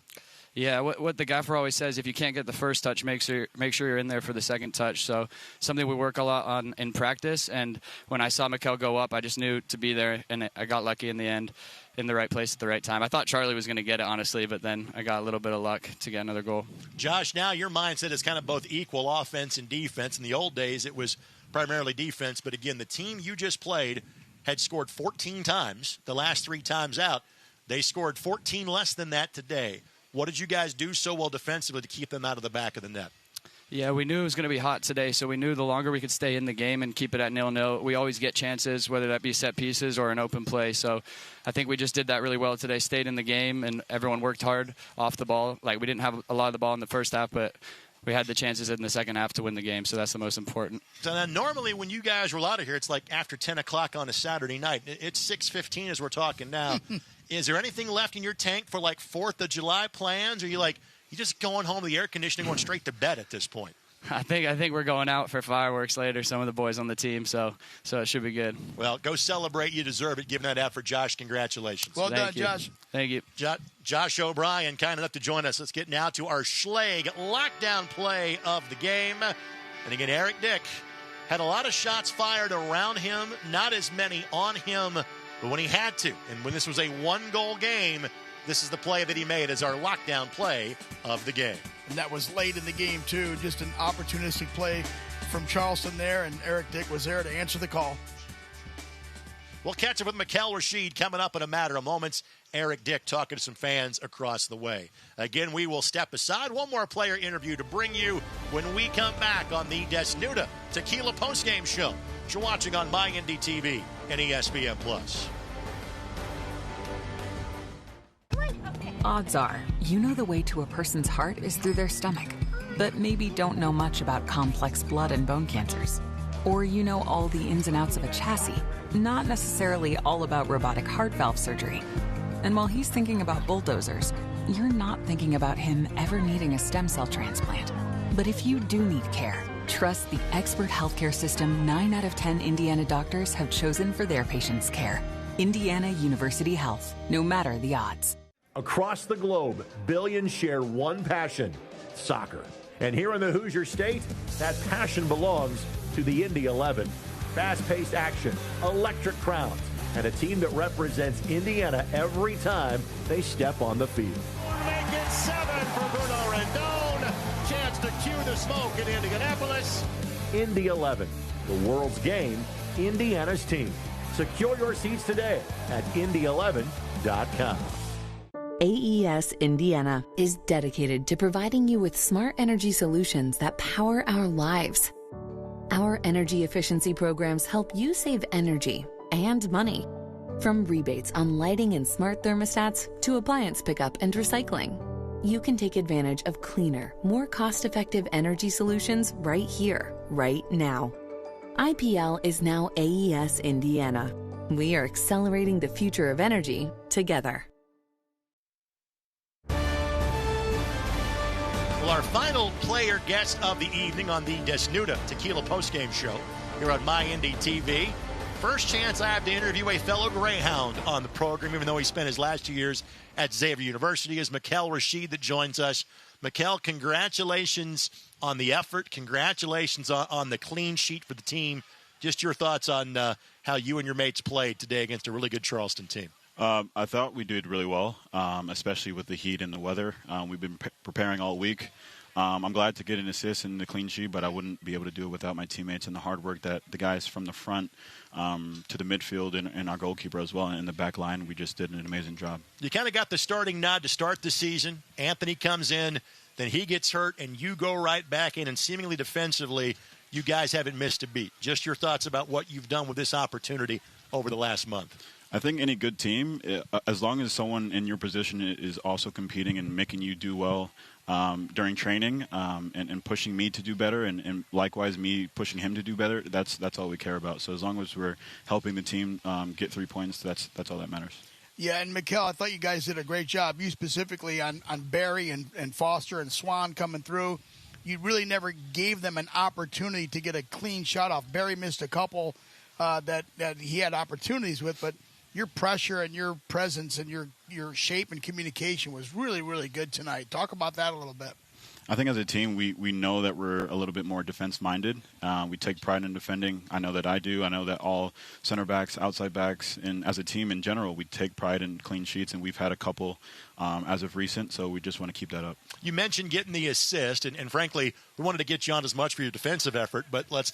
Yeah, what the gaffer always says, if you can't get the first touch, make sure you're in there for the second touch. So something we work a lot on in practice. And when I saw Mikel go up, I just knew to be there, and I got lucky in the end, in the right place at the right time. I thought Charlie was going to get it, honestly, but then I got a little bit of luck to get another goal. Josh, now your mindset is kind of both equal offense and defense. In the old days, it was primarily defense. But again, the team you just played had scored 14 times. The last 3 times out, they scored 14 less than that today. What did you guys do so well defensively to keep them out of the back of the net? Yeah, we knew it was going to be hot today, so we knew the longer we could stay in the game and keep it at 0-0, we always get chances, whether that be set pieces or an open play. So I think we just did that really well today, stayed in the game, and everyone worked hard off the ball. Like, we didn't have a lot of the ball in the first half, but we had the chances in the second half to win the game, so that's the most important. So then normally when you guys roll out of here, it's like after 10 o'clock on a Saturday night. It's 6:15 as we're talking now. Is there anything left in your tank for, like, 4th of July plans? Or you just going home to the air conditioning, going straight to bed at this point? I think we're going out for fireworks later, some of the boys on the team, so it should be good. Well, go celebrate. You deserve it. Given that effort, Josh, congratulations. Well done, Josh. Thank you. Josh O'Brien, kind enough to join us. Let's get now to our Schleg lockdown play of the game. And again, Eric Dick had a lot of shots fired around him, not as many on him, but when he had to, and when this was a 1-goal game, this is the play that he made as our lockdown play of the game. And that was late in the game, too. Just an opportunistic play from Charleston there, and Eric Dick was there to answer the call. We'll catch up with Mikel Rashid coming up in a matter of moments. Eric Dick talking to some fans across the way. Again, we will step aside. One more player interview to bring you when we come back on the Desnuda Tequila postgame show. You're watching on My Indy TV and ESPN+. Odds are, you know the way to a person's heart is through their stomach, but maybe don't know much about complex blood and bone cancers. Or you know all the ins and outs of a chassis, not necessarily all about robotic heart valve surgery. And while he's thinking about bulldozers, you're not thinking about him ever needing a stem cell transplant. But if you do need care, trust the expert healthcare system 9 out of 10 Indiana doctors have chosen for their patients' care. Indiana University Health, no matter the odds. Across the globe, billions share one passion, soccer. And here in the Hoosier State, that passion belongs to the Indy 11. Fast-paced action, electric crowds, and a team that represents Indiana every time they step on the field. Make it 7 for Bruno Rendon. Chance to cue the smoke in Indianapolis. Indy 11, the world's game, Indiana's team. Secure your seats today at Indy11.com. AES Indiana is dedicated to providing you with smart energy solutions that power our lives. Our energy efficiency programs help you save energy and money. From rebates on lighting and smart thermostats to appliance pickup and recycling, you can take advantage of cleaner, more cost-effective energy solutions right here, right now. IPL is now AES Indiana. We are accelerating the future of energy together. Well, our final player guest of the evening on the Desnuda Tequila postgame show here on My Indy TV. First chance I have to interview a fellow Greyhound on the program, even though he spent his last 2 years at Xavier University, is Mikel Rashid that joins us. Mikel, congratulations on the effort. Congratulations on the clean sheet for the team. Just your thoughts on how you and your mates played today against a really good Charleston team. I thought we did really well, especially with the heat and the weather. We've been preparing all week. I'm glad to get an assist and the clean sheet, but I wouldn't be able to do it without my teammates and the hard work that the guys from the front to the midfield and our goalkeeper as well, and in the back line, we just did an amazing job. You kind of got the starting nod to start the season. Anthony comes in, then he gets hurt, and you go right back in, and seemingly defensively, you guys haven't missed a beat. Just your thoughts about what you've done with this opportunity over the last month. I think any good team, as long as someone in your position is also competing and making you do well during training and pushing me to do better, and likewise me pushing him to do better, that's all we care about. So as long as we're helping the team get 3 points, that's all that matters. Yeah, and Mikel, I thought you guys did a great job. You specifically on Barry and Foster and Swan coming through. You really never gave them an opportunity to get a clean shot off. Barry missed a couple that he had opportunities with, but your pressure and your presence and your shape and communication was really, really good tonight. Talk about that a little bit. I think as a team, we know that we're a little bit more defense-minded. We take pride in defending. I know that I do. I know that all center backs, outside backs, and as a team in general, we take pride in clean sheets, and we've had a couple as of recent, so we just want to keep that up. You mentioned getting the assist, and frankly, we wanted to get you on as much for your defensive effort, but let's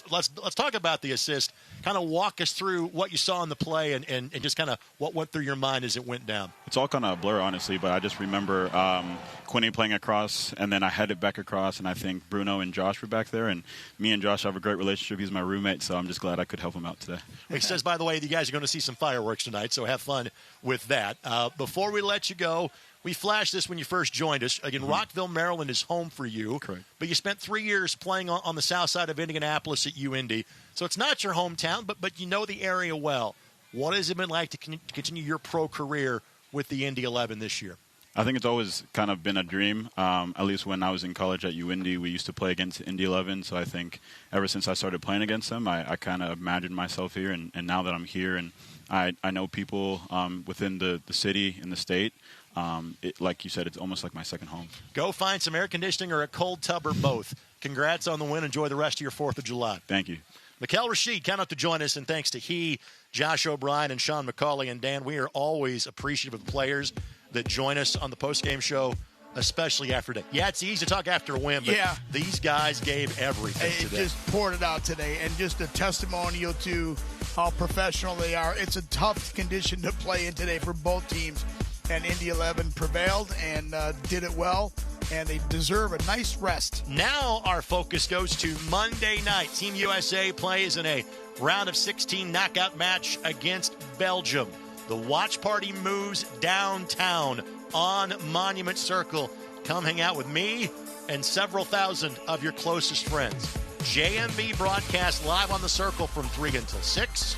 talk about the assist. Kind of walk us through what you saw in the play and just kind of what went through your mind as it went down. It's all kind of a blur, honestly, but I just remember Quinny playing across, and then I headed back across, and I think Bruno and Josh were back there, and me and Josh have a great relationship. He's my roommate, so I'm just glad I could help him out today. He says, by the way, you guys are going to see some fireworks tonight, so have fun with that. Before we let you go, we flashed this when you first joined us. Again, Rockville, Maryland is home for you. Correct. But you spent 3 years playing on the south side of Indianapolis at UIndy. So it's not your hometown, but you know the area well. What has it been like to continue your pro career with the Indy 11 this year? I think it's always kind of been a dream. At least when I was in college at UIndy, we used to play against Indy 11. So I think ever since I started playing against them, I kind of imagined myself here. And now that I'm here and I know people within the city and the state, like you said, it's almost like my second home. Go find some air conditioning or a cold tub or both. Congrats on the win. Enjoy the rest of your 4th of July. Thank you. Mikel Rashid, count out to join us, and thanks to Josh O'Brien, and Sean McCauley. And Dan, we are always appreciative of the players that join us on the postgame show, especially after today. Yeah, it's easy to talk after a win, but these guys gave everything today. It just poured it out today, and just a testimonial to how professional they are. It's a tough condition to play in today for both teams, and Indy 11 prevailed and did it well, and they deserve a nice rest. Now our focus goes to Monday night. Team USA plays in a round of 16 knockout match against Belgium. The watch party moves downtown on Monument Circle. Come hang out with me and several thousand of your closest friends. JMV broadcast live on the Circle from 3 until 6.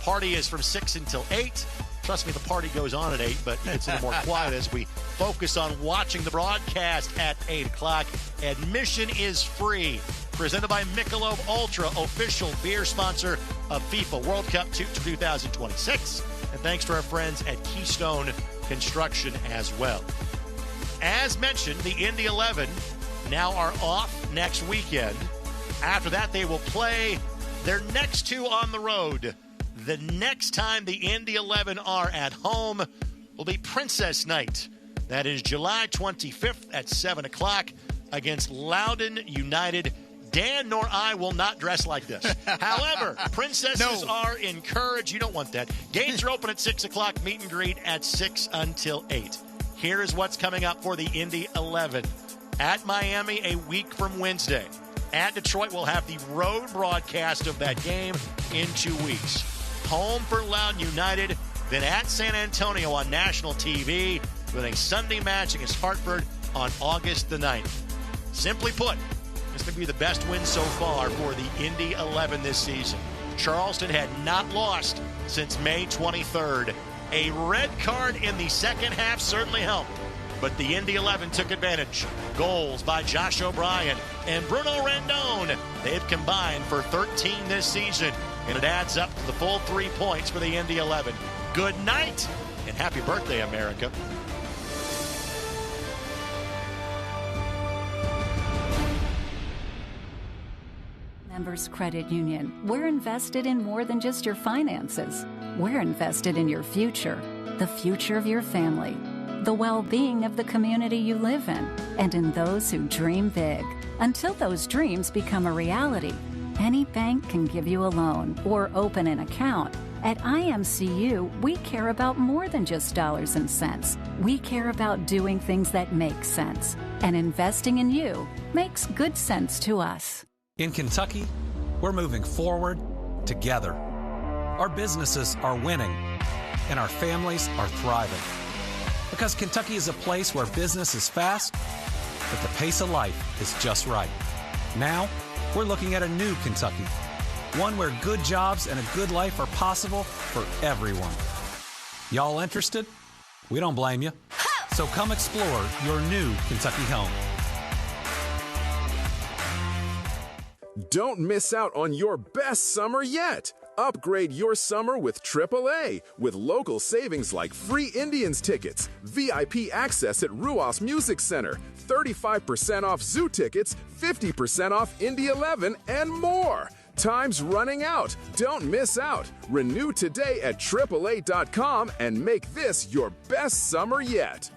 Party is from 6 until 8. Trust me, the party goes on at 8, but it's a little more quiet as we focus on watching the broadcast at 8 o'clock. Admission is free. Presented by Michelob Ultra, official beer sponsor of FIFA World Cup 2026. And thanks to our friends at Keystone Construction as well. As mentioned, the Indy 11 now are off next weekend. After that, they will play their next 2 on the road. The next time the Indy 11 are at home will be Princess Night. That is July 25th at 7 o'clock against Loudoun United. Dan nor I will not dress like this. However, princesses are encouraged. You don't want that. Gates are open at 6 o'clock. Meet and greet at 6 until 8. Here is what's coming up for the Indy 11. At Miami a week from Wednesday. At Detroit, we'll have the road broadcast of that game in 2 weeks. Home for Loudoun United. Then at San Antonio on national TV with a Sunday match against Hartford on August the 9th. Simply put, this may be the best win so far for the Indy 11 this season. Charleston had not lost since May 23rd. A red card in the second half certainly helped, but the Indy 11 took advantage. Goals by Josh O'Brien and Bruno Rendon. They've combined for 13 this season, and it adds up to the full 3 points for the Indy 11. Good night, and happy birthday, America. Members Credit Union. We're invested in more than just your finances. We're invested in your future, the future of your family, the well-being of the community you live in, and in those who dream big. Until those dreams become a reality, any bank can give you a loan or open an account. At IMCU, we care about more than just dollars and cents. We care about doing things that make sense. And investing in you makes good sense to us. In Kentucky, we're moving forward together. Our businesses are winning. and our families are thriving. Because Kentucky is a place where business is fast, but the pace of life is just right. Now, we're looking at a new Kentucky, one where good jobs and a good life are possible for everyone. Y'all interested? We don't blame you. So come explore your new Kentucky home. Don't miss out on your best summer yet. Upgrade your summer with AAA, with local savings like free Indians tickets, VIP access at Ruas Music Center, 35% off zoo tickets, 50% off Indy 11, and more. Time's running out. Don't miss out. Renew today at AAA.com and make this your best summer yet.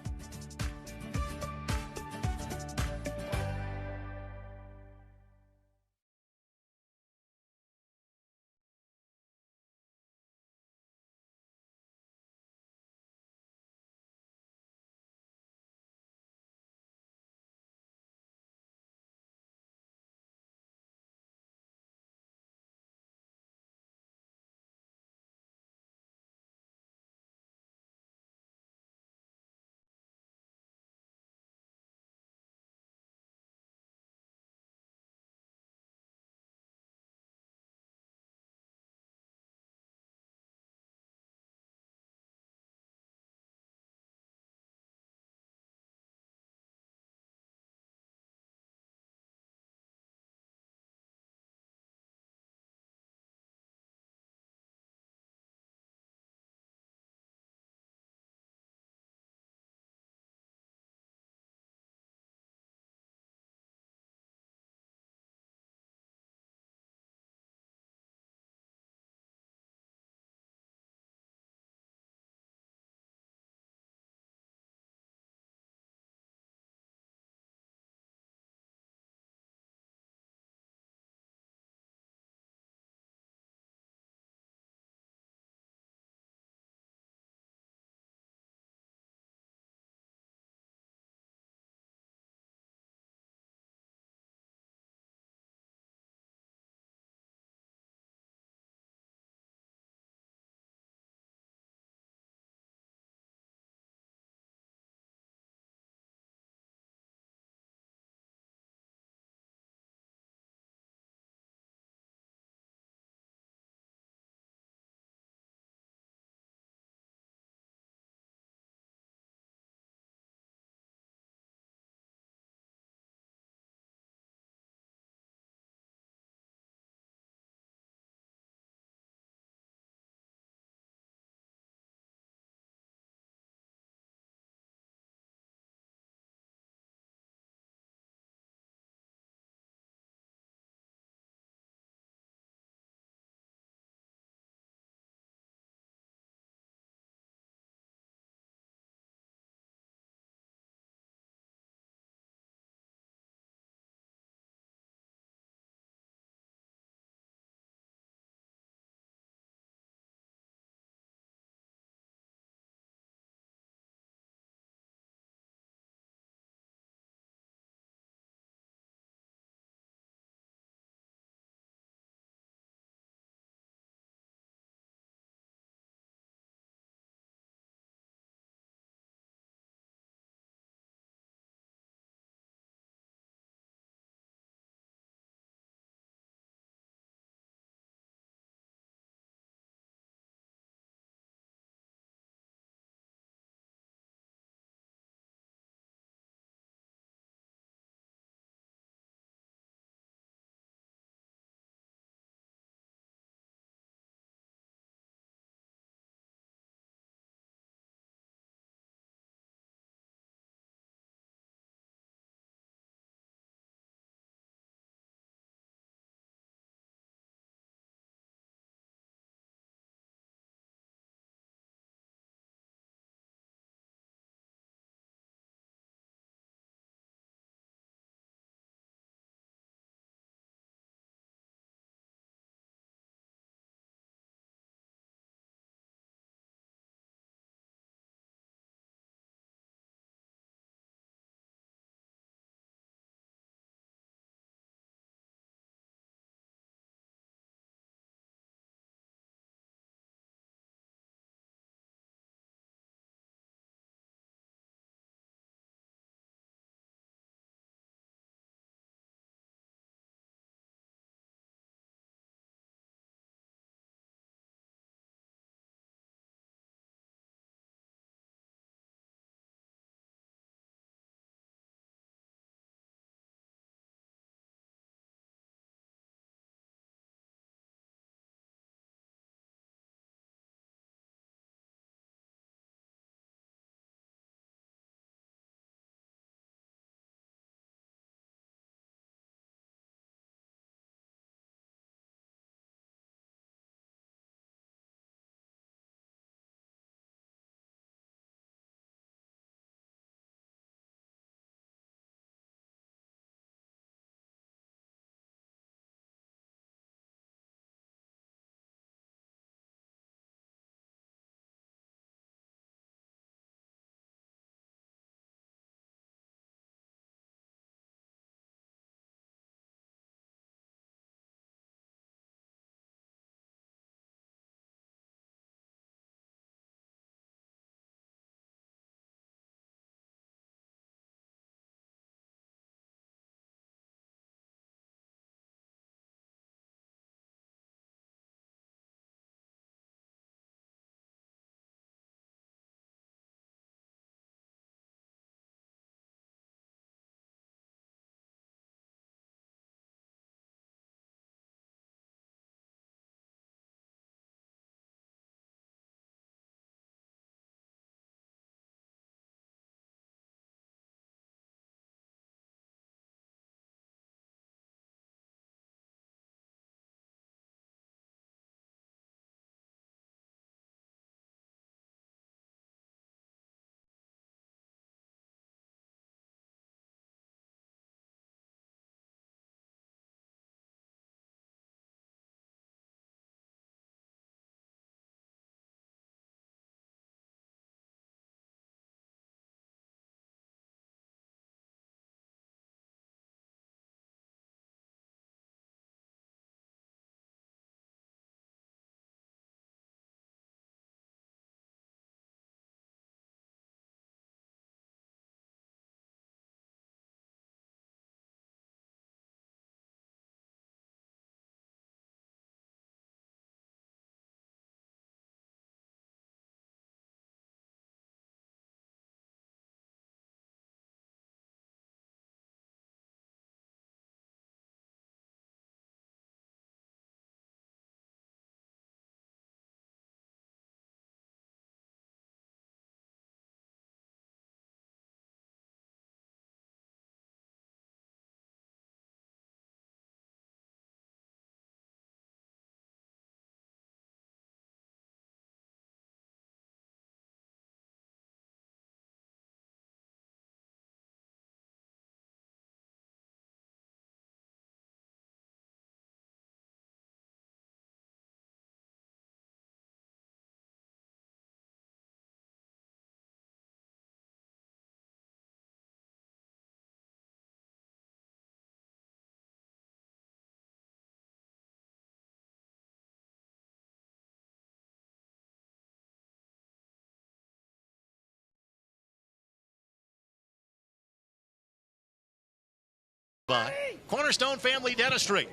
By Cornerstone Family Dentistry.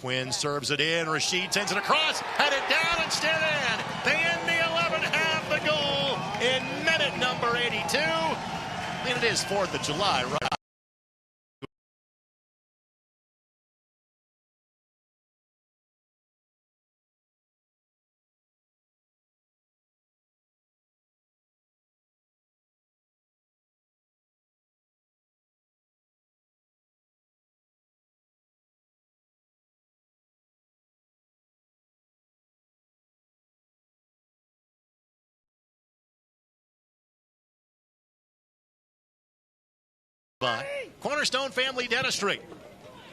Quinn serves it in. Rashid sends it across. Headed down and still in. The Indy 11 have the goal in minute number 82. And it is 4th of July, right? By Cornerstone Family Dentistry.